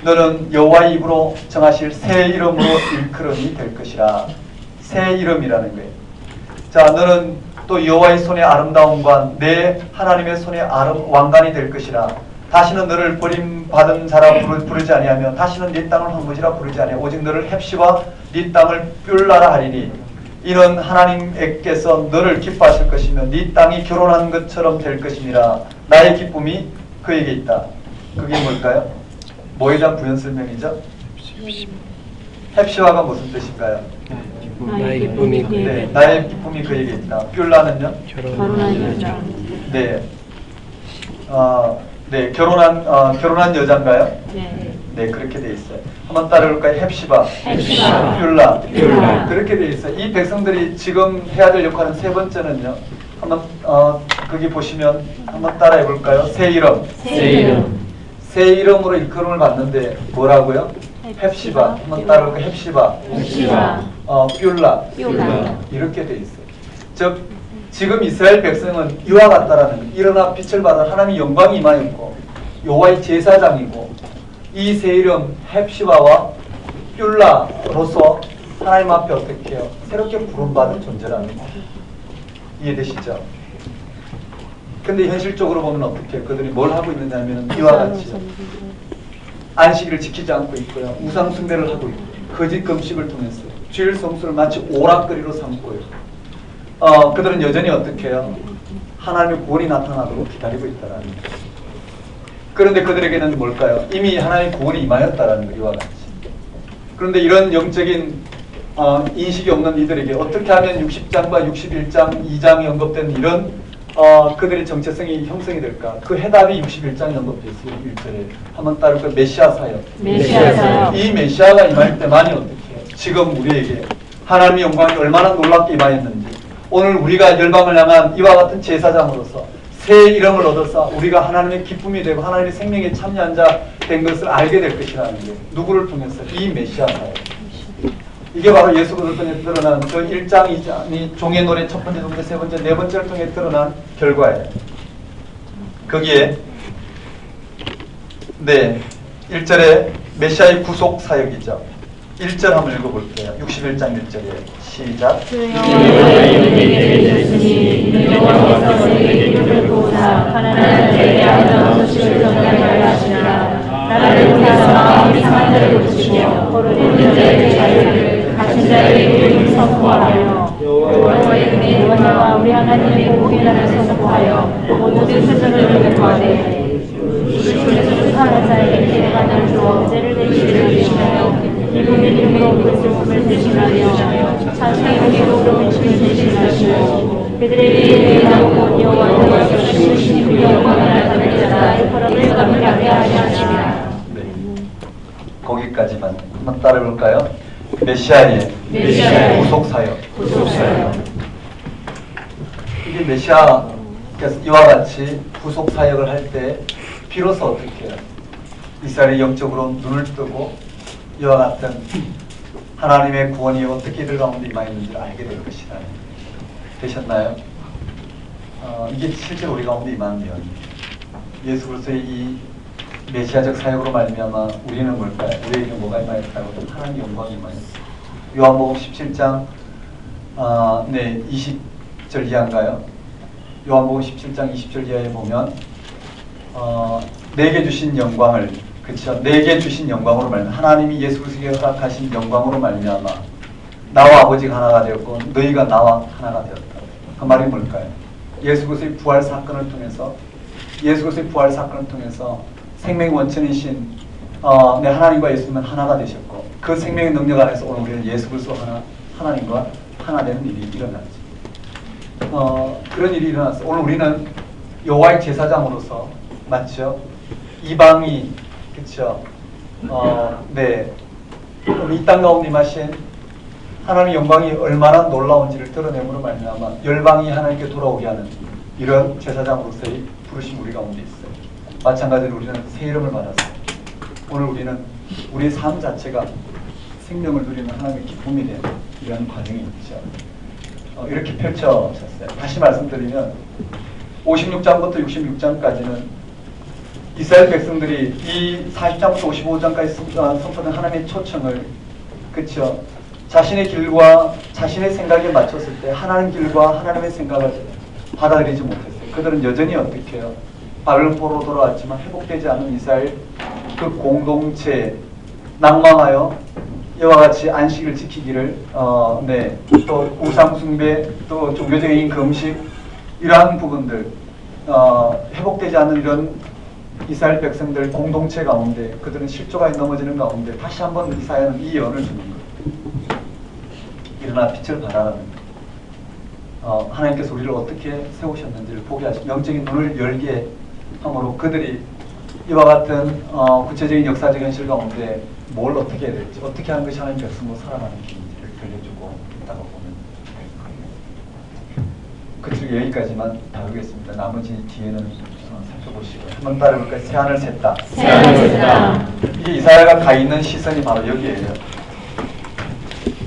너는 여호와의 입으로 정하실 새 이름으로 일컬음이 될 것이라. 새 이름이라는 거예요. 자, 너는 또 여호와의 손의 아름다움과 내 하나님의 손의 왕관이 될 것이라. 다시는 너를 버림받은 자라 부르지 아니하며 다시는 네 땅을 황무지라 부르지 아니하며 오직 너를 헵시와 네 땅을 뷸라라 하리니 이는 하나님께서 너를 기뻐하실 것이며 네 땅이 결혼한 것처럼 될 것이니라. 나의 기쁨이 그에게 있다. 그게 뭘까요? 뭐에 대한 부연 설명이죠? 헵시와가 무슨 뜻인가요? 나의 기쁨이 네, 나의 기쁨이 그에게 있다. 뷸라는요? 결혼한 여자. 네. 결혼한 여자인가요? 네. 네, 그렇게 돼 있어요. 한번 따라볼까요? 헵시바, 헵시바, 뷸라. 그렇게 돼 있어요. 이 백성들이 지금 해야 될 역할은 세 번째는요. 한번 거기 보시면 한번 따라해 볼까요? 새 이름. 새 이름. 새 이름으로 일컬음을 받는데 뭐라고요? 헵시바. 한번 따라볼까요? 헵시바. 헵시바. 뷸라. 뷸라. 이렇게 돼 있어요. 즉 지금 이스라엘 백성은 이와 같다라는 거예요. 일어나 빛을 받아 하나님의 영광이 임하였고 여호와의 제사장이고 이 새 이름 헵시바와 뷸라로서 하나님 앞에 어떻게 해요? 새롭게 부름받은 존재라는 거예요. 이해되시죠? 근데 현실적으로 보면 어떻게 해요? 그들이 뭘 하고 있느냐면 이와 같이요. 안식일을 지키지 않고 있고요. 우상 숭배를 하고 있고요. 거짓 금식을 통해서 주일 성수를 마치 오락거리로 삼고요. 그들은 여전히 어떻게 해요? 하나님의 구원이 나타나도록 기다리고 있다라는 거예요. 그런데 그들에게는 뭘까요? 이미 하나님의 구원이 임하였다라는 거예요. 이와 같이. 그런데 이런 영적인 인식이 없는 이들에게 어떻게 하면 60장과 61장 2장이 언급된 이런 그들의 정체성이 형성이 될까? 그 해답이 61장에 언급되어 있어요. 1절에. 한번 따를까? 메시아 사역. 메시아 사역. 이 메시아가 임할 때만이 어떻게 해요? 지금 우리에게 하나님의 영광이 얼마나 놀랍게 임하였는지 오늘 우리가 열방을 향한 이와 같은 제사장으로서 새 이름을 얻어서 우리가 하나님의 기쁨이 되고 하나님의 생명에 참여한 자 된 것을 알게 될 것이라는 게 누구를 통해서? 이 메시아 사역. 이게 바로 예수 그리스도를 통해 드러난 저 1장, 2장이 종의 노래 첫 번째, 두 번째, 세 번째, 네 번째를 통해 드러난 결과예요. 거기에 1절에 메시아의 구속 사역이죠. 1절 한번 읽어볼게요. 61장 1절에 시작. 나라를 위하여 마음이 상한 자를 고치시며 고르는 자의 자유를 갇힌 자에게 복음을 선포하며 여호와의 은혜와 우리 하나님의 복이라는 선포하여 모든 세상을 구하되 주께서 사는 자에게 기회가 주어 죄를 내시려 주시며 이분의 이름으로 그리스도를 대신하며 찬송의 복음을 대신하시고 그들에게 의하고 여호와의 주신 그 영광을 나타내는 자라 그를 감격하게 하시니라. 거기까지만 한번 따라해볼까요? 메시아의 구속 사역. 이게 메시아께서 이와 같이 구속 사역을 할 때 비로소 어떻게 해요? 이스라엘이 영적으로 눈을 뜨고 이와 같은 하나님의 구원이 어떻게 이들 가운데 임하였는지를 알게 될 것이다. 되셨나요? 이게 실제로 우리 가운데 임하는 예언이에요. 예수 그리스도의 이 메시아적 사역으로 말미암아 우리는 뭘까요? 우리에게 뭐가 임하였다고? 하나님의 영광이 임하였어요. 요한복음 17장 20절 이하인가요? 요한복음 17장 20절 이하에 보면 내게 주신 영광을, 그렇죠? 내게 주신 영광으로 말미암아 하나님이 예수 그리스도에게 허락하신 영광으로 말미암아 나와 아버지가 하나가 되었고 너희가 나와 하나가 되었다. 그 말이 뭘까요? 예수 그리스도의 부활 사건을 통해서 생명의 원천이신 내 하나님과 예수님은 하나가 되셨고 그 생명의 능력 안에서 오늘 우리는 예수 그리스도 하나님과 하나 되는 일이 일어났죠. 그런 일이 일어났어. 오늘 우리는 여호와의 제사장으로서, 맞죠? 이방이, 그렇죠? 이 땅 가운데 임하신 하나님의 영광이 얼마나 놀라운지를 드러내므로 말미암아 열방이 하나님께 돌아오게 하는 이런 제사장으로서의 부르심 우리 가운데 있어요. 마찬가지로 우리는 새 이름을 받았어요. 오늘 우리는 우리의 삶 자체가 생명을 누리는 하나님의 기쁨이 되는 이런 과정이 있죠. 이렇게 펼쳐졌어요. 다시 말씀드리면 56장부터 66장까지는 이스라엘 백성들이 이 40장부터 55장까지 선포된 하나님의 초청을, 그렇죠? 자신의 길과 자신의 생각에 맞췄을 때 하나님 길과 하나님의 생각을 받아들이지 못했어요. 그들은 여전히 어떻게 해요? 바벨론 포로로 돌아왔지만 회복되지 않은 이스라엘 그 공동체에 낭망하여 이와 같이 안식을 지키기를 또 우상 숭배, 또 종교적인 금식, 이러한 부분들 회복되지 않는 이런 이스라엘 백성들 공동체 가운데 그들은 실족하에 넘어지는 가운데 다시 한번 이사야는 이 예언을 주는 거예요. 일어나 빛을 발하라는 거예요. 하나님께서 우리를 어떻게 세우셨는지를 보게 하시고 영적인 눈을 열게 함으로 그들이 이와 같은 구체적인 역사적 현실 가운데 뭘 어떻게 해야 될지, 어떻게 하는 것이 하나님 백성으로 살아가는 길인지를 들려주고 있다고 보면 그쪽 여기까지만 다루겠습니다. 나머지 뒤에는 살펴보시고요. 한번 따라해볼까요? 새하늘 샜다. 이게 이사야가 가 있는 시선이 바로 여기에요.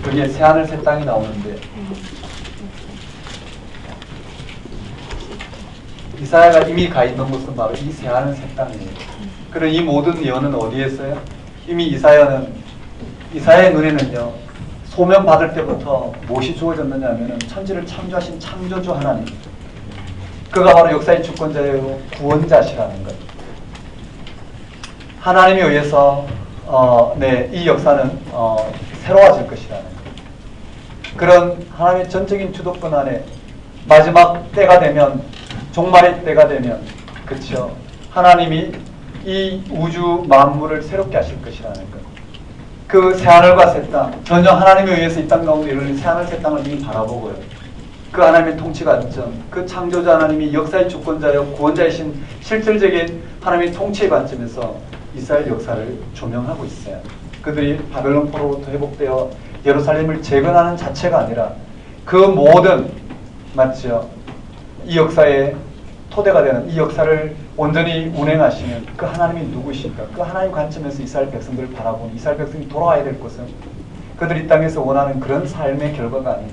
여기에 새하늘 새 땅이 나오는데 이사야가 이미 가 있는 곳은 바로 이 새하늘 새 땅이에요. 그럼 이 모든 예언은 어디에 있어요? 이미 이사야의 눈에는요, 소명 받을 때부터 무엇이 주어졌느냐 하면은 천지를 창조하신 창조주 하나님, 그가 바로 역사의 주권자요 구원자시라는 것. 하나님에 의해서 이 역사는 새로워질 것이라는 것. 그런 하나님의 전적인 주도권 안에 마지막 때가 되면, 종말의 때가 되면, 그렇죠? 하나님이 이 우주 만물을 새롭게 하실 것이라는 것. 그 새하늘과 새 땅, 전혀 하나님에 의해서 이 땅 가운데 이르는 새하늘 새 땅을 이미 바라보고요. 그 하나님의 통치 관점, 그 창조자 하나님이 역사의 주권자여 구원자이신 실질적인 하나님의 통치의 관점에서 이스라엘 역사를 조명하고 있어요. 그들이 바벨론 포로로부터 회복되어 예루살렘을 재건하는 자체가 아니라 그 모든, 맞죠? 이 역사의 토대가 되는 이 역사를 온전히 운행하시는 그 하나님이 누구십니까? 그 하나님 관점에서 이스라엘 백성들을 바라보는, 이스라엘 백성이 돌아와야 될 곳은 그들이 이 땅에서 원하는 그런 삶의 결과가 아닌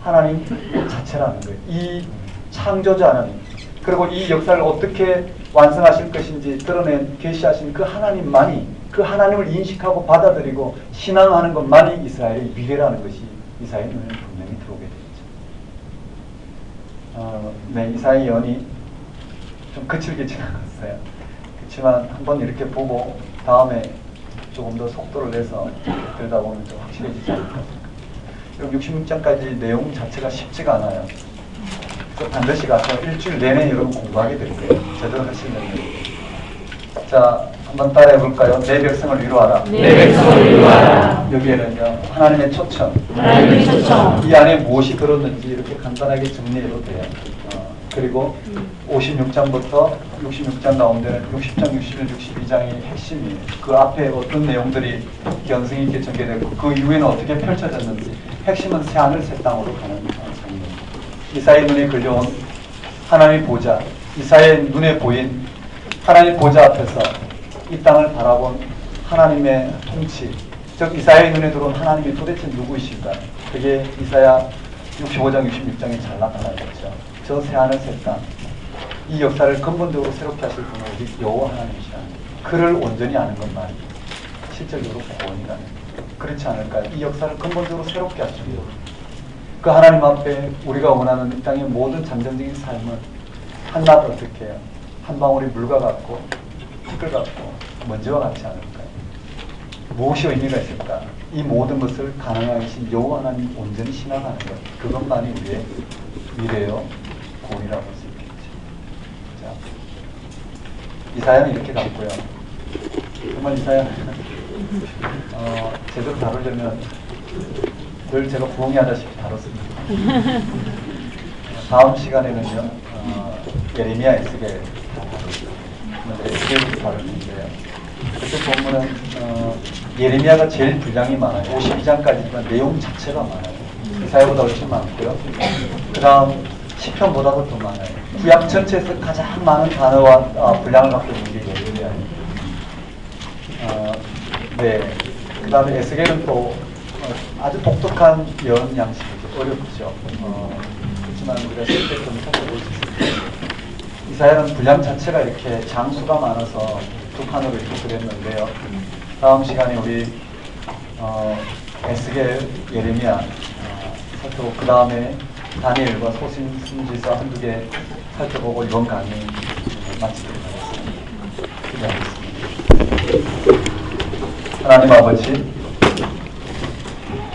하나님 자체라는 거예요. 이 창조자 하나님, 그리고 이 역사를 어떻게 완성하실 것인지 드러낸 계시하신 그 하나님만이, 그 하나님을 인식하고 받아들이고 신앙하는 것만이 이스라엘의 미래라는 것이 이사야의 눈에 분명히 들어오게 되죠. 이사야의 예언이 좀 거칠게 지나갔어요. 그렇지만 한번 이렇게 보고 다음에 조금 더 속도를 내서 들여다보면 좀 확실해지지 않을까. 66장까지 내용 자체가 쉽지가 않아요. 그래서 반드시 가서 일주일 내내 여러분 공부하게 될 거예요. 제대로 하시면. 자, 한번 따라해 볼까요? 내 백성을 위로하라. 내 백성을 위로하라. 여기에는요, 하나님의 초청. 하나님의 초청. 이 안에 무엇이 들었는지 이렇게 간단하게 정리해도 돼요. 그리고 56장부터 66장 가운데는 60장, 61, 62장이 핵심이에요. 그 앞에 어떤 내용들이 견성 있게 전개되고 그 이후에는 어떻게 펼쳐졌는지, 핵심은 새하늘 새 땅으로 가는 장면입니다. 이사야의 눈에 걸려온 하나님의 보좌, 이사야의 눈에 보인 하나님의 보좌 앞에서 이 땅을 바라본 하나님의 통치, 즉 이사야의 눈에 들어온 하나님이 도대체 누구이실까? 그게 이사야 65장, 66장에 잘 나타나겠죠. 저 새하늘 새 땅, 이 역사를 근본적으로 새롭게 하실 분은 우리 여호와 하나님이시라. 그를 온전히 아는 것만 실질적으로 구원이라는 거예요. 그렇지 않을까요? 이 역사를 근본적으로 새롭게 하시고 그 하나님 앞에 우리가 원하는 이 땅의 모든 잠정적인 삶은 한낱 어떻게 해요? 한 방울이 물과 같고 티끌 같고 먼지와 같지 않을까요? 무엇이 의미가 있을까? 이 모든 것을 가능하게 하신 여호와 하나님 온전히 신앙하는 것, 그것만이 우리의 미래요 구원이라고 할 수 있겠죠. 자, 이사야는 이렇게 갔고요. 정말 이사야는 제대로 다루려면 늘 제가 부엉이하다시피 다뤘습니다. 다음 시간에는요 예레미야 에스겔 에스겔부터 다룰 텐데요. 그때 보면은 예레미야가 제일 분량이 많아요. 52장까지지만 내용 자체가 많아요. 이사야보다 훨씬 많고요. 그 다음 시편보다도 더 많아요. 구약 전체에서 가장 많은 단어와 분량을 갖고 있는 게 예레미야예요. 네. 그 다음에 에스겔은 또 아주 독특한 예언 양식이죠. 어렵죠. 그렇지만 우리가 실제 좀 살펴볼 수 있습니다. 이사야는 분량 자체가 이렇게 장수가 많아서 두 칸으로 이렇게 그렸는데요. 다음 시간에 우리 에스겔, 예레미야 살펴보고 그 다음에 다니엘과 소신 선지서 한두 개 살펴보고 이번 강의 마치도록 하겠습니다. 기도하겠습니다. 하나님 아버지,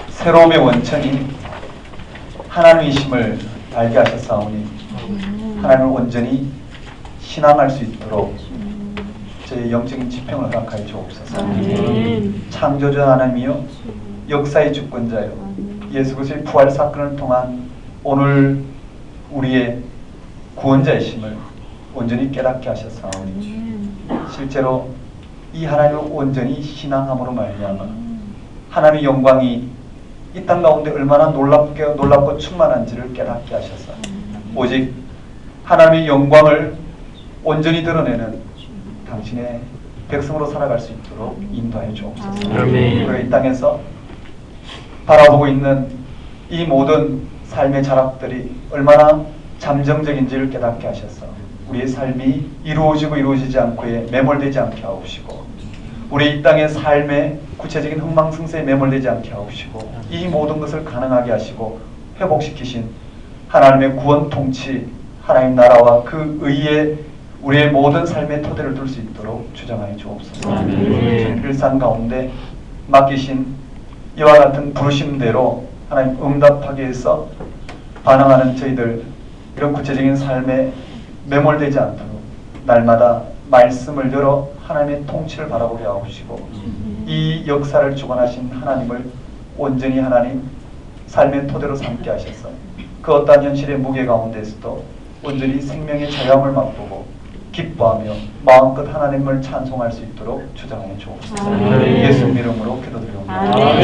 새로움의 원천인 하나님이심을 알게 하셨사오니 하나님을 온전히 신앙할 수 있도록 저희 영적인 지평을 허락하여 주옵소서. 창조주 하나님이요 역사의 주권자요 예수 그리스도의 부활 사건을 통한 오늘 우리의 구원자이심을 온전히 깨닫게 하셨사오니 실제로 이 하나님을 온전히 신앙함으로 말미암아 하나님의 영광이 이 땅 가운데 얼마나 놀랍고 충만한지를 깨닫게 하셔서 오직 하나님의 영광을 온전히 드러내는 당신의 백성으로 살아갈 수 있도록 인도하여 주옵소서. 우리가 이 땅에서 바라보고 있는 이 모든 삶의 자락들이 얼마나 잠정적인지를 깨닫게 하셔서 우리의 삶이 이루어지고 이루어지지 않고에 매몰되지 않게 하옵시고 우리 이 땅의 삶의 구체적인 흥망성쇠에 매몰되지 않게 하옵시고 이 모든 것을 가능하게 하시고 회복시키신 하나님의 구원 통치 하나님 나라와 그 의에 우리의 모든 삶의 토대를 둘 수 있도록 주장하여 주옵소서. 일상 가운데 맡기신 이와 같은 부르심대로 하나님 응답하기 위해서 반응하는 저희들 이런 구체적인 삶에 매몰되지 않도록 날마다 말씀을 열어 하나님의 통치를 바라보게 하옵시고 이 역사를 주관하신 하나님을 온전히 하나님 삶의 토대로 삼게 하셔서 그 어떠한 현실의 무게 가운데서도 온전히 생명의 자유함을 맛보고 기뻐하며 마음껏 하나님을 찬송할 수 있도록 주장하여 주옵소서. 예수님 이름으로 기도드립니다.